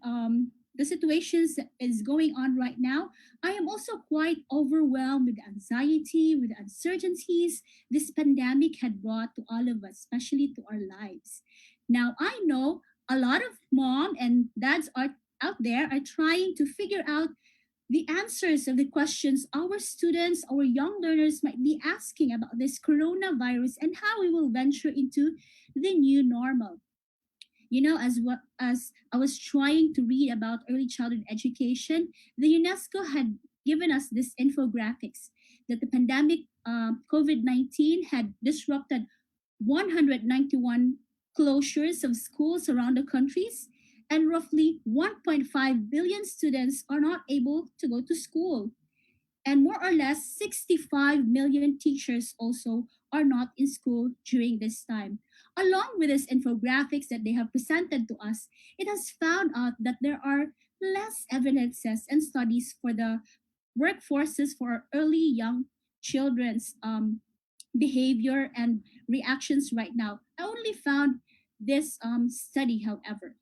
Speaker 9: the situations that is going on right now, I am also quite overwhelmed with anxiety, with uncertainties this pandemic had brought to all of us, especially to our lives. Now, I know a lot of mom and dads are out there are trying to figure out the answers of the questions our students, our young learners might be asking about this coronavirus and how we will venture into the new normal. You know, as I was trying to read about early childhood education, the UNESCO had given us this infographics that the pandemic COVID-19 had disrupted 191 closures of schools around the countries, and roughly 1.5 billion students are not able to go to school. And more or less 65 million teachers also are not in school during this time. Along with these infographics that they have presented to us, it has found out that there are less evidences and studies for the workforces for early young children's behavior and reactions right now. I only found this study, however.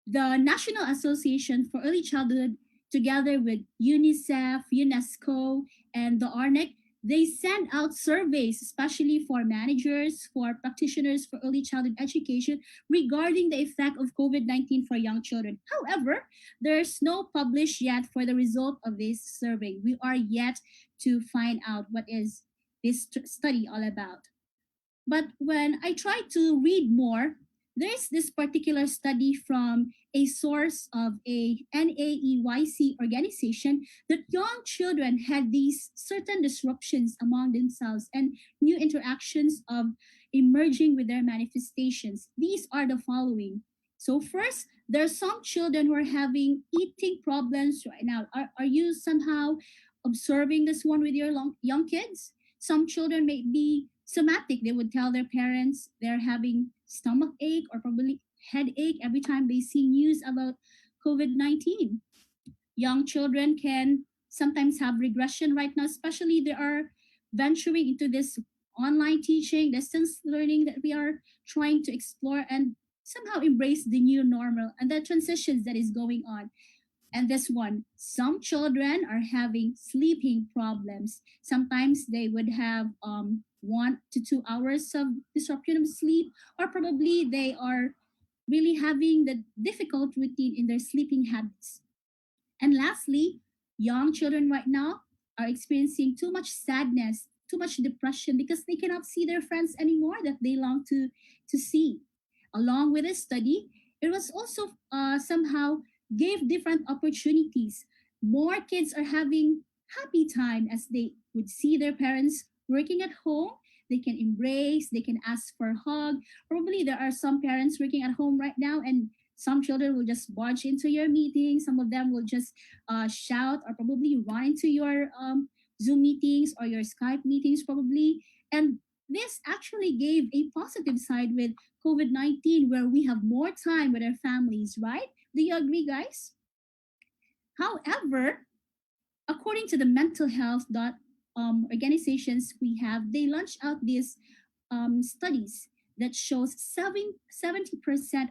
Speaker 9: The National Association for Early Childhood, together with UNICEF, UNESCO, and the ARNEC, they send out surveys, especially for managers, for practitioners for early childhood education, regarding the effect of COVID-19 for young children. However, there's no published yet for the result of this survey. We are yet to find out what is this study all about. But when I try to read more, there's this particular study from a source of a NAEYC organization that young children had these certain disruptions among themselves and new interactions of emerging with their manifestations. These are the following. So first, there are some children who are having eating problems right now. Are you somehow observing this one with your young kids? Some children may be somatic. They would tell their parents they're having stomach ache or probably headache every time they see news about COVID-19. Young children can sometimes have regression right now, especially they are venturing into this online teaching, distance learning that we are trying to explore and somehow embrace the new normal and the transitions that is going on. And this one, some children are having sleeping problems. Sometimes they would have 1 to 2 hours of disruption of sleep, or probably they are really having the difficult routine in their sleeping habits. And lastly, young children right now are experiencing too much sadness, too much depression because they cannot see their friends anymore that they long to see. Along with this study, it was also somehow gave different opportunities. More kids are having happy time as they would see their parents working at home. They can embrace, they can ask for a hug. Probably there are some parents working at home right now, and some children will just barge into your meeting. Some of them will just shout or probably run into your Zoom meetings or your Skype meetings, probably. And this actually gave a positive side with COVID-19, where we have more time with our families, right? Do you agree, guys? However, according to the mental health organizations we have, they launched out these studies that shows 70%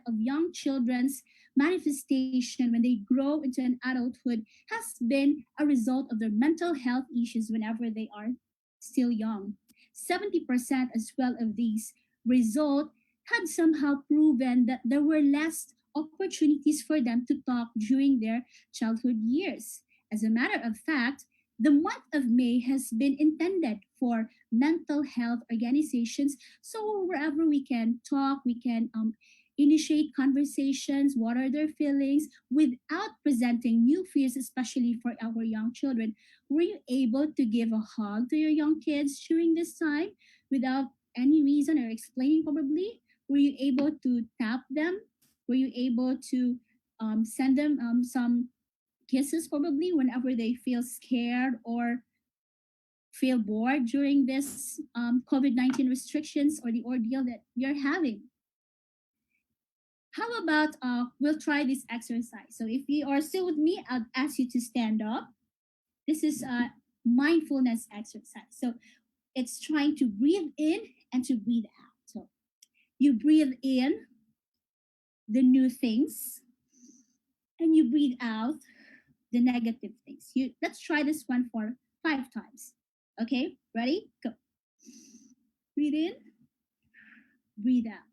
Speaker 9: of young children's manifestation when they grow into an adulthood has been a result of their mental health issues whenever they are still young. 70% as well of these result had somehow proven that there were less opportunities for them to talk during their childhood years. As a matter of fact, the month of May has been intended for mental health organizations. So wherever we can talk, we can initiate conversations, what are their feelings, without presenting new fears, especially for our young children. Were you able to give a hug to your young kids during this time without any reason or explaining probably? Were you able to tap them? Were you able to send them some kisses probably whenever they feel scared or feel bored during this COVID-19 restrictions or the ordeal that you're having? How about we'll try this exercise. So if you are still with me, I'll ask you to stand up. This is a mindfulness exercise. So it's trying to breathe in and to breathe out. So you breathe in the new things and you breathe out the negative things. Let's try this one for 5 times. Okay, ready? Go. Breathe in, breathe out.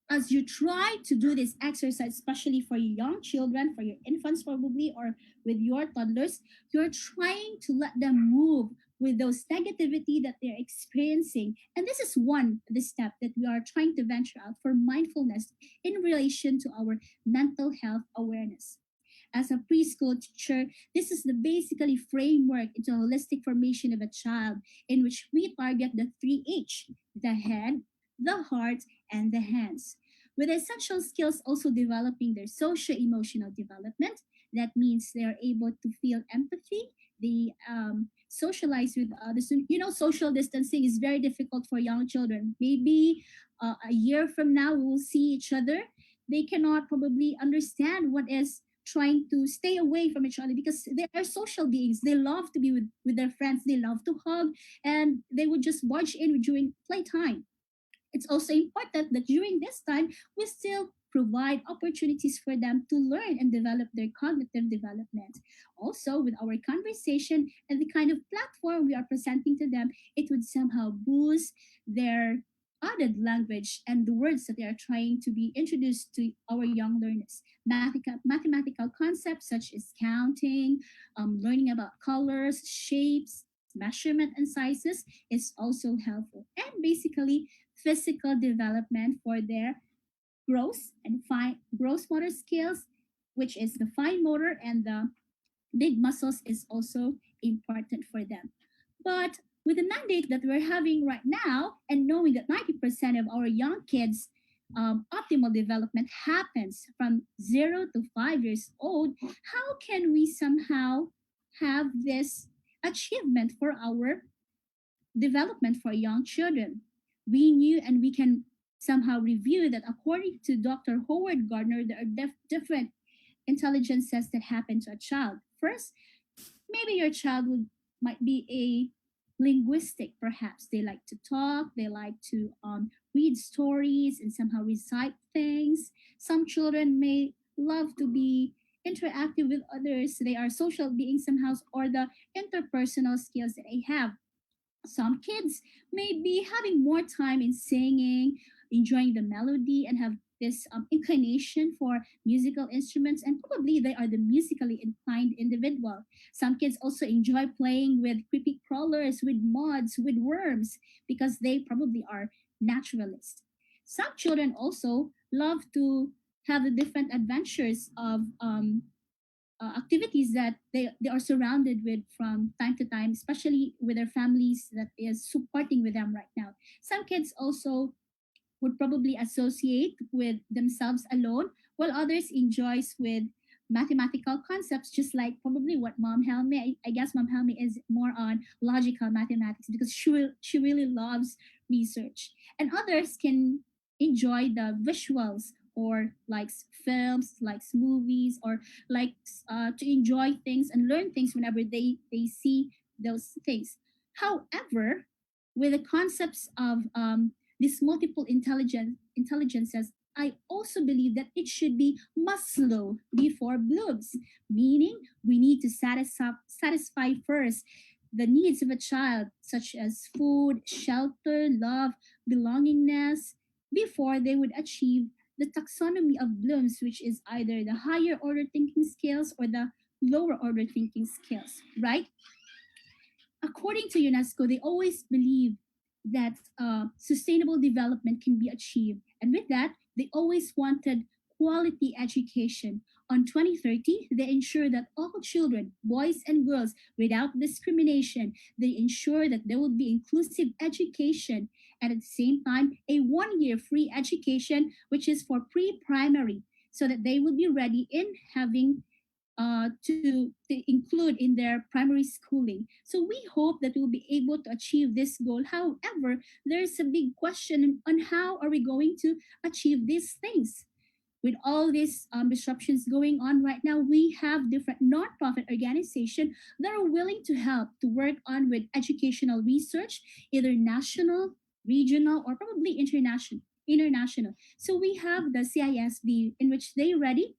Speaker 9: As you try to do this exercise, especially for your young children, for your infants probably, or with your toddlers, you're trying to let them move with those negativity that they're experiencing. And this is one of the step that we are trying to venture out for mindfulness in relation to our mental health awareness. as a preschool teacher, this is the basically framework into holistic formation of a child in which we target the 3H, the head, the heart, and the hands. With essential skills also developing their socio-emotional development. That means they are able to feel empathy. They socialize with others. Social distancing is very difficult for young children. Maybe a year from now, we will see each other. They cannot probably understand what is trying to stay away from each other because they are social beings. They love to be with their friends. They love to hug, and they would just barge in during playtime. It's also important that during this time, we still provide opportunities for them to learn and develop their cognitive development. Also, with our conversation and the kind of platform we are presenting to them, it would somehow boost their added language and the words that they are trying to be introduced to our young learners. Mathematical concepts such as counting, learning about colors, shapes, measurement, and sizes is also helpful. And basically, physical development for their gross motor skills, which is the fine motor and the big muscles, is also important for them. But with the mandate that we're having right now, and knowing that 90% of our young kids' optimal development happens from 0 to 5 years old, how can we somehow have this achievement for our development for young children? We knew and we can somehow review that according to Dr. Howard Gardner, there are different intelligences that happen to a child. First, maybe your child might be a linguistic, perhaps. They like to talk, they like to read stories and somehow recite things. Some children may love to be interactive with others. They are social beings somehow, or the interpersonal skills that they have. Some kids may be having more time in singing, enjoying the melody, and have this inclination for musical instruments, and probably they are the musically inclined individual. Some kids also enjoy playing with creepy crawlers, with moths, with worms, because they probably are naturalists. Some children also love to have the different adventures of activities that they are surrounded with from time to time, especially with their families that is supporting with them right now. Some kids also would probably associate with themselves alone, while others enjoys with mathematical concepts, just like probably what Mom Helmi. I guess Mom Helmi is more on logical mathematics because she really loves research, and others can enjoy the visuals or likes films, likes movies, or likes to enjoy things and learn things whenever they see those things. However, with the concepts of these multiple intelligences, I also believe that it should be Maslow before Bloom's, meaning we need to satisfy first the needs of a child, such as food, shelter, love, belongingness, before they would achieve the taxonomy of Bloom's, which is either the higher order thinking skills or the lower order thinking skills, right? According to UNESCO, they always believe that sustainable development can be achieved. And with that, they always wanted quality education. On 2030, they ensure that all children, boys and girls, without discrimination, they ensure that there will be inclusive education, and at the same time, a 1 year free education, which is for pre-primary, so that they will be ready in having to include in their primary schooling. So we hope that we'll be able to achieve this goal. However, there's a big question on how are we going to achieve these things. With all these disruptions going on right now, we have different nonprofit organizations that are willing to help to work on with educational research, either national, regional, or probably international. So we have the CISB, in which they ready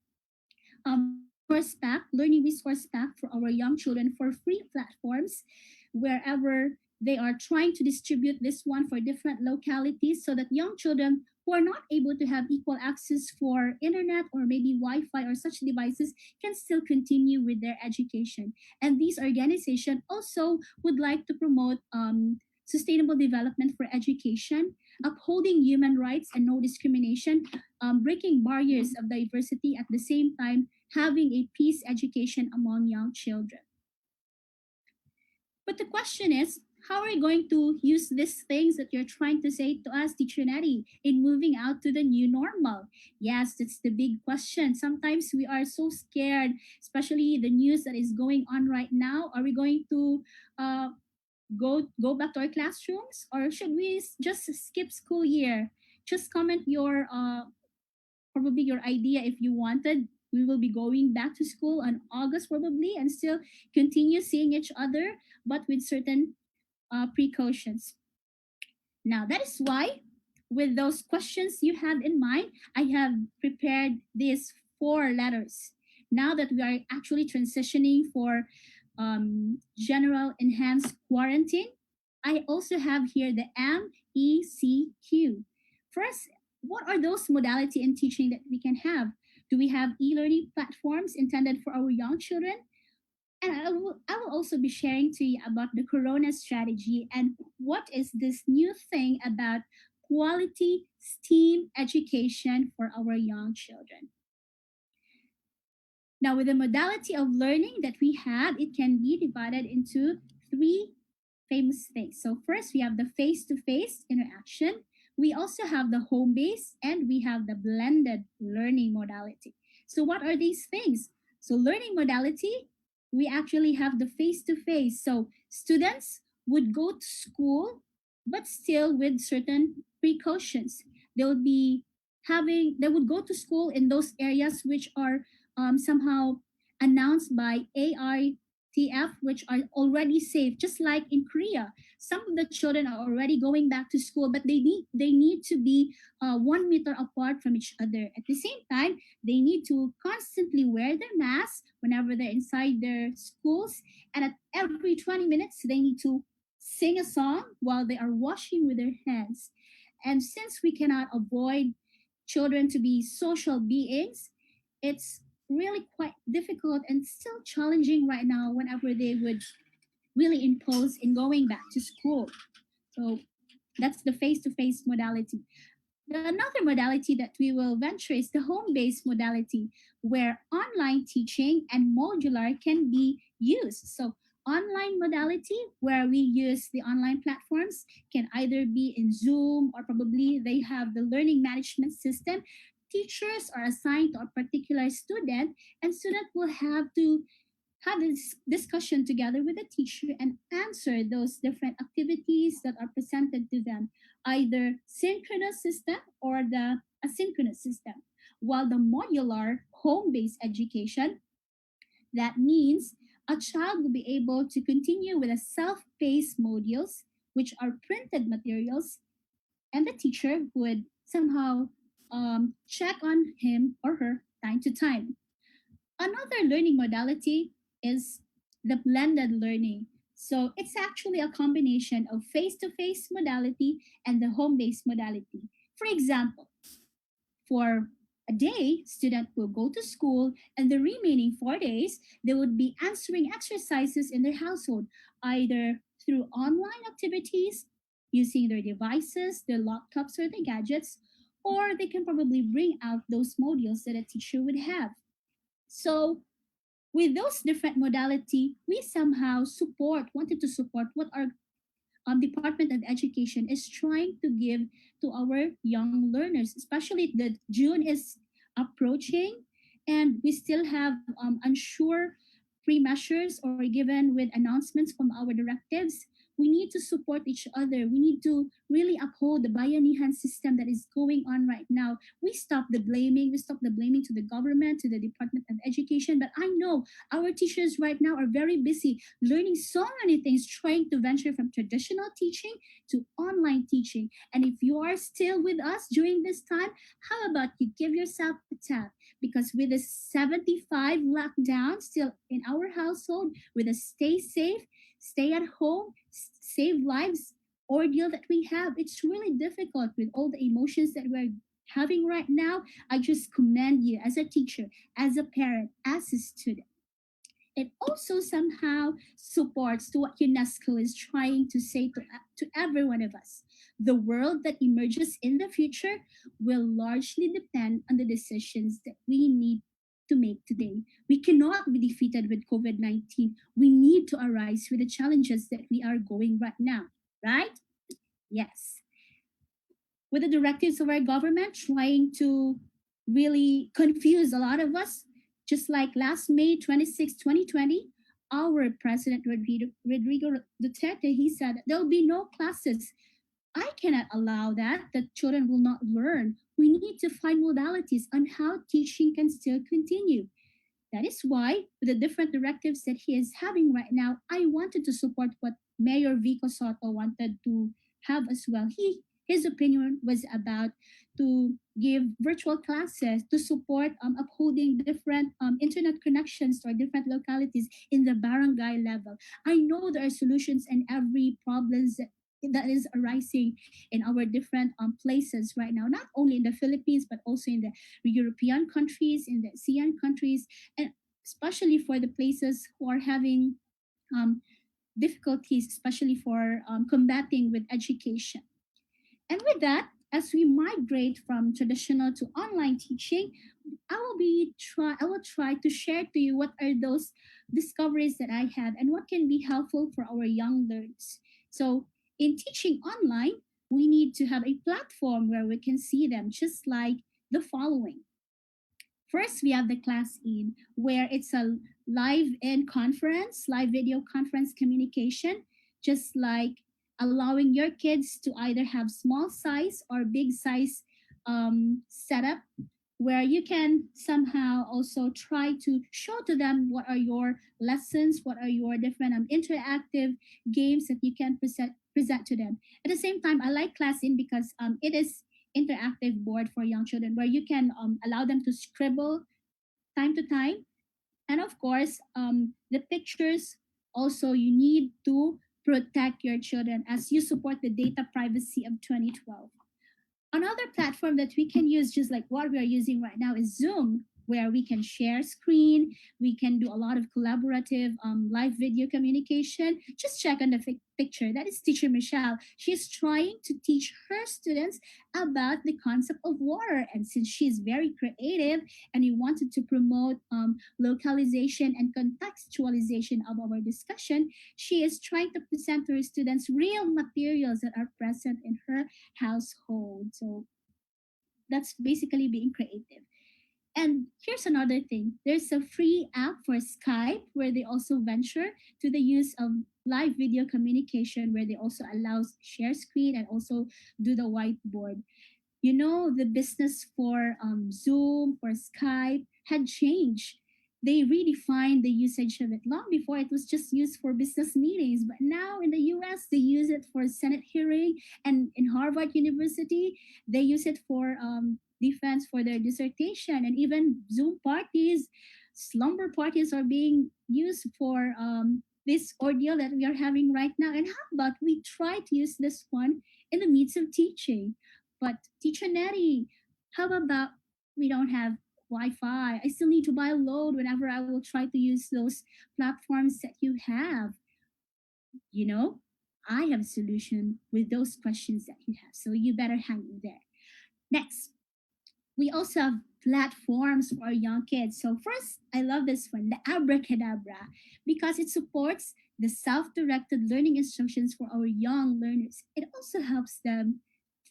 Speaker 9: resource pack, learning resource pack for our young children for free platforms wherever they are trying to distribute this one for different localities, so that young children who are not able to have equal access for internet or maybe Wi-Fi or such devices can still continue with their education. And these organizations also would like to promote sustainable development for education. upholding human rights and no discrimination, breaking barriers of diversity, at the same time having a peace education among young children. But the question is, how are you going to use these things that you're trying to say to us, Teacher Nettie, in moving out to the new normal? Yes, that's the big question. Sometimes we are so scared, especially the news that is going on right now. Are we going to go back to our classrooms, or should we just skip school year? Just comment your probably your idea if you wanted. We will be going back to school on August probably and still continue seeing each other, but with certain precautions. Now, that is why, with those questions you have in mind, I have prepared these 4 letters. Now that we are actually transitioning for general enhanced quarantine, I also have here the MECQ. First, what are those modality in teaching that we can have? Do we have e-learning platforms intended for our young children? And I will also be sharing to you about the Corona strategy and what is this new thing about quality STEAM education for our young children. Now, with the modality of learning that we have, it can be divided into 3 famous things. So first, we have the face-to-face interaction. We also have the home-based, and we have the blended learning modality. So what are these things? So learning modality, we actually have the face-to-face. So students would go to school, but still with certain precautions. They would go to school in those areas which are somehow announced by ARTF, which are already safe, just like in Korea. Some of the children are already going back to school, but they need to be 1 meter apart from each other. At the same time, they need to constantly wear their masks whenever they're inside their schools, and at every 20 minutes, they need to sing a song while they are washing with their hands. And since we cannot avoid children to be social beings, it's really quite difficult and still challenging right now whenever they would really impose in going back to school. So that's the face-to-face modality. Another modality that we will venture is the home-based modality, where online teaching and modular can be used. So online modality, where we use the online platforms, can either be in Zoom or probably they have the learning management system. Teachers are assigned to a particular student, and student will have to have this discussion together with the teacher and answer those different activities that are presented to them, either synchronous system or the asynchronous system. While the modular home-based education, that means a child will be able to continue with a self-paced modules, which are printed materials, and the teacher would somehow check on him or her time to time. Another learning modality is the blended learning. So it's actually a combination of face-to-face modality and the home-based modality. For example, for a day, student will go to school, and the remaining 4 days, they would be answering exercises in their household, either through online activities, using their devices, their laptops, or their gadgets, or they can probably bring out those modules that a teacher would have. So with those different modality, we somehow wanted to support what our Department of Education is trying to give to our young learners, especially that June is approaching and we still have unsure pre-measures or given with announcements from our directives. We need to support each other. We need to really uphold the bayanihan system that is going on right now. We stop the blaming. We stop the blaming to the government, to the Department of Education. But I know our teachers right now are very busy learning so many things, trying to venture from traditional teaching to online teaching. And if you are still with us during this time, how about you give yourself a tap? Because with the 75 lockdown still in our household, with a stay safe, stay at home, save lives ordeal that we have, it's really difficult with all the emotions that we're having right now. I just commend you as a teacher, as a parent, as a student. It also somehow supports to what UNESCO is trying to say to every one of us. The world that emerges in the future will largely depend on the decisions that we need to make today. We cannot be defeated with COVID 19. We need to arise with the challenges that we are going right now, right? Yes. With the directives of our government trying to really confuse a lot of us, just like last May 26, 2020, our President Rodrigo Duterte, he said there will be no classes. I cannot allow that children will not learn. We need to find modalities on how teaching can still continue. That is why, with the different directives that he is having right now, I wanted to support what Mayor Vico Soto wanted to have as well. His opinion was about to give virtual classes to support upholding different internet connections to our different localities in the barangay level. I know there are solutions in every problems that is arising in our different places right now, not only in the Philippines, but also in the European countries, in the ASEAN countries, and especially for the places who are having um, difficulties, especially for combating with education. And with that, as we migrate from traditional to online teaching, I will try to share to you what are those discoveries that I had and what can be helpful for our young learners. So in teaching online, we need to have a platform where we can see them, just like the following. First, we have the class in, where it's a live in conference, live video conference communication, just like allowing your kids to either have small size or big size setup, where you can somehow also try to show to them what are your lessons, what are your different interactive games that you can present to them. At the same time, I like class in because it is interactive board for young children where you can allow them to scribble time to time. And of course, the pictures also you need to protect your children as you support the data privacy of 2012. Another platform that we can use, just like what we are using right now, is Zoom, where we can share screen, we can do a lot of collaborative live video communication. Just check on the picture. That is teacher Michelle. She's trying to teach her students about the concept of water. And since she's very creative and we wanted to promote localization and contextualization of our discussion, she is trying to present to her students real materials that are present in her household. So that's basically being creative. And here's another thing. There's a free app for Skype where they also venture to the use of live video communication where they also allow share screen and also do the whiteboard. You know, the business for Zoom, for Skype had changed. They redefined the usage of it. Long before, it was just used for business meetings, but now in the US, they use it for Senate hearing, and in Harvard University, they use it for defense for their dissertation, and even Zoom parties, slumber parties are being used for this ordeal that we are having right now. And how about we try to use this one in the midst of teaching? But teacher Nettie, how about we don't have Wi-Fi? I still need to buy a load whenever I will try to use those platforms that you have. You know, I have a solution with those questions that you have. So you better hang in there. Next, we also have platforms for our young kids. So first, I love this one, the Abracadabra, because it supports the self-directed learning instructions for our young learners. It also helps them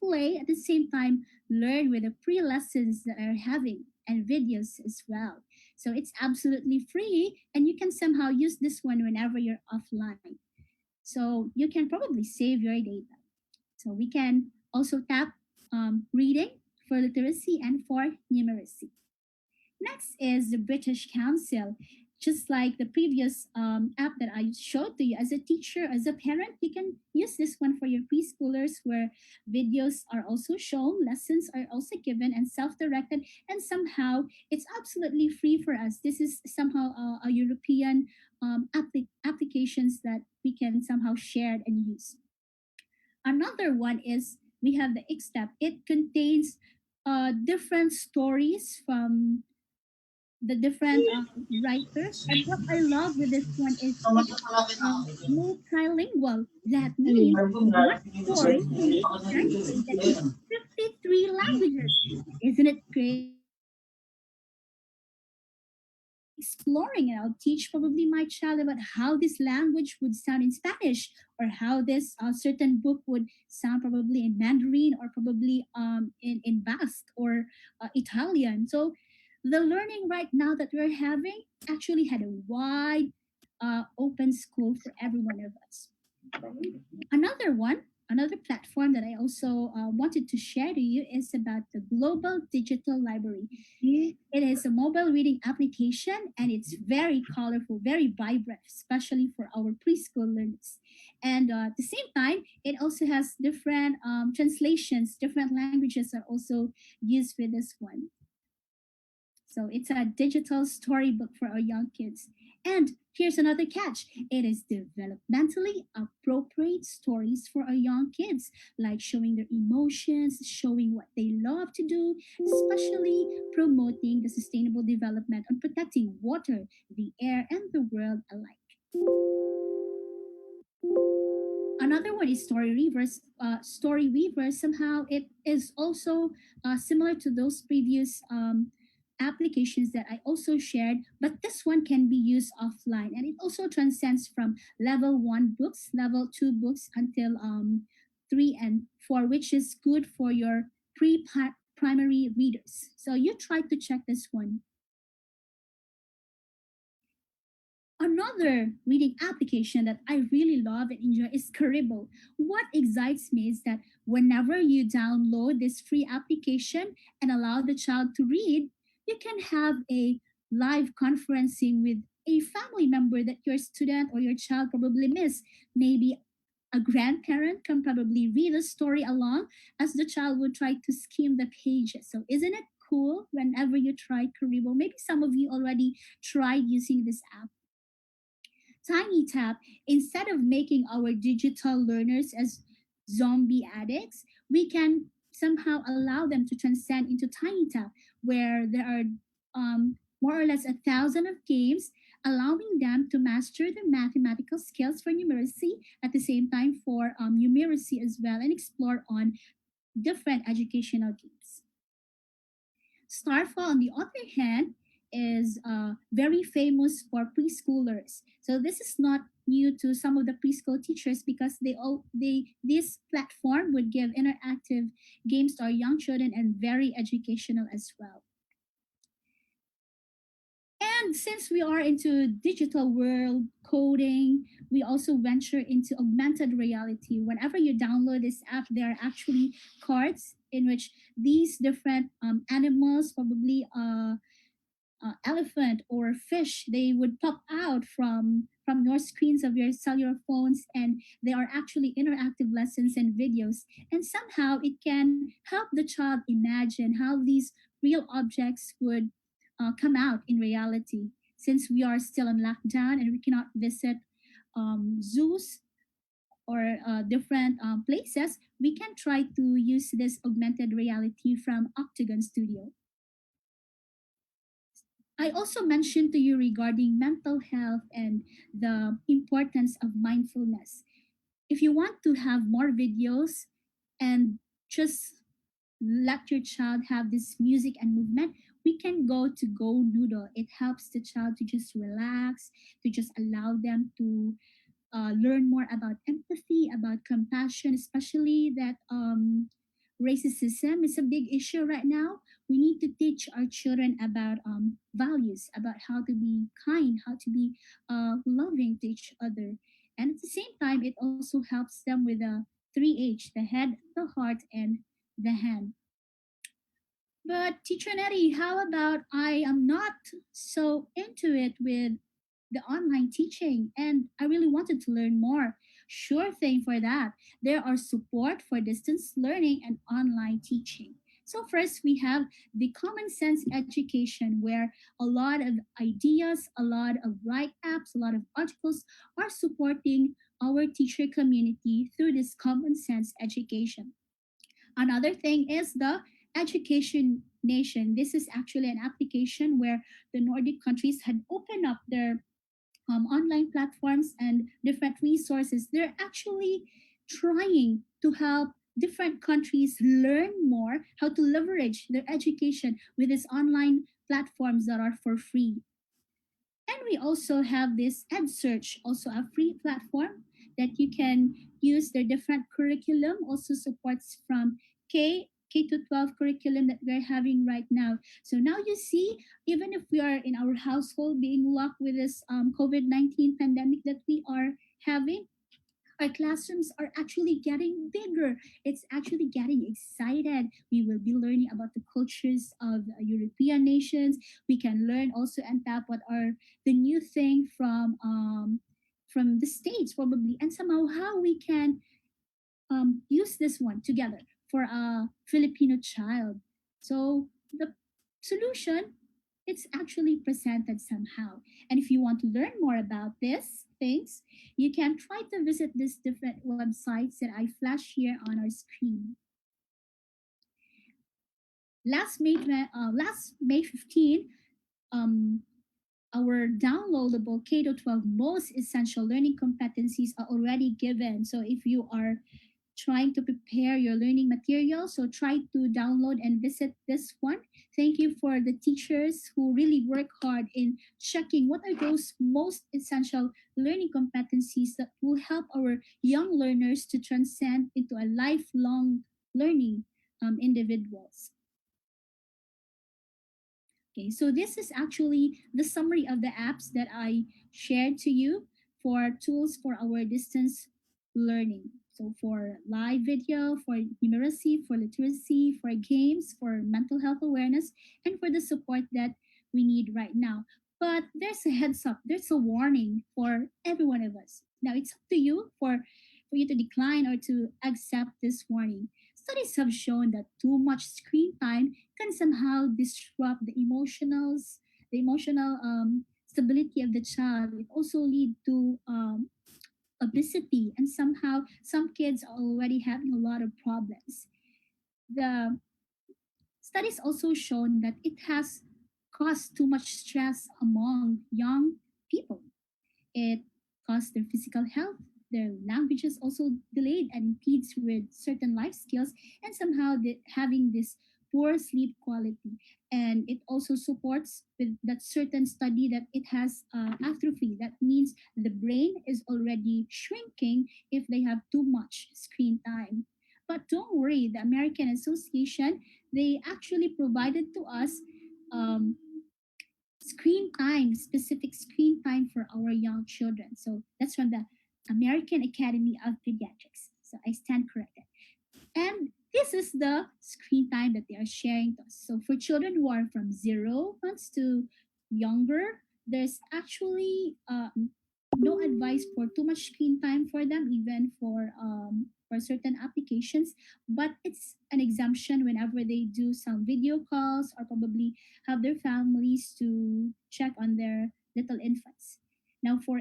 Speaker 9: play at the same time, learn with the pre-lessons that are having and videos as well. So it's absolutely free and you can somehow use this one whenever you're offline. So you can probably save your data. So we can also tap reading for literacy and for numeracy. Next is the British Council. Just like the previous app that I showed to you, as a teacher, as a parent, you can use this one for your preschoolers where videos are also shown, lessons are also given and self-directed, and somehow it's absolutely free for us. This is somehow a European applications that we can somehow share and use. Another one is we have the Xstep. It contains different stories from the different writers. And what I love with this one is it's multilingual. That means one story can be translated into 53 languages. Isn't it great? Exploring it. I'll teach probably my child about how this language would sound in Spanish, or how this certain book would sound probably in Mandarin, or probably in Basque, or Italian. So the learning right now that we're having actually had a wide open school for every one of us. Another platform that I also wanted to share to you is about the Global Digital Library. It is a mobile reading application, and it's very colorful, very vibrant, especially for our preschool learners. And at the same time, it also has different translations, different languages are also used with this one. So it's a digital storybook for our young kids. And here's another catch: it is developmentally appropriate stories for our young kids, like showing their emotions, showing what they love to do, especially promoting the sustainable development and protecting water, the air, and the world alike. Another one is Story Weaver. Somehow it is also similar to those previous applications that I also shared, but this one can be used offline, and it also transcends from level 1 books, level 2 books, until 3 and 4, which is good for your primary readers. So you try to check this one. Another reading application that I really love and enjoy is Kuriboh. What excites me is that whenever you download this free application and allow the child to read, you can have a live conferencing with a family member that your student or your child probably miss. Maybe a grandparent can probably read a story along as the child would try to skim the pages. So isn't it cool whenever you try Kuriboh? Maybe some of you already tried using this app. TinyTap, instead of making our digital learners as zombie addicts, we can somehow allow them to transcend into TinyTap, where there are more or less 1,000 of games, allowing them to master their mathematical skills for numeracy, at the same time for numeracy as well, and explore on different educational games. Starfall, on the other hand, is very famous for preschoolers. So this is not new to some of the preschool teachers, because this platform would give interactive games to our young children, and very educational as well. And since we are into digital world coding, we also venture into augmented reality. Whenever you download this app, there are actually cards in which these different animals, probably elephant or fish, they would pop out from your screens of your cellular phones, and they are actually interactive lessons and videos, and somehow it can help the child imagine how these real objects would come out in reality. Since we are still in lockdown and we cannot visit zoos or different places, we can try to use this augmented reality from Octagon Studio. I also mentioned to you regarding mental health and the importance of mindfulness. If you want to have more videos and just let your child have this music and movement, we can go to Go Noodle. It helps the child to just relax, to just allow them to learn more about empathy, about compassion, especially that racism is a big issue right now. We need to teach our children about values, about how to be kind, how to be loving to each other. And at the same time, it also helps them with the 3H: the head, the heart, and the hand. But Teacher Nettie, how about I am not so into it with the online teaching and I really wanted to learn more? Sure thing for that. There are support for distance learning and online teaching. So first we have the common sense education, where a lot of ideas, a lot of write apps, a lot of articles are supporting our teacher community through this common sense education. Another thing is the Education Nation. This is actually an application where the Nordic countries had opened up their online platforms and different resources. They're actually trying to help different countries learn more how to leverage their education with these online platforms that are for free. And we also have this EdSearch, also a free platform that you can use their different curriculum, also supports from K to 12 curriculum that we're having right now. So now you see, even if we are in our household being locked with this COVID-19 pandemic that we are having, our classrooms are actually getting bigger. It's actually getting excited. We will be learning about the cultures of European nations. We can learn also and tap what are the new thing from the states probably, and somehow how we can use this one together for a Filipino child. So the solution, it's actually presented somehow. And if you want to learn more about these things, you can try to visit these different websites that I flash here on our screen. Last May 15, um, our downloadable K to 12 most essential learning competencies are already given. So if you are trying to prepare your learning material, so try to download and visit this one. Thank you for the teachers who really work hard in checking what are those most essential learning competencies that will help our young learners to transcend into a lifelong learning individuals. Okay, so this is actually the summary of the apps that I shared to you for tools for our distance learning. So for live video, for numeracy, for literacy, for games, for mental health awareness, and for the support that we need right now. But there's a heads up, there's a warning for every one of us. Now it's up to you for you to decline or to accept this warning. Studies have shown that too much screen time can somehow disrupt the emotional stability of the child. It also lead to obesity, and somehow some kids are already having a lot of problems. The studies also shown that it has caused too much stress among young people. It causes their physical health, their language is also delayed and impedes with certain life skills, and somehow having this poor sleep quality. And it also supports with that certain study that it has atrophy. That means the brain is already shrinking if they have too much screen time. But don't worry, the American Association, they actually provided to us um, specific screen time for our young children. So that's from the American Academy of Pediatrics. So I stand corrected. And this is the screen time that they are sharing to us. So for children who are from 0 months to younger, there's actually no advice for too much screen time for them, even for certain applications. But it's an exemption whenever they do some video calls or probably have their families to check on their little infants. Now for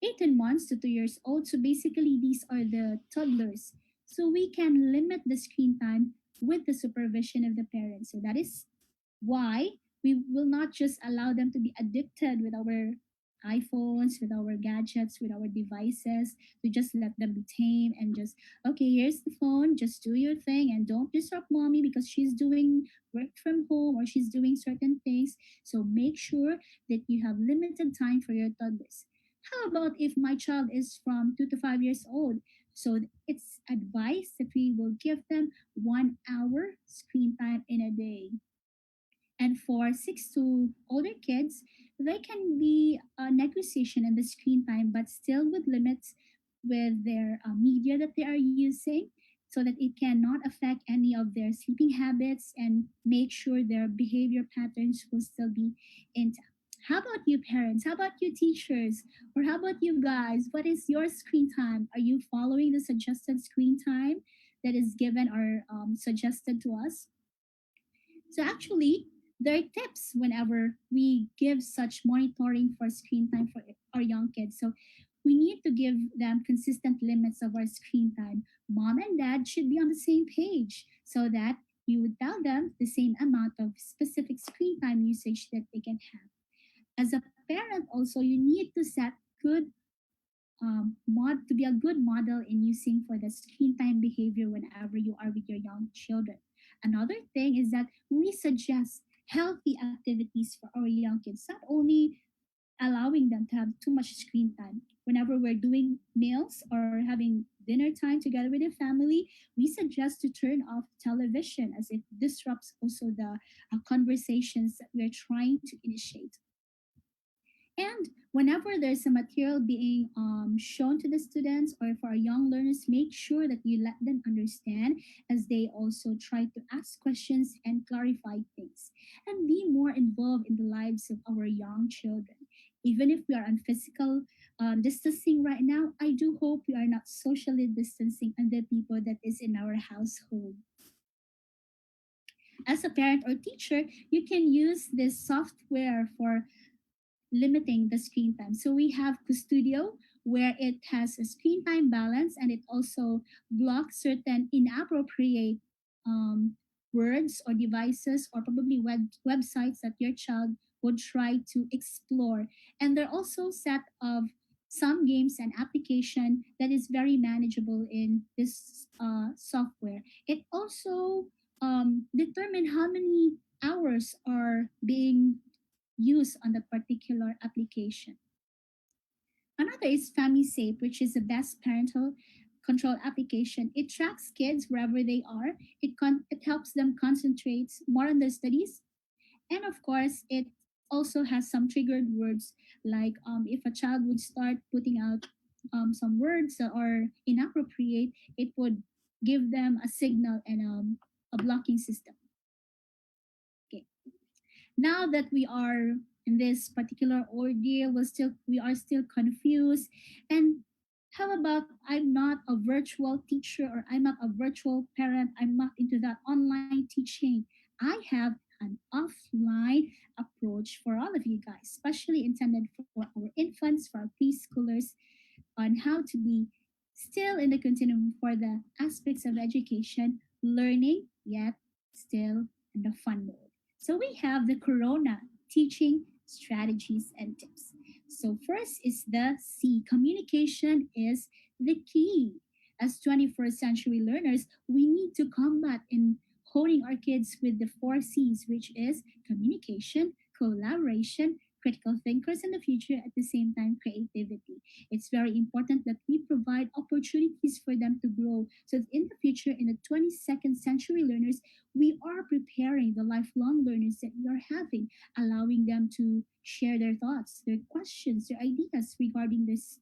Speaker 9: 18 months to 2 years old, so basically these are the toddlers. So we can limit the screen time with the supervision of the parents. So that is why we will not just allow them to be addicted with our iPhones, with our gadgets, with our devices, to just let them be tame and just, okay, here's the phone, just do your thing and don't disrupt mommy because she's doing work from home or she's doing certain things. So make sure that you have limited time for your toddlers. How about if my child is from 2 to 5 years old? So it's advised that we will give them 1 hour screen time in a day. And for 6 to older kids, they can be a negotiation in the screen time, but still with limits with their media that they are using so that it cannot affect any of their sleeping habits and make sure their behavior patterns will still be intact. How about you parents? How about you teachers? Or how about you guys? What is your screen time? Are you following the suggested screen time that is given or suggested to us? So actually, there are tips whenever we give such monitoring for screen time for our young kids. So we need to give them consistent limits of our screen time. Mom and dad should be on the same page so that you would tell them the same amount of specific screen time usage that they can have. As a parent, also, you need to set good to be a good model in using for the screen time behavior whenever you are with your young children. Another thing is that we suggest healthy activities for our young kids, not only allowing them to have too much screen time. Whenever we're doing meals or having dinner time together with the family, we suggest to turn off television as it disrupts also the conversations that we're trying to initiate. And whenever there's a material being shown to the students or for our young learners, make sure that you let them understand as they also try to ask questions and clarify things and be more involved in the lives of our young children. Even if we are on physical distancing right now, I do hope we are not socially distancing other people that is in our household. As a parent or teacher, you can use this software for limiting the screen time. So we have Custudio, where it has a screen time balance and it also blocks certain inappropriate words or devices or probably websites that your child would try to explore. And there are also set of some games and application that is very manageable in this software. It also determine how many hours are being used on that particular application. Another is FamiSafe, which is the best parental control application. It tracks kids wherever they are. It helps them concentrate more on their studies. And of course, it also has some triggered words like if a child would start putting out some words that are inappropriate, it would give them a signal and a blocking system. Okay. Now that we are in this particular ordeal, we are still confused. And how about I'm not a virtual teacher or I'm not a virtual parent, I'm not into that online teaching. I have an offline approach for all of you guys, especially intended for our infants, for our preschoolers, on how to be still in the continuum for the aspects of education, learning, yet still in the fun mode. So we have the Corona teaching strategies and tips. So first is the C. Communication is the key. As 21st century learners, we need to combat in honing our kids with the four C's, which is communication, collaboration, critical thinkers in the future, at the same time creativity. It's very important that we provide opportunities for them to grow so that in the future, in the 22nd century learners, we are preparing the lifelong learners that we are having, allowing them to share their thoughts, their questions, their ideas regarding this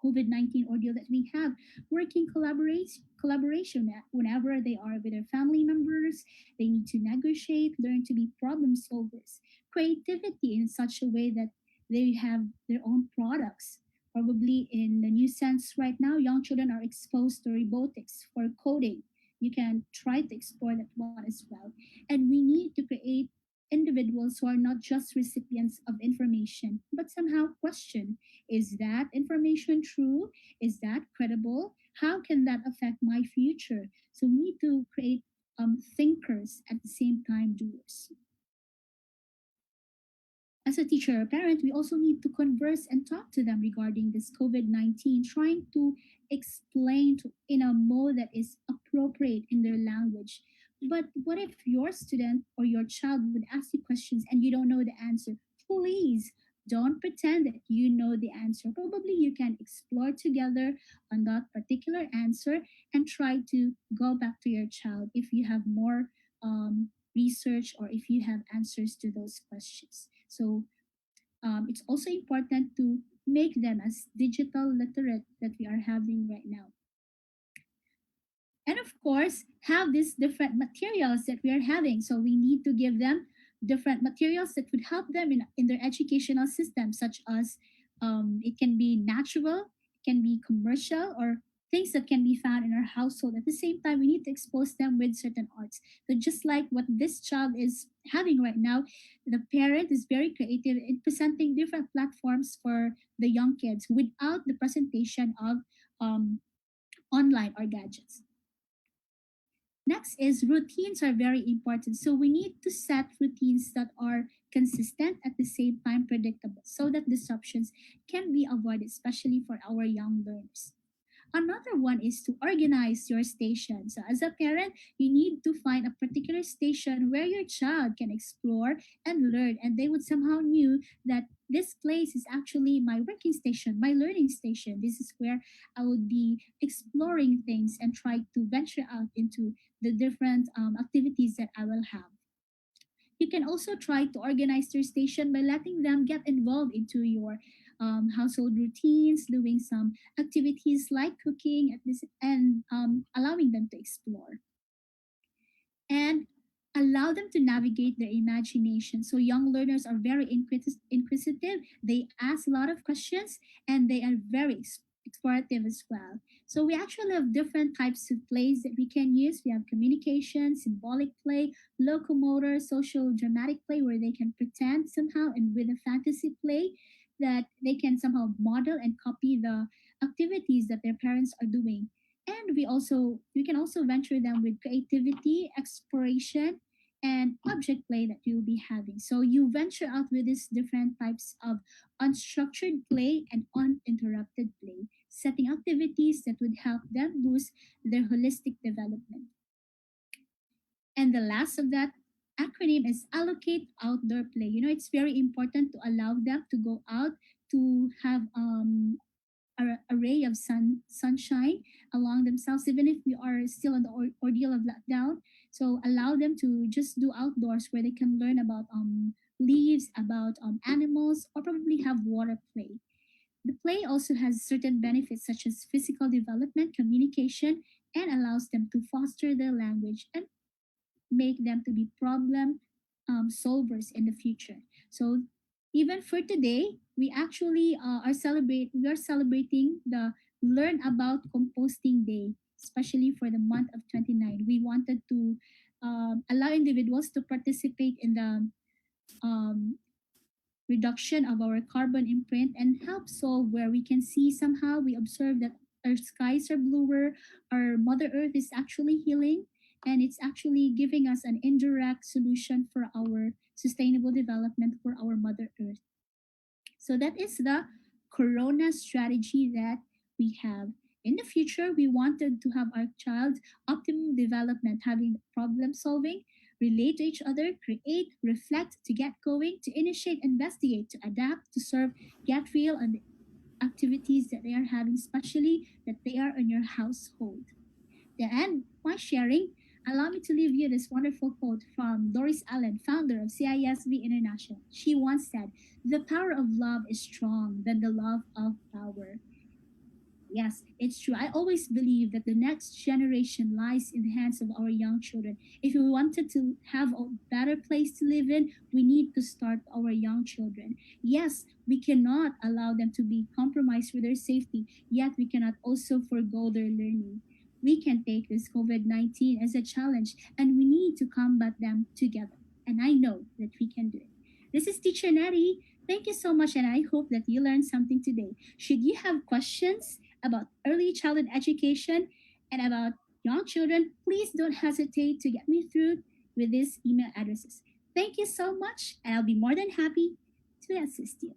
Speaker 9: COVID-19 ordeal that we have, working collaboration whenever they are with their family members. They need to negotiate, learn to be problem solvers, creativity in such a way that they have their own products. Probably in the new sense right now, young children are exposed to robotics for coding. You can try to explore that one as well. And we need to create individuals who are not just recipients of information, but somehow question, is that information true? Is that credible? How can that affect my future? So we need to create thinkers at the same time doers. As a teacher or parent, we also need to converse and talk to them regarding this COVID-19, trying to explain in a mode that is appropriate in their language. But what if your student or your child would ask you questions and you don't know the answer? Please don't pretend that you know the answer. Probably you can explore together on that particular answer and try to go back to your child if you have more research or if you have answers to those questions. So it's also important to make them as digital literate that we are having right now. And of course, have these different materials that we are having. So we need to give them different materials that would help them in their educational system, such as it can be natural, it can be commercial, or things that can be found in our household. At the same time, we need to expose them with certain arts. So just like what this child is having right now, the parent is very creative in presenting different platforms for the young kids without the presentation of online or gadgets. Next is routines are very important. So we need to set routines that are consistent at the same time predictable so that disruptions can be avoided, especially for our young learners. Another one is to organize your station. So, as a parent, you need to find a particular station where your child can explore and learn, and they would somehow knew that this place is actually my working station, my learning station. This is where I would be exploring things and try to venture out into the different activities that I will have. You can also try to organize your station by letting them get involved into your household routines, doing some activities like cooking at this, and allowing them to explore and allow them to navigate their imagination. So young learners are very inquisitive. They ask a lot of questions and they are very explorative as well. So we actually have different types of plays that we can use. We have communication, symbolic play, locomotor, social dramatic play where they can pretend somehow, and with a fantasy play that they can somehow model and copy the activities that their parents are doing. And we can also venture them with creativity, exploration, and object play that you'll be having. So you venture out with these different types of unstructured play and uninterrupted play, setting activities that would help them boost their holistic development. And the last of that acronym is allocate outdoor play. You know, it's very important to allow them to go out to have a ray of sunshine along themselves, even if we are still in the ordeal of lockdown. So allow them to just do outdoors where they can learn about leaves, about animals, or probably have water play. The play also has certain benefits such as physical development, communication, and allows them to foster their language and make them to be problem solvers in the future. So even for today, we actually we are celebrating the Learn About Composting Day, especially for the month of 29. We wanted to allow individuals to participate in the um, reduction of our carbon imprint and help solve where we can see somehow we observe that our skies are bluer, our Mother Earth is actually healing, and it's actually giving us an indirect solution for our sustainable development for our Mother Earth. So that is the Corona strategy that we have. In the future, we wanted to have our child's optimum development, having problem solving, relate to each other, create, reflect, to get going, to initiate, investigate, to adapt, to serve, get real, and activities that they are having, especially that they are in your household. To end my sharing, allow me to leave you this wonderful quote from Doris Allen, founder of CISV International. She once said, "The power of love is strong than the love of power." Yes, it's true. I always believe that the next generation lies in the hands of our young children. If we wanted to have a better place to live in, we need to start our young children. Yes, we cannot allow them to be compromised with their safety, yet we cannot also forego their learning. We can take this COVID 19 as a challenge and we need to combat them together. And I know that we can do it. This is Teacher Nettie. Thank you so much, and I hope that you learned something today. Should you have questions about early childhood education and about young children, please don't hesitate to get me through with these email addresses. Thank you so much, and I'll be more than happy to assist you.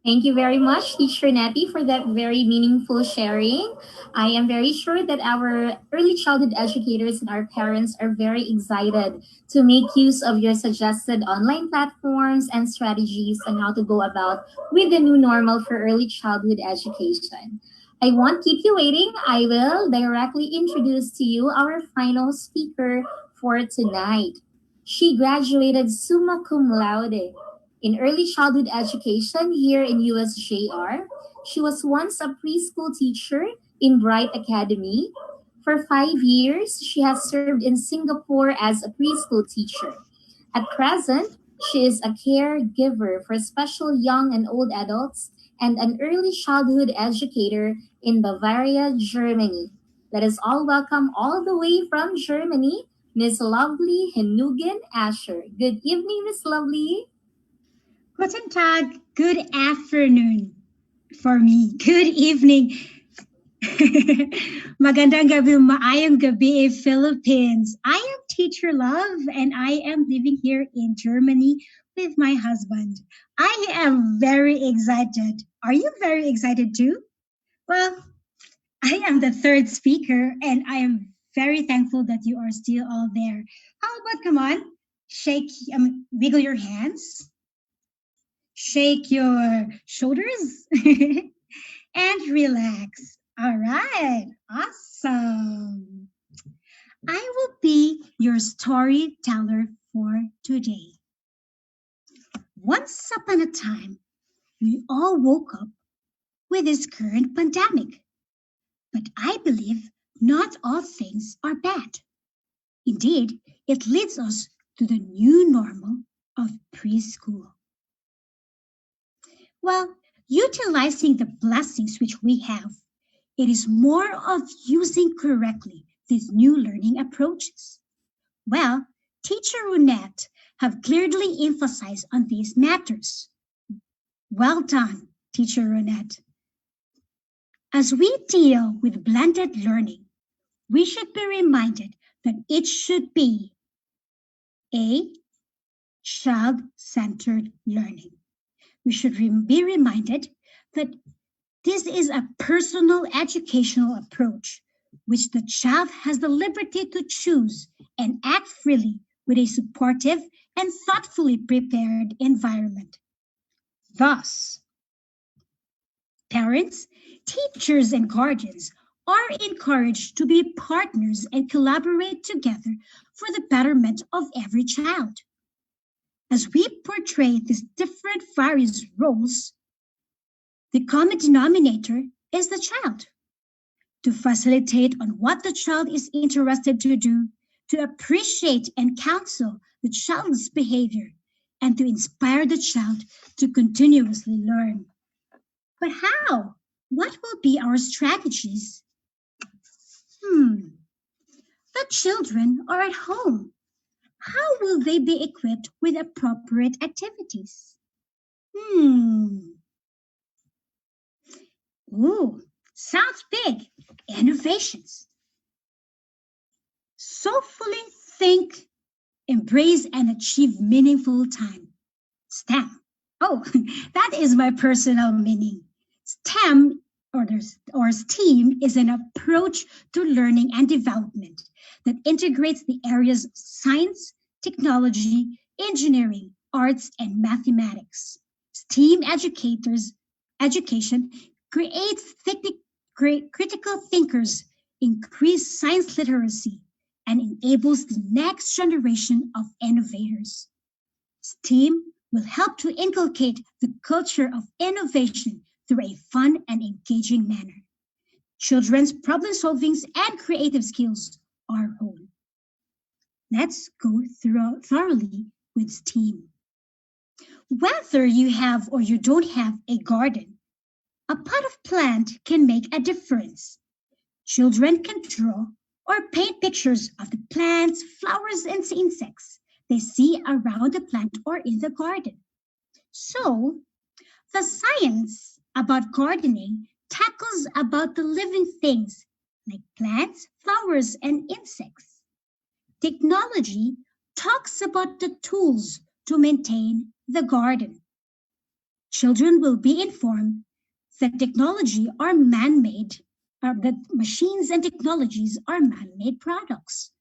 Speaker 6: Thank you very much, Teacher Nettie, for that very meaningful sharing. I am very sure that our early childhood educators and our parents are very excited to make use of your suggested online platforms and strategies on how to go about with the new normal for early childhood education. I won't keep you waiting. I will directly introduce to you our final speaker for tonight. She graduated summa cum laude in early childhood education here in USJ-R. She was once a preschool teacher in Bright Academy. For 5 years, she has served in Singapore as a preschool teacher. At present, she is a caregiver for special young and old adults and an early childhood educator in Bavaria, Germany. Let us all welcome all the way from Germany, Miss Lovely Henugen Asher. Good evening, Miss Lovely.
Speaker 10: Guten Tag, good afternoon for me. Good evening. Magandang gabi, maayong gabi, Philippines. I am Teacher Love, and I am living here in Germany with my husband. I am very excited. Are you very excited too? Well, I am the third speaker, and I am very thankful that you are still all there. How about, come on, wiggle your hands, shake your shoulders, and relax. All right, awesome. I will be your storyteller for today. Once upon a time, we all woke up with this current pandemic. But I believe not all things are bad. Indeed, it leads us to the new normal of preschool. Well, utilizing the blessings which we have, it is more of using correctly these new learning approaches. Well, Teacher Runette have clearly emphasized on these matters. Well done, Teacher Runette. As we deal with blended learning, we should be reminded that it should be a child-centered learning. We should be reminded that this is a personal educational approach, which the child has the liberty to choose and act freely with a supportive and thoughtfully prepared environment. Thus, parents, teachers, and guardians are encouraged to be partners and collaborate together for the betterment of every child. As we portray these different various roles, the common denominator is the child. To facilitate on what the child is interested to do, to appreciate and counsel the child's behavior, and to inspire the child to continuously learn. But how? What will be our strategies? The children are at home. How will they be equipped with appropriate activities? Ooh, sounds big. Innovations. Soulfully think, embrace, and achieve meaningful time. STEM. Oh, that is my personal meaning. STEM or STEAM is an approach to learning and development that integrates the areas of science, technology, engineering, arts, and mathematics. STEAM education creates critical thinkers, increases science literacy, and enables the next generation of innovators. STEAM will help to inculcate the culture of innovation through a fun and engaging manner. Children's problem solving and creative skills are honed. Let's go through thoroughly with STEAM. Whether you have or you don't have a garden, a potted plant can make a difference. Children can draw or paint pictures of the plants, flowers, and insects they see around the plant or in the garden. So, the science about gardening tackles about the living things like plants, flowers, and insects. Technology talks about the tools to maintain the garden. Children will be informed that technology are man-made, that machines and technologies are man-made products.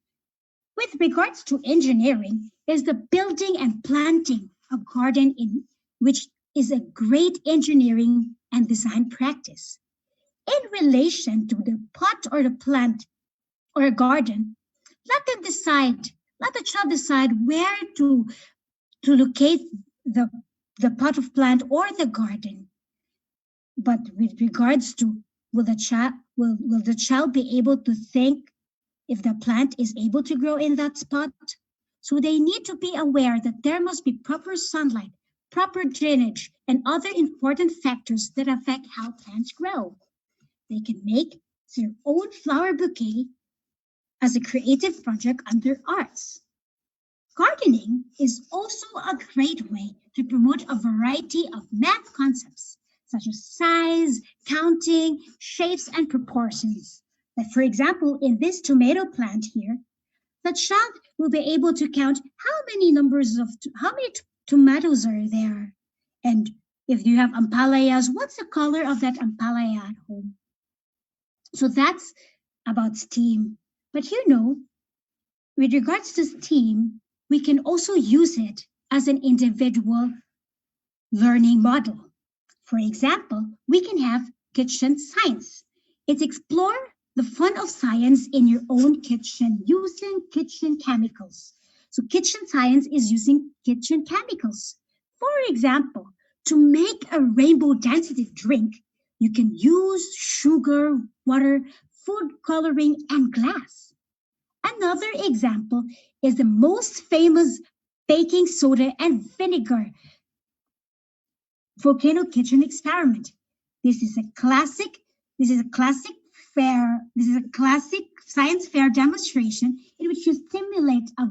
Speaker 10: With regards to engineering, is the building and planting a garden in which is a great engineering and design practice. In relation to the pot or the plant or a garden, let the child decide where to locate the pot of plant or the garden. But with regards to will the child be able to think if the plant is able to grow in that spot? So they need to be aware that there must be proper sunlight, proper drainage, and other important factors that affect how plants grow. They can make their own flower bouquet as a creative project under arts. Gardening is also a great way to promote a variety of math concepts, such as size, counting shapes and proportions. Like for example, in this tomato plant here, the child will be able to count how many tomatoes are there. And if you have ampalayas, what's the color of that ampalaya at home? So that's about STEAM. But with regards to STEAM, we can also use it as an individual learning model. For example, we can have kitchen science. It's explore the fun of science in your own kitchen using kitchen chemicals. So kitchen science is using kitchen chemicals. For example, to make a rainbow density drink, you can use sugar, water, food coloring, and glass. Another example is the most famous baking soda and vinegar volcano kitchen experiment. This is a classic science fair demonstration in which you stimulate on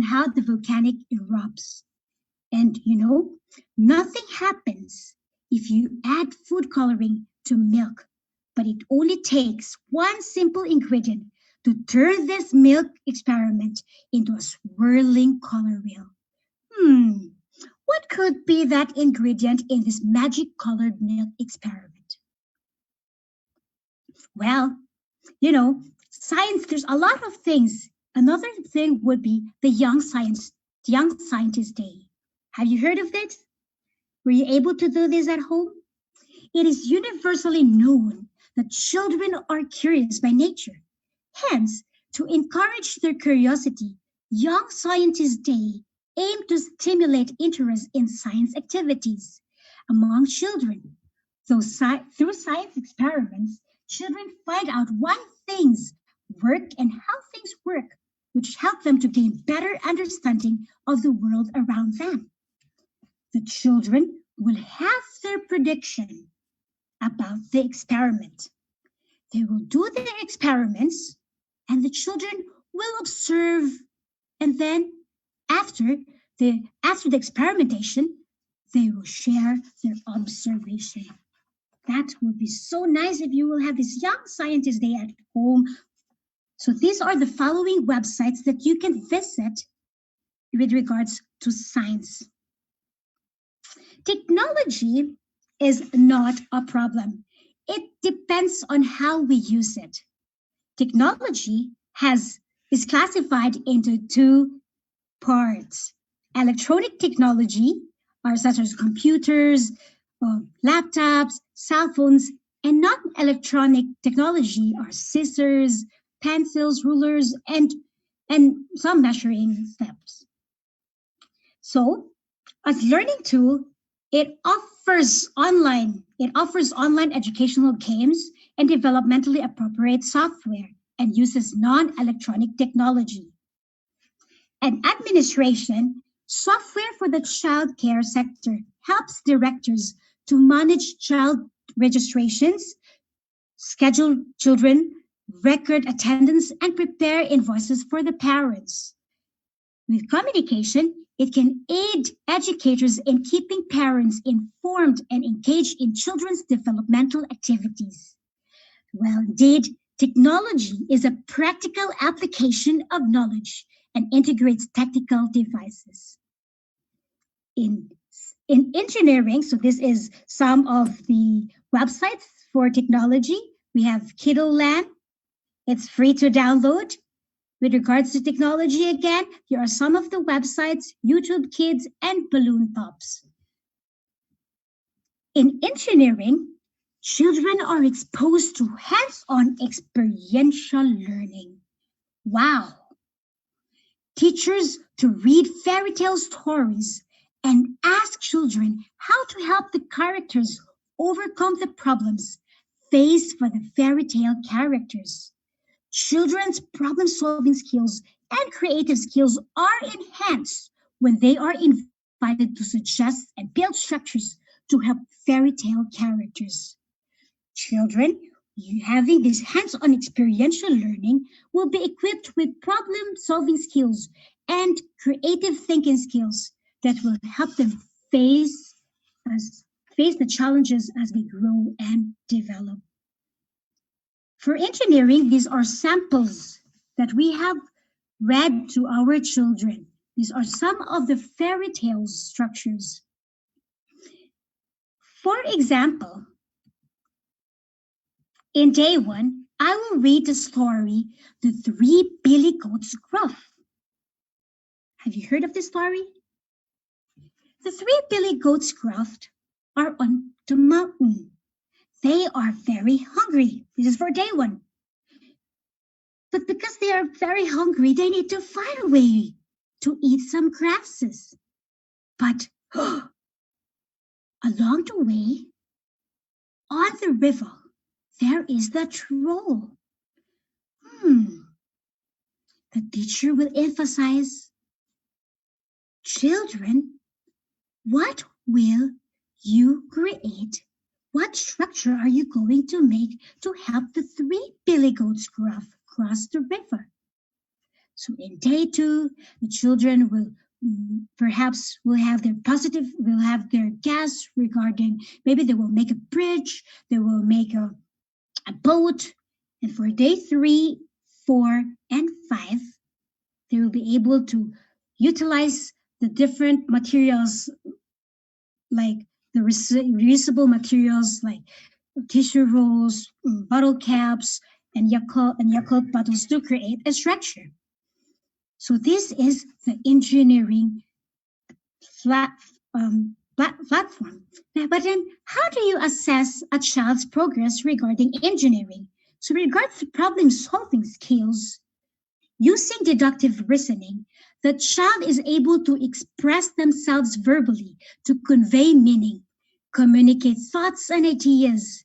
Speaker 10: how the volcanic erupts. And nothing happens if you add food coloring to milk, but it only takes one simple ingredient to turn this milk experiment into a swirling color wheel. What could be that ingredient in this magic colored milk experiment? Well, science, there's a lot of things. Another thing would be the Young Scientist Day. Have you heard of it? Were you able to do this at home? It is universally known that children are curious by nature. Hence, to encourage their curiosity, Young Scientist Day aim to stimulate interest in science activities among children. Through science experiments, children find out why things work and how things work, which help them to gain better understanding of the world around them. The children will have their prediction about the experiment. They will do their experiments, and the children will observe, and then after the experimentation, they will share their observation. That would be so nice if you will have this Young Scientist Day at home. So these are the following websites that you can visit with regards to science. Technology is not a problem. It depends on how we use it. Technology is classified into two parts. Electronic technology are such as computers, laptops, cell phones, and non-electronic technology are scissors, pencils, rulers, and some measuring steps. So, as learning tool, it offers online educational games and developmentally appropriate software and uses non-electronic technology. And administration, software for the child care sector helps directors to manage child registrations, schedule children, record attendance, and prepare invoices for the parents. With communication, it can aid educators in keeping parents informed and engaged in children's developmental activities. Well, indeed, technology is a practical application of knowledge and integrates technical devices. In engineering, so this is some of the websites for technology. We have Kiddo Land. It's free to download. With regards to technology, again, here are some of the websites, YouTube Kids and Balloon Pops. In engineering, children are exposed to hands-on experiential learning. Wow! Teachers to read fairy tale stories and ask children how to help the characters overcome the problems faced by the fairy tale characters. Children's problem-solving skills and creative skills are enhanced when they are invited to suggest and build structures to help fairy tale characters. Children having this hands-on experiential learning will be equipped with problem-solving skills and creative thinking skills that will help them face as face the challenges as we grow and develop. For engineering, these are samples that we have read to our children. These are some of the fairy tale structures. For example, in day 1, I will read the story, The Three Billy Goats Gruff. Have you heard of this story? The three billy goats Gruff are on the mountain. They are very hungry. This is for day 1. But because they are very hungry, they need to find a way to eat some grasses. But along the way, on the river, there is the troll. The teacher will emphasize, children, what will you create? What structure are you going to make to help the three billy goats cross the river? So in day 2, the children will have their guess regarding, maybe they will make a bridge, they will make a boat. And for day 3, 4, and 5, they will be able to utilize the different materials, like the reusable materials like tissue rolls, bottle caps, and Yakult bottles to create a structure. So this is the engineering platform. But then how do you assess a child's progress regarding engineering? So with regards to problem-solving skills, using deductive reasoning, the child is able to express themselves verbally to convey meaning, communicate thoughts and ideas.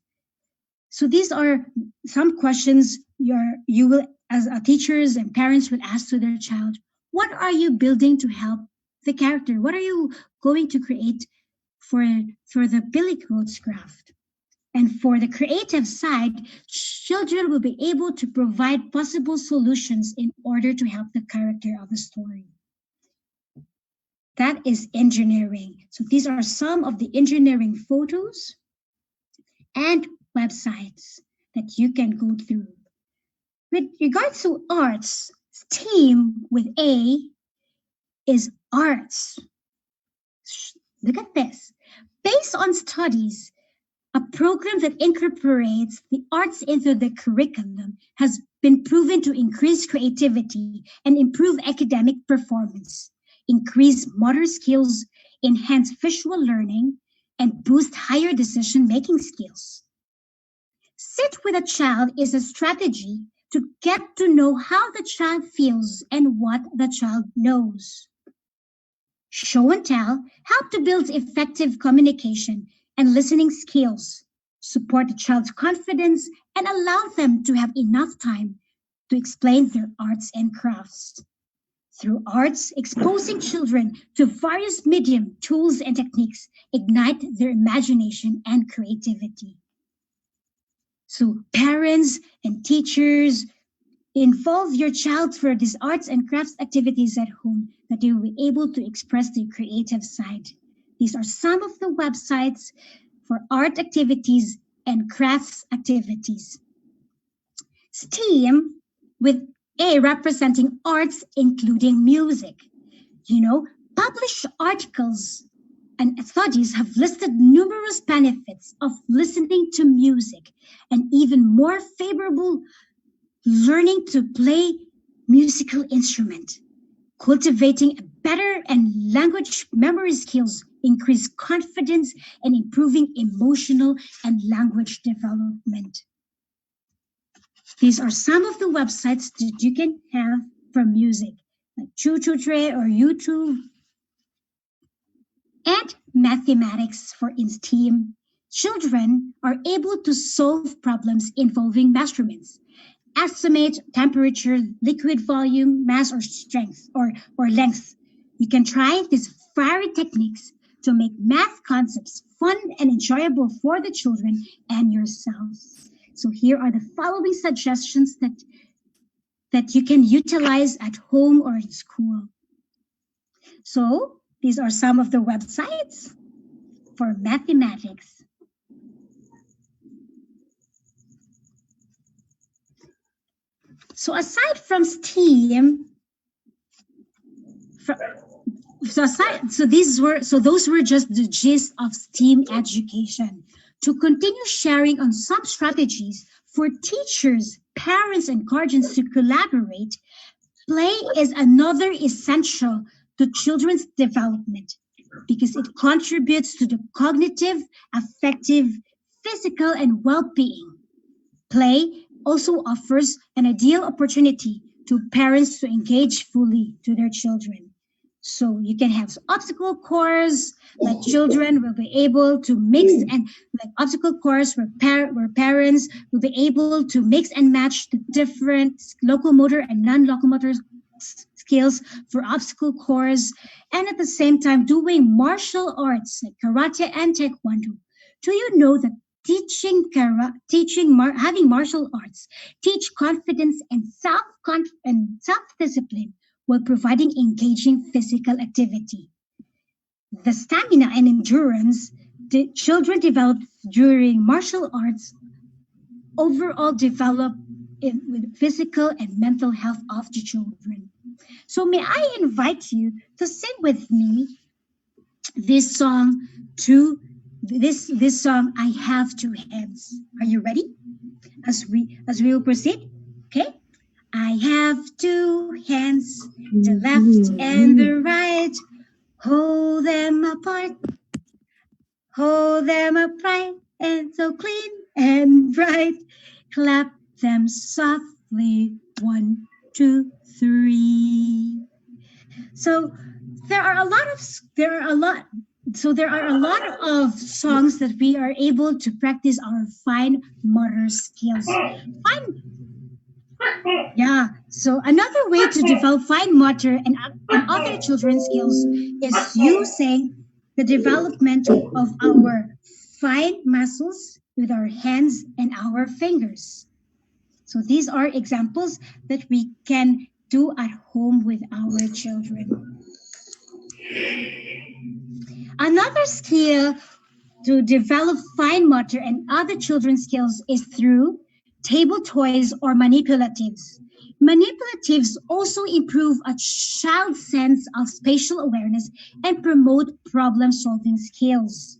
Speaker 10: So these are some questions you will, as teachers and parents, will ask to their child. What are you building to help the character? What are you going to create for the Billy Goats craft? And for the creative side, children will be able to provide possible solutions in order to help the character of the story. That is engineering. So these are some of the engineering photos and websites that you can go through. With regards to arts, STEAM with A is arts. Look at this. Based on studies, a program that incorporates the arts into the curriculum has been proven to increase creativity and improve academic performance, increase motor skills, enhance visual learning, and boost higher decision-making skills. Sit with a child is a strategy to get to know how the child feels and what the child knows. Show and tell help to build effective communication and listening skills, support the child's confidence, and allow them to have enough time to explain their arts and crafts. Through arts, exposing children to various medium, tools, and techniques ignite their imagination and creativity. So parents and teachers, involve your child for these arts and crafts activities at home that they will be able to express their creative side. These are some of the websites for art activities and crafts activities. STEAM with A representing arts including music. Published articles and studies have listed numerous benefits of listening to music and even more favorable learning to play musical instrument. Cultivating a better and language memory skills increase confidence and improving emotional and language development. These are some of the websites that you can have for music, like Tutre or YouTube. And mathematics for STEAM. Children are able to solve problems involving measurements, estimate temperature, liquid volume, mass, or strength, or length. You can try these varied techniques to make math concepts fun and enjoyable for the children and yourself. So here are the following suggestions that you can utilize at home or in school. So these are some of the websites. for mathematics. So aside from STEAM, those were just the gist of STEAM education. To continue sharing on some strategies for teachers, parents, and guardians to collaborate, play is another essential to children's development because it contributes to the cognitive, affective, physical, and well-being. Play also offers an ideal opportunity to parents to engage fully to their children. So you can have obstacle course, like children will be able to mix and like obstacle course where parents will be able to mix and match the different locomotor and non-locomotor skills for obstacle course, and at the same time doing martial arts like karate and taekwondo. Do you know that having martial arts teach confidence and self-discipline while providing engaging physical activity? The stamina and endurance the children develop during martial arts overall develop with physical and mental health of the children. So may I invite you to sing with me this song this song, I Have Two Hands. Are you ready? As we will proceed, okay? I have two hands, the left and the right. Hold them apart, hold them upright and so clean and bright. Clap them softly, 1, 2, 3. So there are a lot of songs that we are able to practice our fine motor skills. So another way to develop fine motor and other children's skills is using the development of our fine muscles with our hands and our fingers. So these are examples that we can do at home with our children. Another skill to develop fine motor and other children's skills is through table toys or manipulatives. Manipulatives also improve a child's sense of spatial awareness and promote problem-solving skills.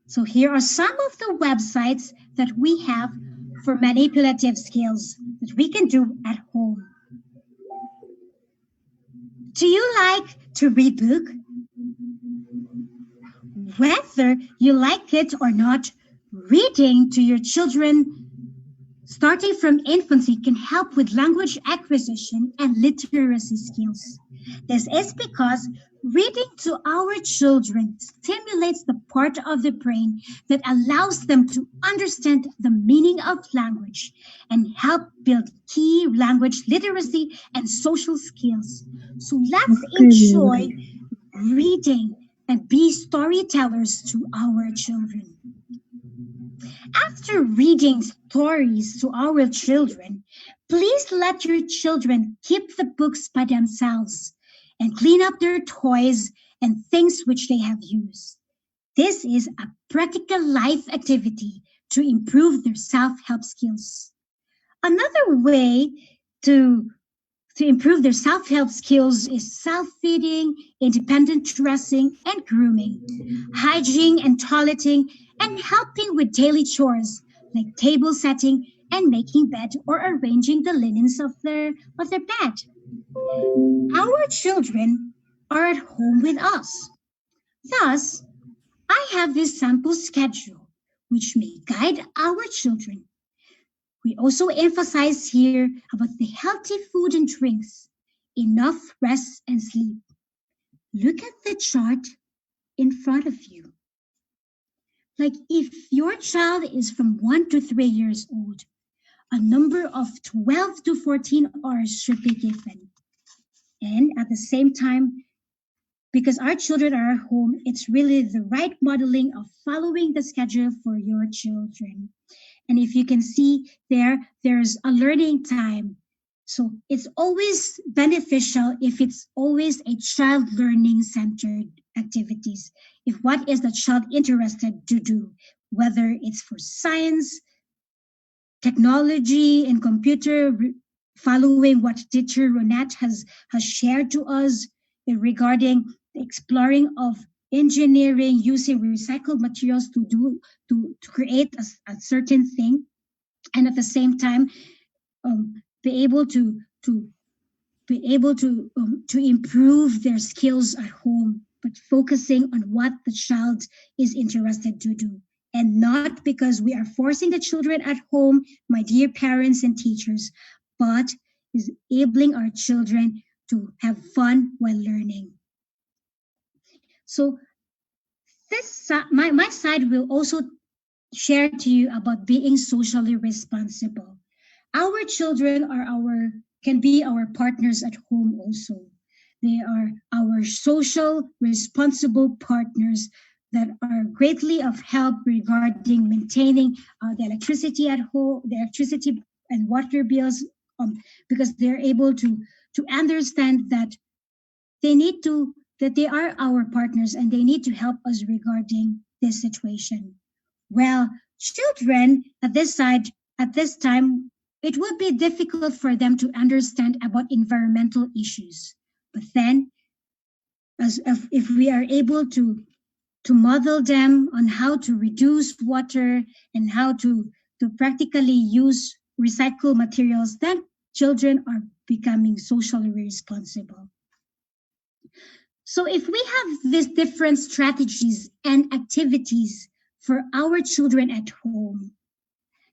Speaker 10: So here are some of the websites that we have for manipulative skills that we can do at home. Do you like to read books? Whether you like it or not, reading to your children starting from infancy can help with language acquisition and literacy skills. This is because reading to our children stimulates the part of the brain that allows them to understand the meaning of language and help build key language literacy and social skills. So let's enjoy reading and be storytellers to our children. After reading stories to our children, please let your children keep the books by themselves and clean up their toys and things which they have used. This is a practical life activity to improve their self-help skills. Another way to improve their self-help skills is self-feeding, independent dressing and grooming, hygiene and toileting, and helping with daily chores like table setting and making bed or arranging the linens of their bed. Our children are at home with us. Thus, I have this sample schedule which may guide our children. We also emphasize here about the healthy food and drinks, enough rest and sleep. Look at the chart in front of you. Like if your child is from 1 to 3 years old, a number of 12 to 14 hours should be given. And at the same time, because our children are at home, it's really the right modeling of following the schedule for your children. And if you can see there's a learning time So it's always beneficial if it's always a child learning centered activities. If what is the child interested to do, whether it's for science, technology, and computer, following what teacher Ronette has shared to us regarding the exploring of engineering using recycled materials to create a certain thing, and at the same time be able to improve their skills at home, but focusing on what the child is interested to do, and not because we are forcing the children at home, my dear parents and teachers, but is enabling our children to have fun while learning. So this my side will also share to you about being socially responsible. Our children can be our partners at home also. They are our social responsible partners that are greatly of help regarding maintaining the electricity at home, the electricity and water bills, because they're able to understand that they are our partners and they need to help us regarding this situation. Well, children at this time, it would be difficult for them to understand about environmental issues. But then, if we are able to model them on how to reduce water and how to practically use recycled materials, then children are becoming socially responsible. So if we have these different strategies and activities for our children at home,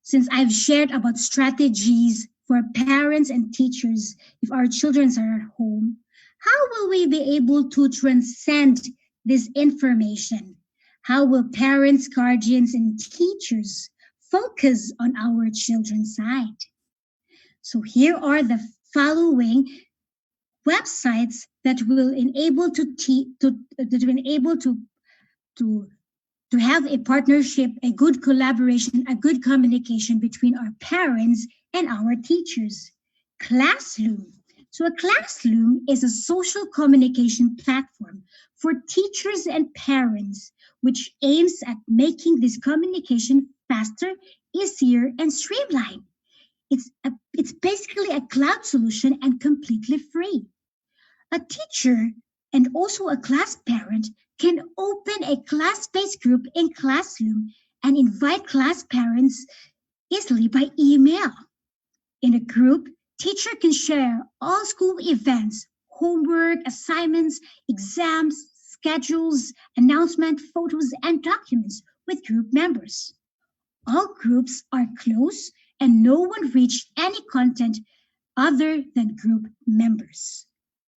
Speaker 10: since I've shared about strategies for parents and teachers if our children are at home, how will we be able to transcend this information? How will parents, guardians, and teachers focus on our children's side? So here are the following websites that will enable to have a partnership, a good collaboration, a good communication between our parents and our teachers. Classroom. So a classroom is a social communication platform for teachers and parents, which aims at making this communication faster, easier, and streamlined. It's basically a cloud solution and completely free. A teacher and also a class parent can open a class-based group in Classroom and invite class parents easily by email. In a group, teacher can share all school events, homework, assignments, exams, schedules, announcements, photos, and documents with group members. All groups are closed and no one reached any content other than group members.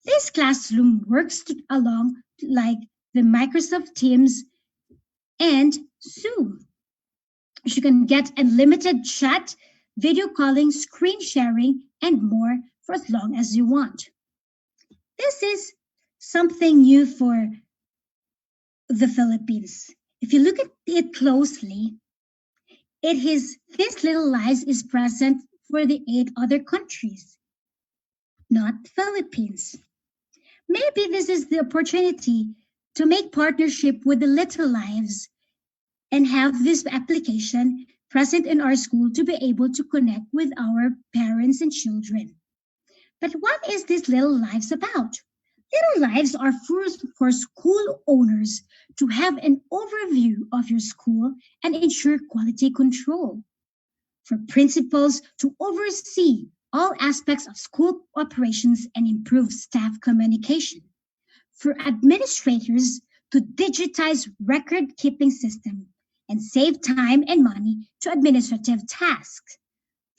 Speaker 10: This classroom works along like the Microsoft Teams and Zoom. You can get unlimited chat, video calling, screen sharing, and more for as long as you want. This is something new for the Philippines. If you look at it closely, this little lies is present for the 8 other countries, not Philippines. Maybe this is the opportunity to make partnership with the Little Lives and have this application present in our school to be able to connect with our parents and children. But what is this Little Lives about? Little Lives are for school owners to have an overview of your school and ensure quality control. For principals to oversee all aspects of school operations and improve staff communication. For administrators to digitize record-keeping system and save time and money to administrative tasks.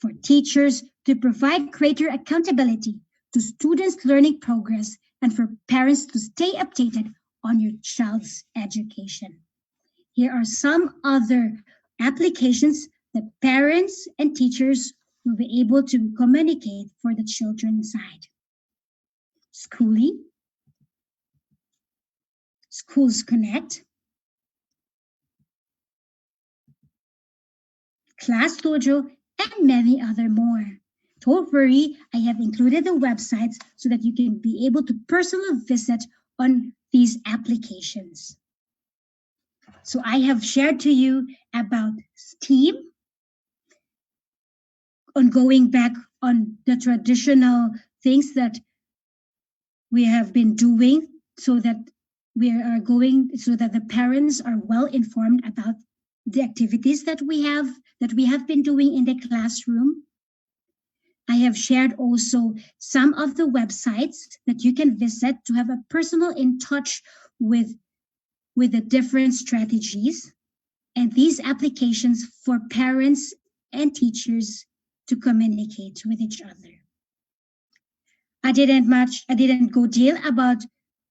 Speaker 10: For teachers to provide greater accountability to students' learning progress and for parents to stay updated on your child's education. Here are some other applications that parents and teachers will be able to communicate for the children's side. Schooly, Schools Connect, Class Dojo, and many other more. don't worry, I have included the websites so that you can be able to personally visit on these applications. So I have shared to you about STEAM, on going back on the traditional things that we have been doing so that the parents are well informed about the activities that we have been doing in the classroom. I have shared also some of the websites that you can visit to have a personal in touch with the different strategies and these applications for parents and teachers to communicate with each other. I didn't go deal about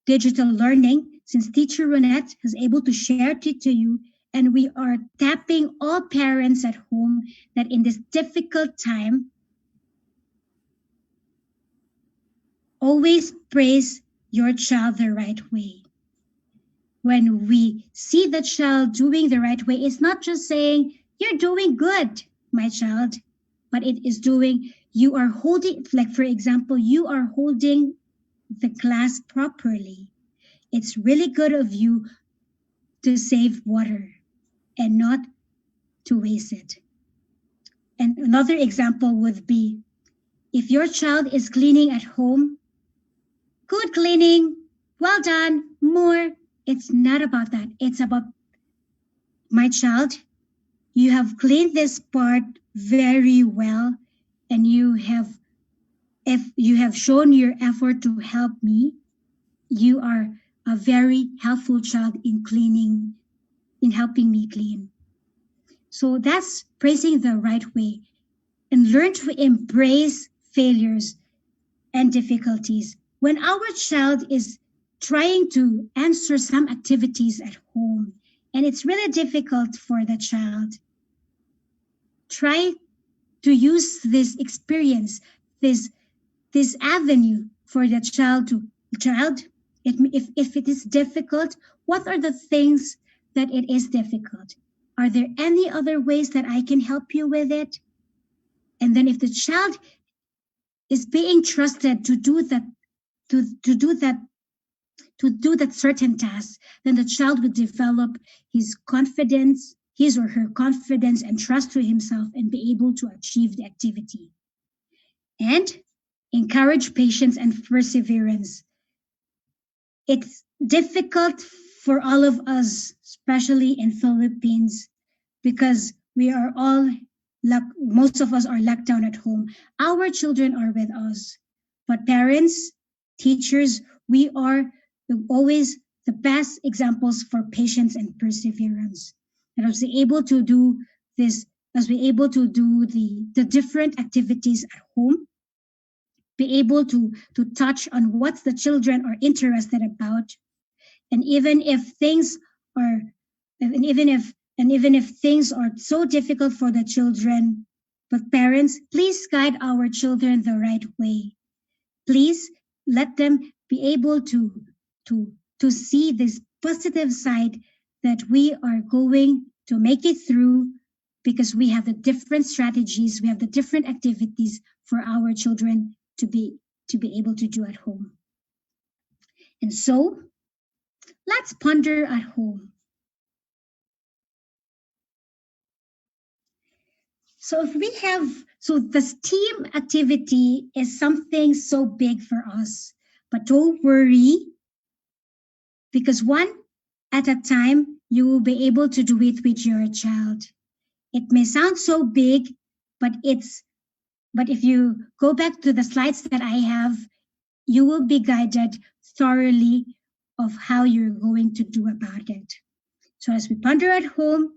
Speaker 10: digital learning since Teacher Ronette is able to share it to you, and we are tapping all parents at home that in this difficult time, always praise your child the right way. When we see the child doing the right way, it's not just saying, "You're doing good, my child," but it is doing, you are holding, like for example, you are holding the glass properly. It's really good of you to save water and not to waste it. And another example would be, if your child is cleaning at home, good cleaning, well done, more. It's not about that. It's about, my child, you have cleaned this part very well, and if you have shown your effort to help me, you are a very helpful child in helping me clean. So that's praising the right way, and learn to embrace failures and difficulties. When our child is trying to answer some activities at home and it's really difficult for the child, try to use this experience, this avenue for the child. If it is difficult, what are the things that it is difficult? Are there any other ways that I can help you with it? And then if the child is being trusted to do that certain task, then the child will develop his or her confidence and trust to himself and be able to achieve the activity. And encourage patience and perseverance. It's difficult for all of us, especially in Philippines, because we are all, most of us are locked down at home. Our children are with us, but parents, teachers, we are always the best examples for patience and perseverance. And as we're able to do this, as we're able to do the different activities at home, be able to touch on what the children are interested about, and even if things are so difficult for the children, but parents, please guide our children the right way. Please let them be able to see this positive side that we are going to make it through, because we have the different strategies, we have the different activities for our children to be able to do at home. And so let's ponder at home. So the STEAM activity is something so big for us, but don't worry, because one at a time, you will be able to do it with your child. It may sound so big, but if you go back to the slides that I have, you will be guided thoroughly of how you're going to do about it. So as we ponder at home,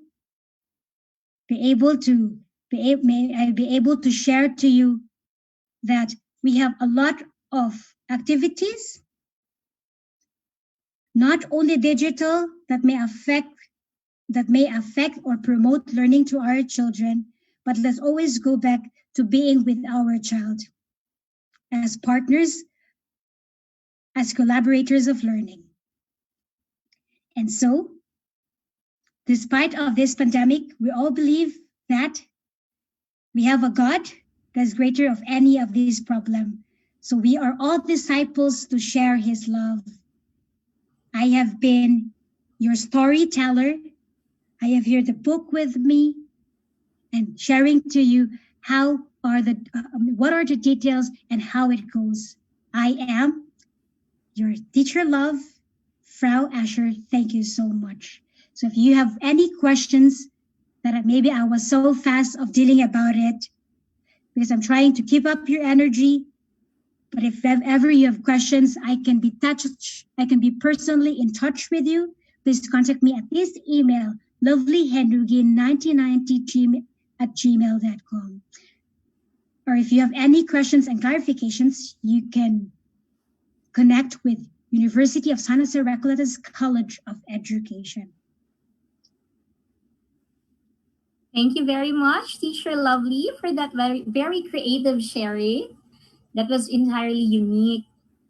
Speaker 10: may I be able to share to you that we have a lot of activities, not only digital, that may affect or promote learning to our children, but let's always go back to being with our child as partners, as collaborators of learning. And so, despite of this pandemic, we all believe that we have a God God's greater of any of these problem. So we are all disciples to share his love. I have been your storyteller. I have here the book with me and sharing to you what are the details and how it goes. I am your teacher love, Frau Asher. Thank you so much. So if you have any questions that maybe I was so fast of dealing about it because I'm trying to keep up your energy. But if ever you have questions, I can be personally in touch with you. Please contact me at this email, lovelyhenrugin1990 at gmail.com. Or if you have any questions and clarifications, you can connect with University of San Jose Recoletos College of Education.
Speaker 6: Thank you very much, Teacher Lovely, for that very creative sharing. That was entirely unique.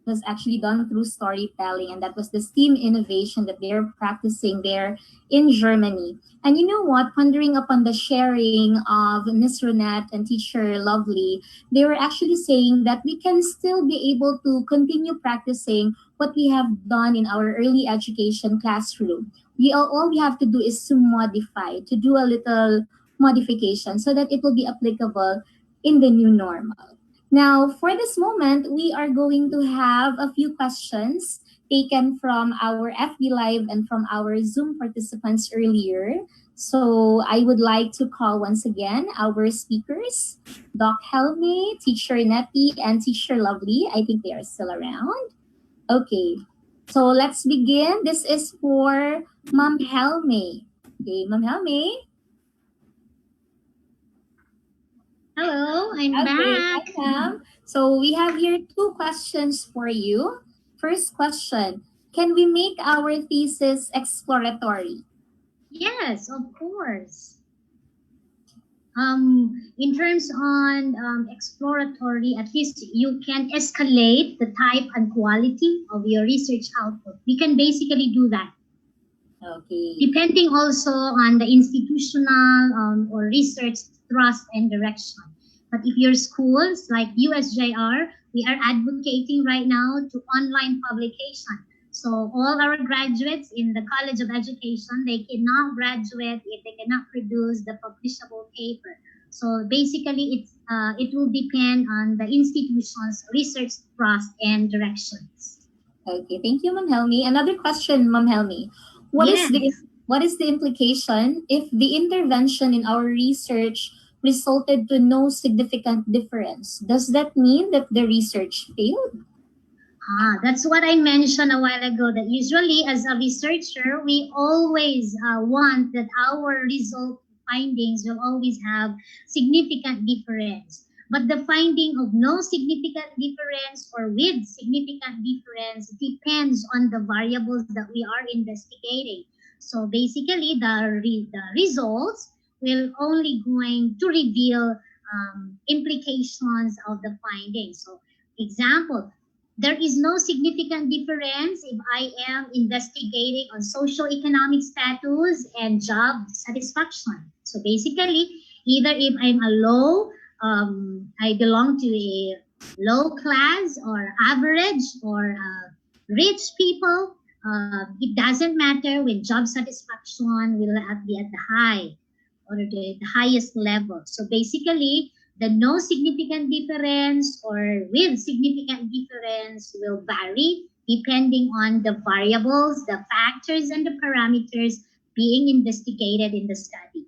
Speaker 6: It was actually done through storytelling, and that was the STEAM innovation that they're practicing there in Germany. And you know what? Pondering upon the sharing of Miss Renette and Teacher Lovely, they were actually saying that we can still be able to continue practicing what we have done in our early education classroom. All we have to do is to modify, to do a little modification so that it will be applicable in the new normal. Now, for this moment, we are going to have a few questions taken from our FB Live and from our Zoom participants earlier. So I would like to call once again our speakers, Doc Helme, Teacher Nettie, and Teacher Lovely. I think they are still around. Okay, so let's begin. This is for Ma'am Helme. Okay, Ma'am Helme.
Speaker 8: Hello, I'm
Speaker 6: Okay,
Speaker 8: back.
Speaker 6: welcome. So we have here two questions for you. First question, can we make our thesis exploratory?
Speaker 8: Yes, of course. In terms on exploratory, at least you can escalate the type and quality of your research output. We can basically do that.
Speaker 6: Okay.
Speaker 8: Depending also on the institutional or research thrust and direction. But if your schools like USJ-R, we are advocating right now to online publication. So all our graduates in the College of Education, they cannot graduate if they cannot produce the publishable paper. So basically, it will depend on the institution's research thrust and directions.
Speaker 6: Okay, thank you, Ma'am Helme. Another question, Ma'am Helme. What is the implication if the intervention in our research resulted to no significant difference? Does that mean that the research failed?
Speaker 8: That's what I mentioned a while ago, that usually as a researcher, we always want that our result findings will always have significant difference. But the finding of no significant difference or with significant difference depends on the variables that we are investigating. So basically, the results will only going to reveal implications of the findings. So example, there is no significant difference if I am investigating on socioeconomic status and job satisfaction. So basically, either if I'm a I belong to a low class or average or rich people, it doesn't matter when job satisfaction will be at the high or the highest level. So basically, the no significant difference or with significant difference will vary depending on the variables, the factors, and the parameters being investigated in the study.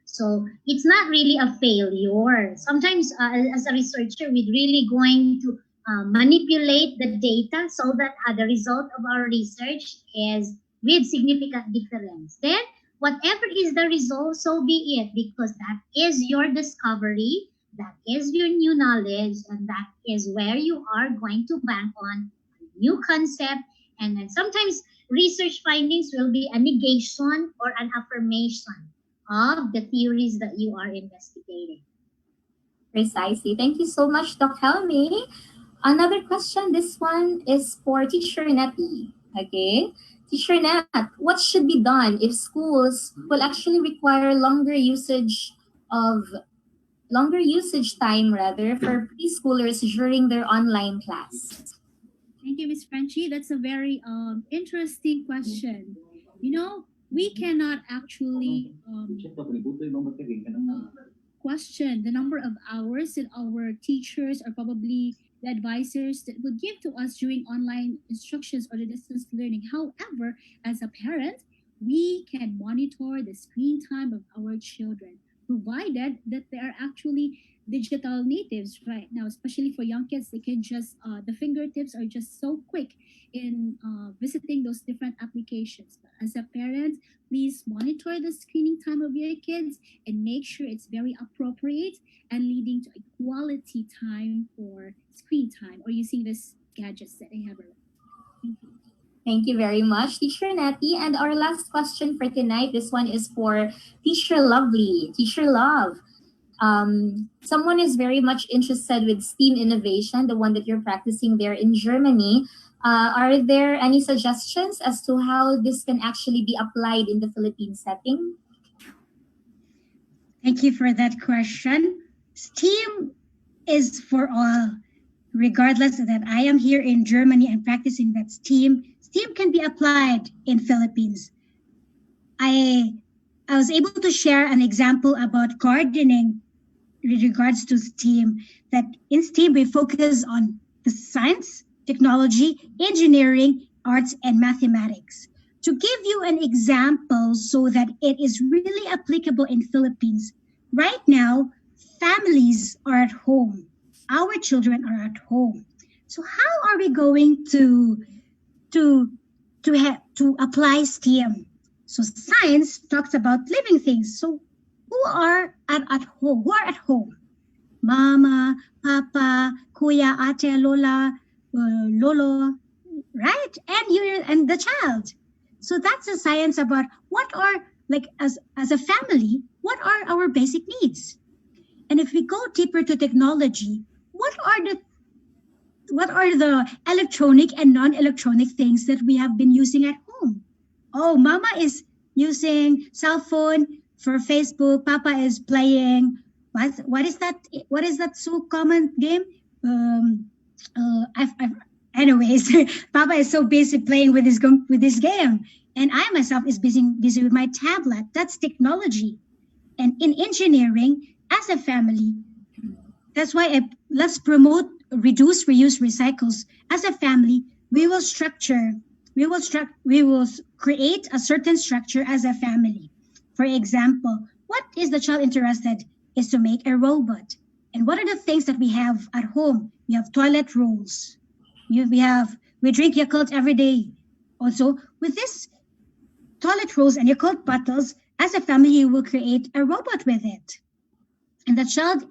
Speaker 8: So it's not really a failure. Sometimes as a researcher, we're really going to manipulate the data so that the result of our research is with significant difference. Then whatever is the result, so be it, because that is your discovery, that is your new knowledge, and that is where you are going to bank on a new concept. And then sometimes research findings will be a negation or an affirmation of the theories that you are investigating.
Speaker 6: Precisely. Thank you so much, Doc Helme. Another question, this one is for Teacher Nettie. Okay. Teacher Nat, what should be done if schools will actually require longer usage of longer usage time rather for preschoolers during their online class?
Speaker 9: Thank you, Miss Frenchie. That's a very interesting question. You know, we cannot actually question the number of hours that our teachers or probably the advisors that would give to us during online instructions or the distance learning. However, as a parent, we can monitor the screen time of our children, provided that they are actually digital natives right now, especially for young kids. They can just, the fingertips are just so quick in visiting those different applications. But as a parent, please monitor the screening time of your kids and make sure it's very appropriate and leading to a quality time for screen time or using these gadgets that they have around. Thank you.
Speaker 6: Thank you very much, Teacher Natty. And our last question for tonight, this one is for Teacher Lovely. Teacher Love, someone is very much interested with STEAM innovation, the one that you're practicing there in Germany. Are there any suggestions as to how this can actually be applied in the Philippine setting?
Speaker 10: Thank you for that question. STEAM is for all. Regardless that I am here in Germany and practicing that STEAM can be applied in Philippines. I was able to share an example about gardening with regards to STEAM, that in STEAM we focus on the science, technology, engineering, arts, and mathematics. To give you an example so that it is really applicable in Philippines, right now, families are at home. Our children are at home. So how are we going to apply STEAM? So science talks about living things. So who are at home? Who are at home? Mama, Papa, Kuya, Ate, Lola, Lolo, right? And the child. So that's a science about what are, like, as a family, what are our basic needs? And if we go deeper to technology, what are the electronic and non-electronic things that we have been using at home? Oh, Mama is using cell phone for Facebook. Papa is playing what is that so common game? Anyways, Papa is so busy playing with this game, and I myself is busy with my tablet. That's technology. And in engineering, as a family, that's why let's promote reduce, reuse, recycles. As a family, we will create a certain structure as a family. For example, what is the child interested is to make a robot. And what are the things that we have at home? We have toilet rolls. We drink Yakult every day. Also, with this toilet rolls and Yakult bottles, as a family, you will create a robot with it. And the child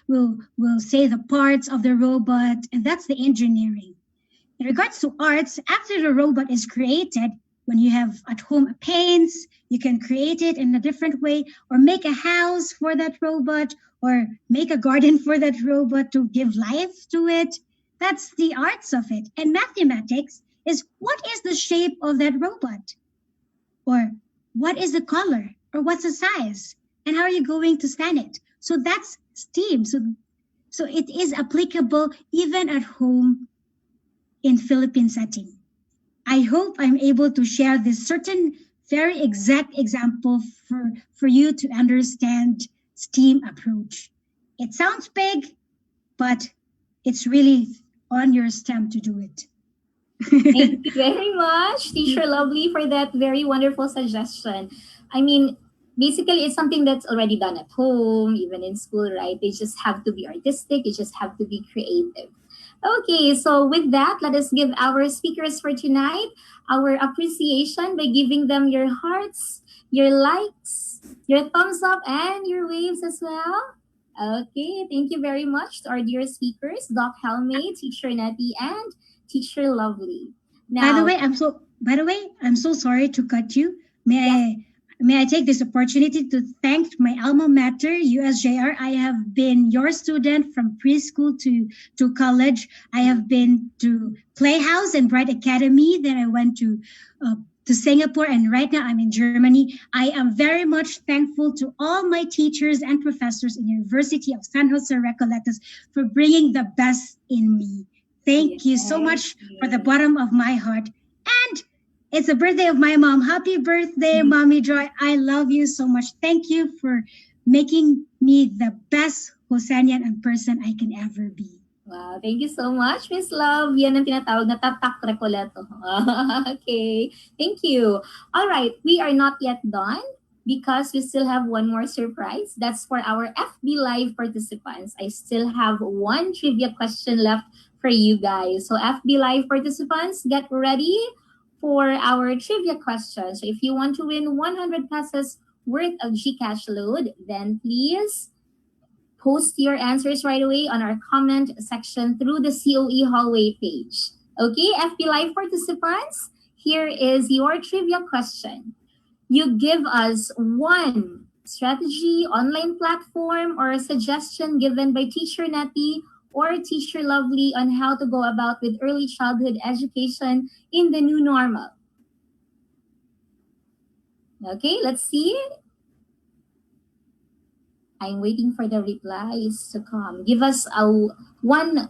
Speaker 10: will say the parts of the robot, and that's the engineering. In regards to arts, after the robot is created, when you have at home paints, you can create it in a different way, or make a house for that robot, or make a garden for that robot to give life to it. That's the arts of it. And mathematics is, what is the shape of that robot? Or what is the color? Or what's the size? And how are you going to scan it? So that's STEAM. So it is applicable even at home in Philippine setting. I hope I'm able to share this certain very exact example for you to understand STEAM approach. It sounds big, but it's really on your stem to do it.
Speaker 6: Thank you very much, Teacher Lovely, for that very wonderful suggestion. I mean, basically, it's something that's already done at home, even in school, right? They just have to be artistic. You just have to be creative. Okay, so with that, let us give our speakers for tonight our appreciation by giving them your hearts, your likes, your thumbs up, and your waves as well. Okay, thank you very much to our dear speakers, Doc Helme, Teacher Nettie, and Teacher Lovely.
Speaker 10: Now, by the way, I'm so sorry to cut you. May I take this opportunity to thank my alma mater, USJ-R. I have been your student from preschool to college. I have been to Playhouse and Bright Academy. Then I went to to Singapore, and right now I'm in Germany. I am very much thankful to all my teachers and professors in University of San Jose Recoletos for bringing the best in me. Thank you so much for the bottom of my heart. And it's the birthday of my mom. Happy birthday, Mommy Joy. I love you so much. Thank you for making me the best Hosanian and person I can ever be.
Speaker 6: Wow, thank you so much, Miss Love. Yan ang tinatawag na tatak Recoleto. Okay, thank you. All right, we are not yet done because we still have one more surprise. That's for our FB Live participants. I still have one trivia question left for you guys. So FB Live participants, get ready for our trivia question. So if you want to win 100 pesos worth of GCash load, then please post your answers right away on our comment section through the COE hallway page. Okay, FB Live participants, here is your trivia question. You give us one strategy, online platform, or a suggestion given by Teacher Nettie or Teacher Lovely on how to go about with early childhood education in the new normal. Okay, let's see. I'm waiting for the replies to come. Give us one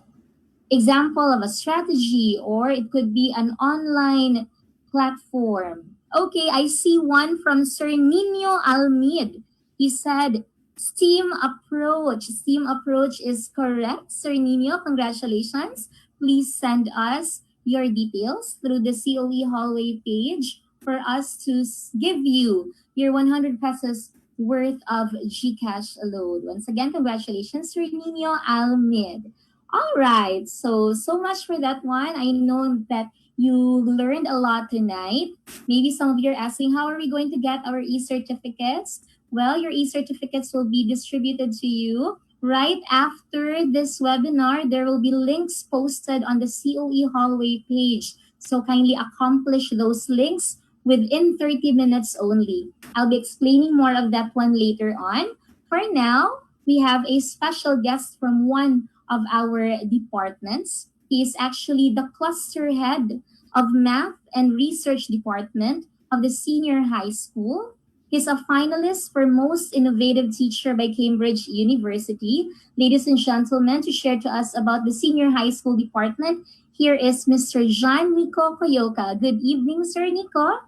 Speaker 6: example of a strategy, or it could be an online platform. Okay, I see one from Sir Nino Almid. He said, STEAM approach. STEAM approach is correct, Sir Nino. Congratulations. Please send us your details through the COE hallway page for us to give you your 100 pesos worth of GCash load. Once again, congratulations, Sir Nino Almid. All right, so much for that one. I know that you learned a lot tonight. Maybe some of you are asking, how are we going to get our e-certificates? Well, your e-certificates will be distributed to you right after this webinar. There will be links posted on the COE hallway page. So kindly accomplish those links within 30 minutes only. I'll be explaining more of that one later on. For now, we have a special guest from one of our departments. He is actually the cluster head of Math and Research Department of the Senior High School. He's a finalist for Most Innovative Teacher by Cambridge University. Ladies and gentlemen, to share to us about the Senior High School Department, here is Mr. John Nico Coyoca. Good evening, Sir Nico.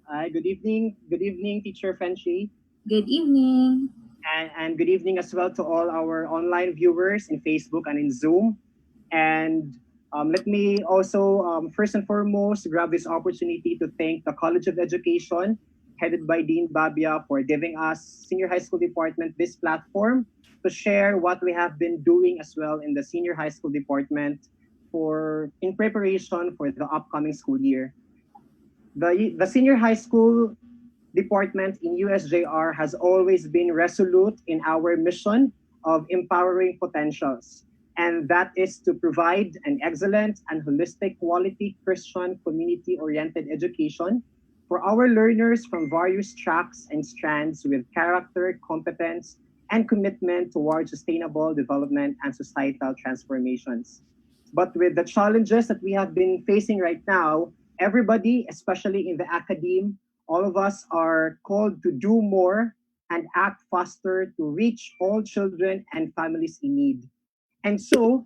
Speaker 11: Hi, good evening. Good evening, Teacher Frenchie.
Speaker 6: Good evening.
Speaker 11: And good evening as well to all our online viewers in Facebook and in Zoom. And let me also, first and foremost, grab this opportunity to thank the College of Education, headed by Dean Babia, for giving us Senior High School Department this platform to share what we have been doing as well in the Senior High School Department in preparation for the upcoming school year. The Senior High School Department in USJ-R has always been resolute in our mission of empowering potentials, and that is to provide an excellent and holistic quality Christian community-oriented education for our learners from various tracks and strands with character, competence, and commitment towards sustainable development and societal transformations. But with the challenges that we have been facing right now, everybody, especially in the academe, all of us are called to do more and act faster to reach all children and families in need. And so,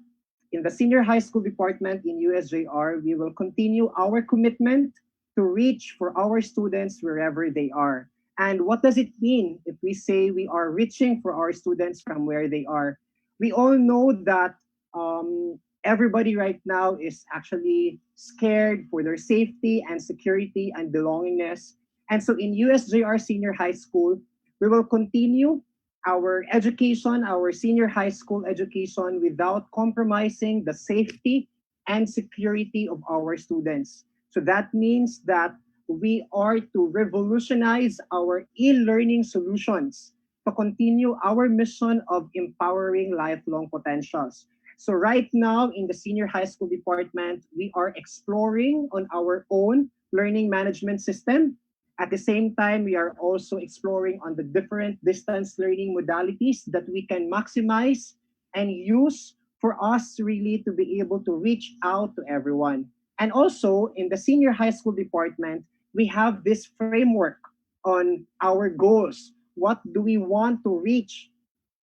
Speaker 11: in the Senior High School Department in USJ-R, we will continue our commitment to reach for our students wherever they are. And what does it mean if we say we are reaching for our students from where they are? We all know that everybody right now is actually scared for their safety and security and belongingness. And so in USJ-R Senior High School, we will continue our education, our senior high school education, without compromising the safety and security of our students. So that means that we are to revolutionize our e-learning solutions to continue our mission of empowering lifelong potentials. So right now in the Senior High School Department, we are exploring on our own learning management system. At the same time, we are also exploring on the different distance learning modalities that we can maximize and use for us really to be able to reach out to everyone. And also in the senior high school department, we have this framework on our goals. What do we want to reach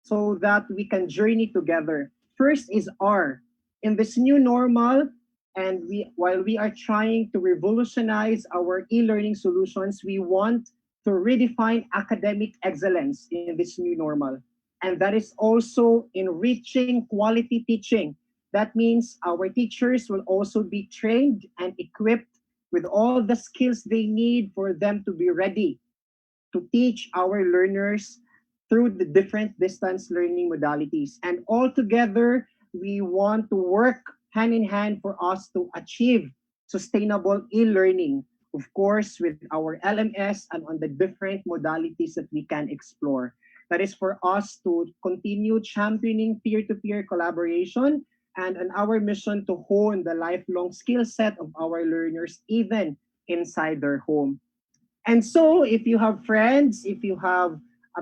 Speaker 11: so that we can journey together? First is R. In this new normal, and while we are trying to revolutionize our e-learning solutions, we want to redefine academic excellence in this new normal. And that is also enriching quality teaching. That means our teachers will also be trained and equipped with all the skills they need for them to be ready to teach our learners through the different distance learning modalities. And all together, we want to work hand in hand for us to achieve sustainable e-learning, of course, with our LMS and on the different modalities that we can explore. That is for us to continue championing peer-to-peer collaboration and on our mission to hone the lifelong skill set of our learners even inside their home. And so, if you have friends, if you have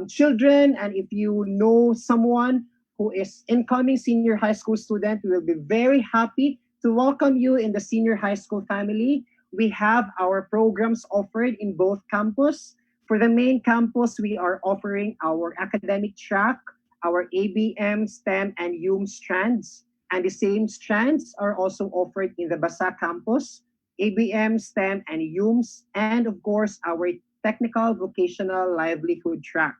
Speaker 11: children, and if you know someone who is incoming senior high school student, we will be very happy to welcome you in the senior high school family. We have our programs offered in both campus. For the main campus, we are offering our academic track, our ABM, STEM, and UM strands. And the same strands are also offered in the Basa campus. ABM, STEM, and UMS, and of course, our technical vocational livelihood track.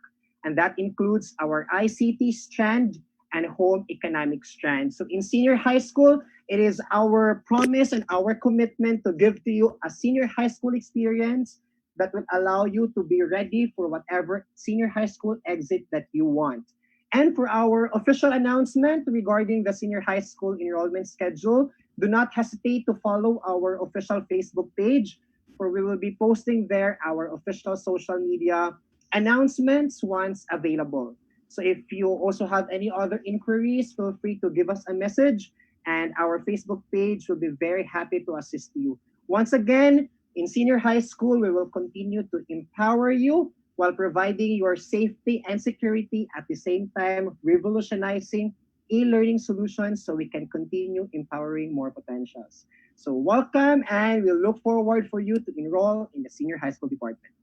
Speaker 11: And that includes our ICT strand and home economic strand. So in senior high school, it is our promise and our commitment to give to you a senior high school experience that will allow you to be ready for whatever senior high school exit that you want. And for our official announcement regarding the senior high school enrollment schedule, do not hesitate to follow our official Facebook page, for we will be posting there our official social media announcements once available. So if you also have any other inquiries, feel free to give us a message, and our Facebook page will be very happy to assist you. Once again, in senior high school, we will continue to empower you while providing your safety and security, at the same time revolutionizing e-learning solutions so we can continue empowering more potentials. So welcome, and we look forward for you to enroll in the senior high school department.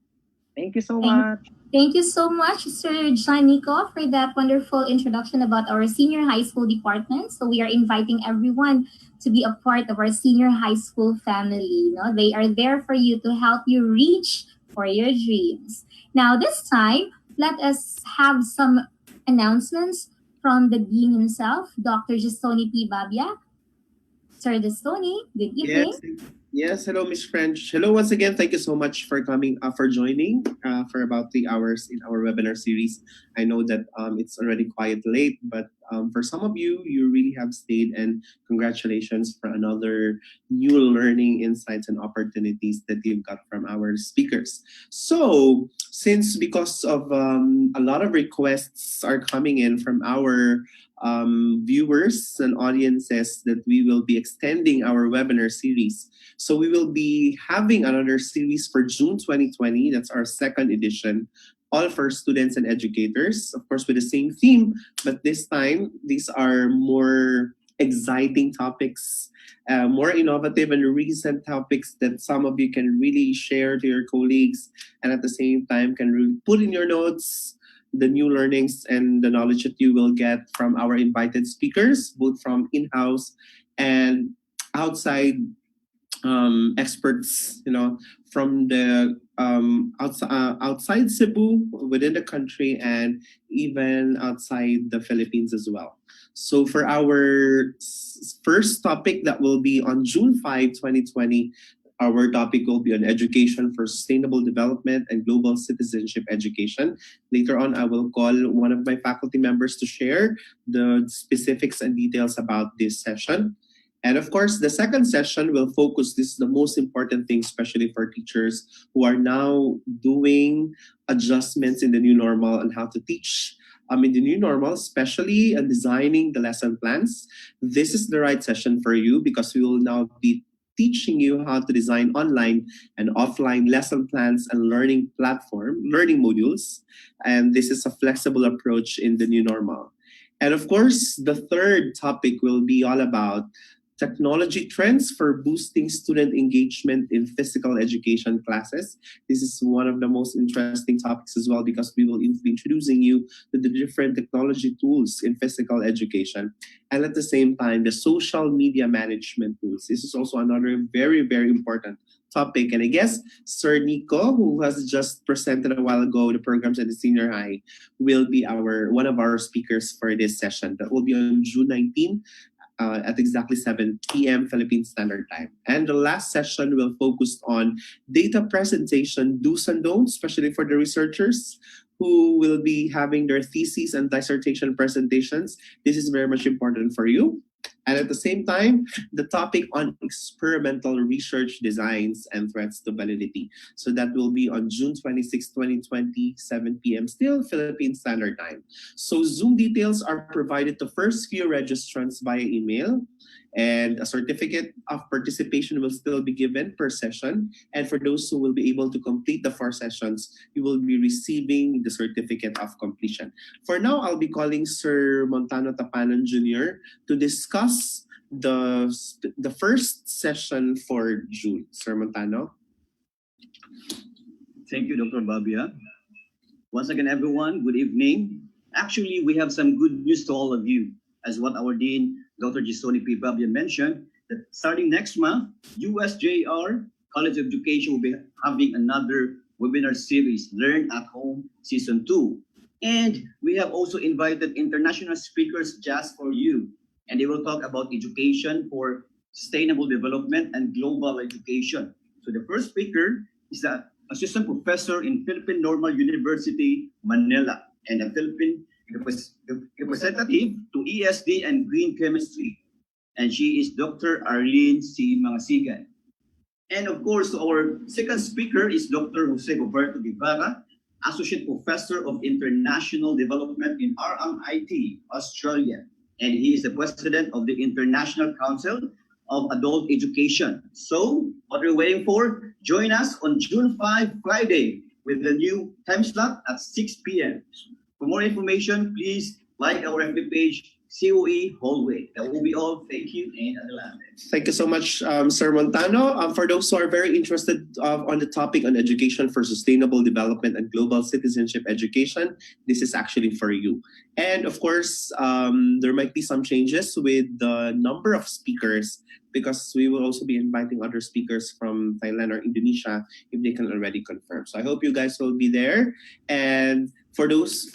Speaker 11: Thank you so much.
Speaker 6: Thank you so much, Sir John Nico, for that wonderful introduction about our senior high school department. So we are inviting everyone to be a part of our senior high school family. You know, they are there for you to help you reach for your dreams. Now, this time, let us have some announcements from the Dean himself, Dr. Justoni P. Babia. Sir Justoni, good evening.
Speaker 7: Yes. Hello, Miss French. Hello once again. Thank you so much for coming, for joining for about 3 hours in our webinar series. I know that it's already quite late, but for some of you, you really have stayed, and congratulations for another new learning insights and opportunities that you've got from our speakers. So, because of a lot of requests are coming in from our viewers and audiences, that we will be extending our webinar series. So we will be having another series for June 2020. That's our second edition, all for students and educators, of course, with the same theme, but this time these are more exciting topics, more innovative and recent topics that some of you can really share to your colleagues, and at the same time can really put in your notes the new learnings and the knowledge that you will get from our invited speakers, both from in-house and outside experts, from the outside Cebu, within the country, and even outside the Philippines as well. So for our first topic that will be on June 5, 2020, our topic will be on education for sustainable development and global citizenship education. Later on, I will call one of my faculty members to share the specifics and details about this session. And of course, the second session will focus, this is the most important thing, especially for teachers who are now doing adjustments in the new normal and how to teach in the new normal, especially designing the lesson plans. This is the right session for you, because we will now be teaching you how to design online and offline lesson plans and learning modules. And this is a flexible approach in the new normal. And of course, the third topic will be all about technology trends for boosting student engagement in physical education classes. This is one of the most interesting topics as well because we will be introducing you to the different technology tools in physical education. And at the same time, the social media management tools. This is also another very, very important topic. And I guess Sir Nico, who has just presented a while ago the programs at the senior high, will be one of our speakers for this session. That will be on June 19 at exactly 7 p.m. Philippine Standard Time. And the last session will focus on data presentation do's and don'ts, especially for the researchers who will be having their theses and dissertation presentations. This is very much important for you. And at the same time, the topic on experimental research designs and threats to validity. So that will be on June 26, 2020, 7 p.m. still Philippine Standard Time. So Zoom details are provided to first few registrants via email, and a certificate of participation will still be given per session. And for those who will be able to complete the 4 sessions, you will be receiving the certificate of completion. For now, I'll be calling Sir Montano Tapanan Jr. to discuss the first session for June. Sir Montano.
Speaker 12: Thank you, Dr. Babia. Once again, everyone, good evening. Actually, we have some good news to all of you. As what our Dean, Dr. Gisoni P. Babia mentioned, that starting next month, USJ-R College of Education will be having another webinar series, Learn at Home Season 2. And we have also invited international speakers just for you. And they will talk about education for sustainable development and global education. So the first speaker is the assistant professor in Philippine Normal University, Manila, and a Philippine representative to ESD and Green Chemistry. And she is Dr. Arlene C. Mangasigan. And of course, our second speaker is Dr. Jose Roberto Guevara, Associate Professor of International Development in RMIT, Australia. And he is the President of the International Council of Adult Education. So, what are we waiting for? Join us on June 5, Friday, with the new time slot at 6 p.m. For more information, please like our FB page, COE Hallway. That will be all. Thank you, and Adelante.
Speaker 7: Thank you so much, Sir Montano. For those who are very interested on the topic on education for sustainable development and global citizenship education, this is actually for you. And of course, there might be some changes with the number of speakers because we will also be inviting other speakers from Thailand or Indonesia if they can already confirm. So I hope you guys will be there. And for those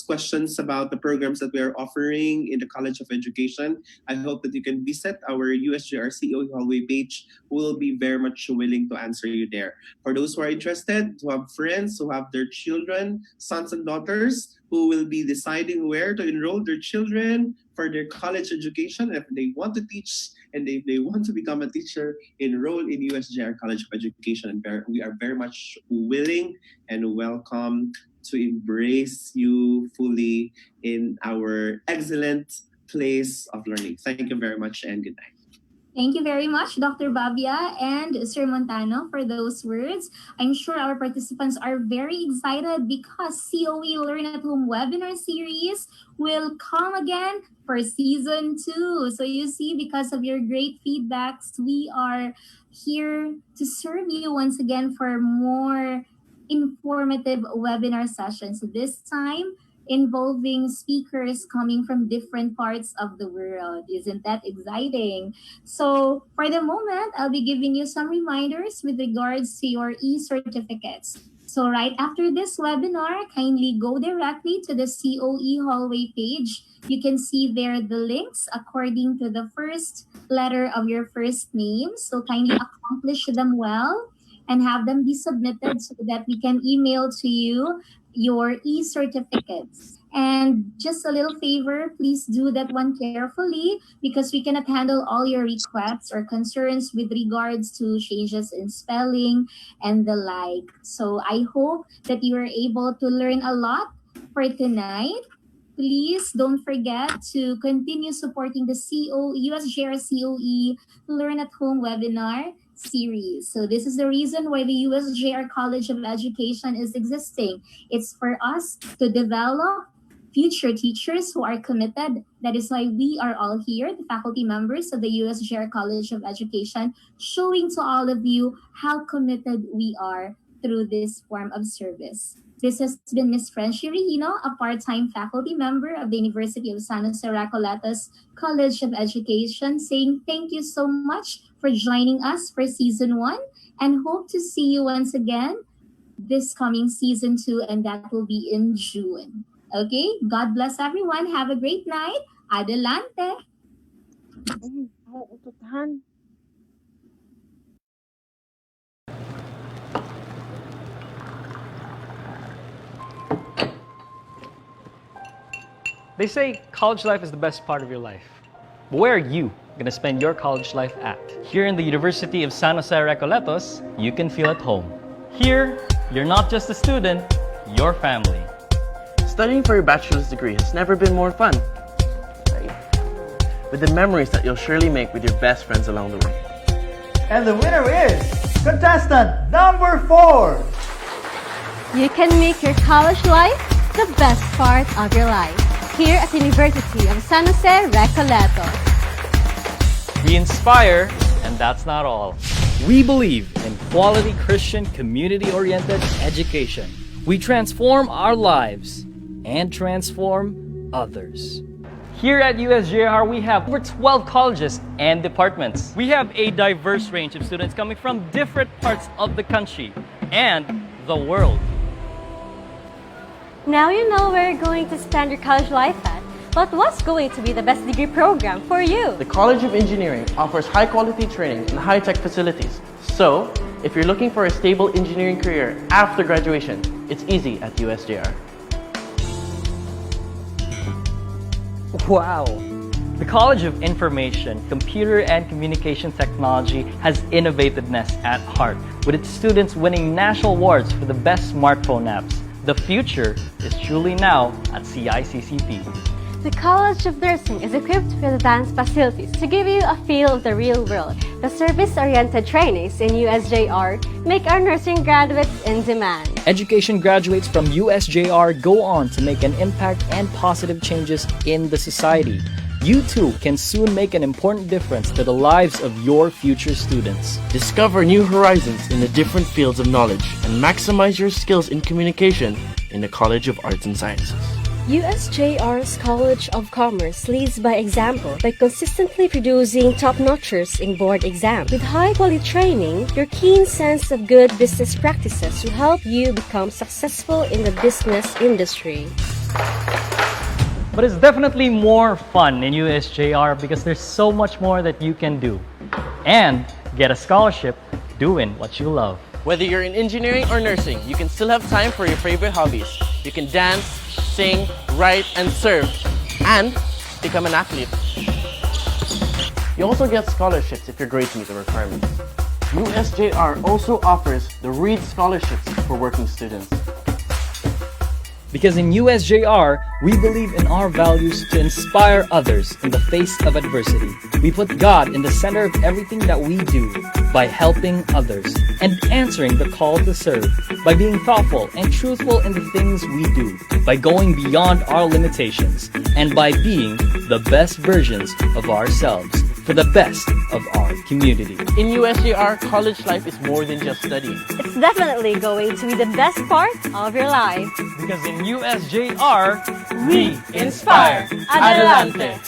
Speaker 7: questions about the programs that we are offering in the College of Education, I hope that you can visit our USJ-R COE Hallway page. We'll be very much willing to answer you there. For those who are interested, who have friends, who have their children, sons and daughters, who will be deciding where to enroll their children for their college education, if they want to teach and if they want to become a teacher, enroll in USJ-R College of Education. And we are very much willing and welcome to embrace you fully in our excellent place of learning. Thank you very much and good night.
Speaker 6: Thank you very much, Dr. Babia and Sir Montano, for those words. I'm sure our participants are very excited because COE Learn at Home webinar series will come again for season 2. So you see, because of your great feedbacks, we are here to serve you once again for more informative webinar sessions. This time, involving speakers coming from different parts of the world. Isn't that exciting? So for the moment, I'll be giving you some reminders with regards to your e-certificates. So right after this webinar, kindly go directly to the COE Hallway page. You can see there the links according to the first letter of your first name. So kindly accomplish them well and have them be submitted so that we can email to you your e-certificates. And just a little favor, please do that one carefully because we cannot handle all your requests or concerns with regards to changes in spelling and the like. So I hope that you are able to learn a lot for tonight. Please don't forget to continue supporting the USJ-R COE Learn at Home webinar series. So this is the reason why the USJ-R College of Education is existing. It's for us to develop future teachers who are committed. That is why we are all here, the faculty members of the USJ-R College of Education, showing to all of you how committed we are through this form of service. This has been Ms. Frenchie Regino, a part-time faculty member of the University of San Jose Recoletos College of Education, saying thank you so much for joining us for Season 1 and hope to see you once again this coming Season 2, and that will be in June. Okay, God bless everyone. Have a great night. Adelante.
Speaker 1: They say college life is the best part of your life. But where are you going to spend your college life at? Here in the University of San Jose Recoletos, you can feel at home. Here, you're not just a student, you're family.
Speaker 2: Studying for your bachelor's degree has never been more fun, right? With the memories that you'll surely make with your best friends along the way.
Speaker 3: And the winner is contestant number 4.
Speaker 4: You can make your college life the best part of your life here at the University of San Jose Recoletos.
Speaker 1: We inspire, and that's not all. We believe in quality Christian community-oriented education. We transform our lives and transform others. Here at USJ-R, we have over 12 colleges and departments. We have a diverse range of students coming from different parts of the country and the world.
Speaker 4: Now you know where you're going to spend your college life at, but what's going to be the best degree program for you?
Speaker 2: The College of Engineering offers high-quality training and high-tech facilities. So, if you're looking for a stable engineering career after graduation, it's easy at USJ-R.
Speaker 1: Wow! The College of Information, Computer and Communication Technology has innovativeness at heart, with its students winning national awards for the best smartphone apps. The future is truly now at CICCP.
Speaker 4: The College of Nursing is equipped with advanced facilities to give you a feel of the real world. The service-oriented trainees in USJ-R make our nursing graduates in demand.
Speaker 1: Education graduates from USJ-R go on to make an impact and positive changes in the society. You too can soon make an important difference to the lives of your future students.
Speaker 2: Discover new horizons in the different fields of knowledge and maximize your skills in communication in the College of Arts and Sciences.
Speaker 5: USJ-R's College of Commerce leads by example by consistently producing top-notchers in board exams. With high-quality training, your keen sense of good business practices will help you become successful in the business industry.
Speaker 1: But it's definitely more fun in USJ-R because there's so much more that you can do. And get a scholarship doing what you love.
Speaker 2: Whether you're in engineering or nursing, you can still have time for your favorite hobbies. You can dance, sing, write, and serve, and become an athlete. You also get scholarships if your grades meet the requirements. USJ-R also offers the Reed Scholarships for working students.
Speaker 1: Because in USJ-R, we believe in our values to inspire others in the face of adversity. We put God in the center of everything that we do by helping others and answering the call to serve, by being thoughtful and truthful in the things we do, by going beyond our limitations, and by being the best versions of ourselves for the best of our community.
Speaker 2: In USJ-R, college life is more than just studying.
Speaker 4: It's definitely going to be the best part of your life.
Speaker 1: Because in USJ-R,
Speaker 2: we inspire. Adelante!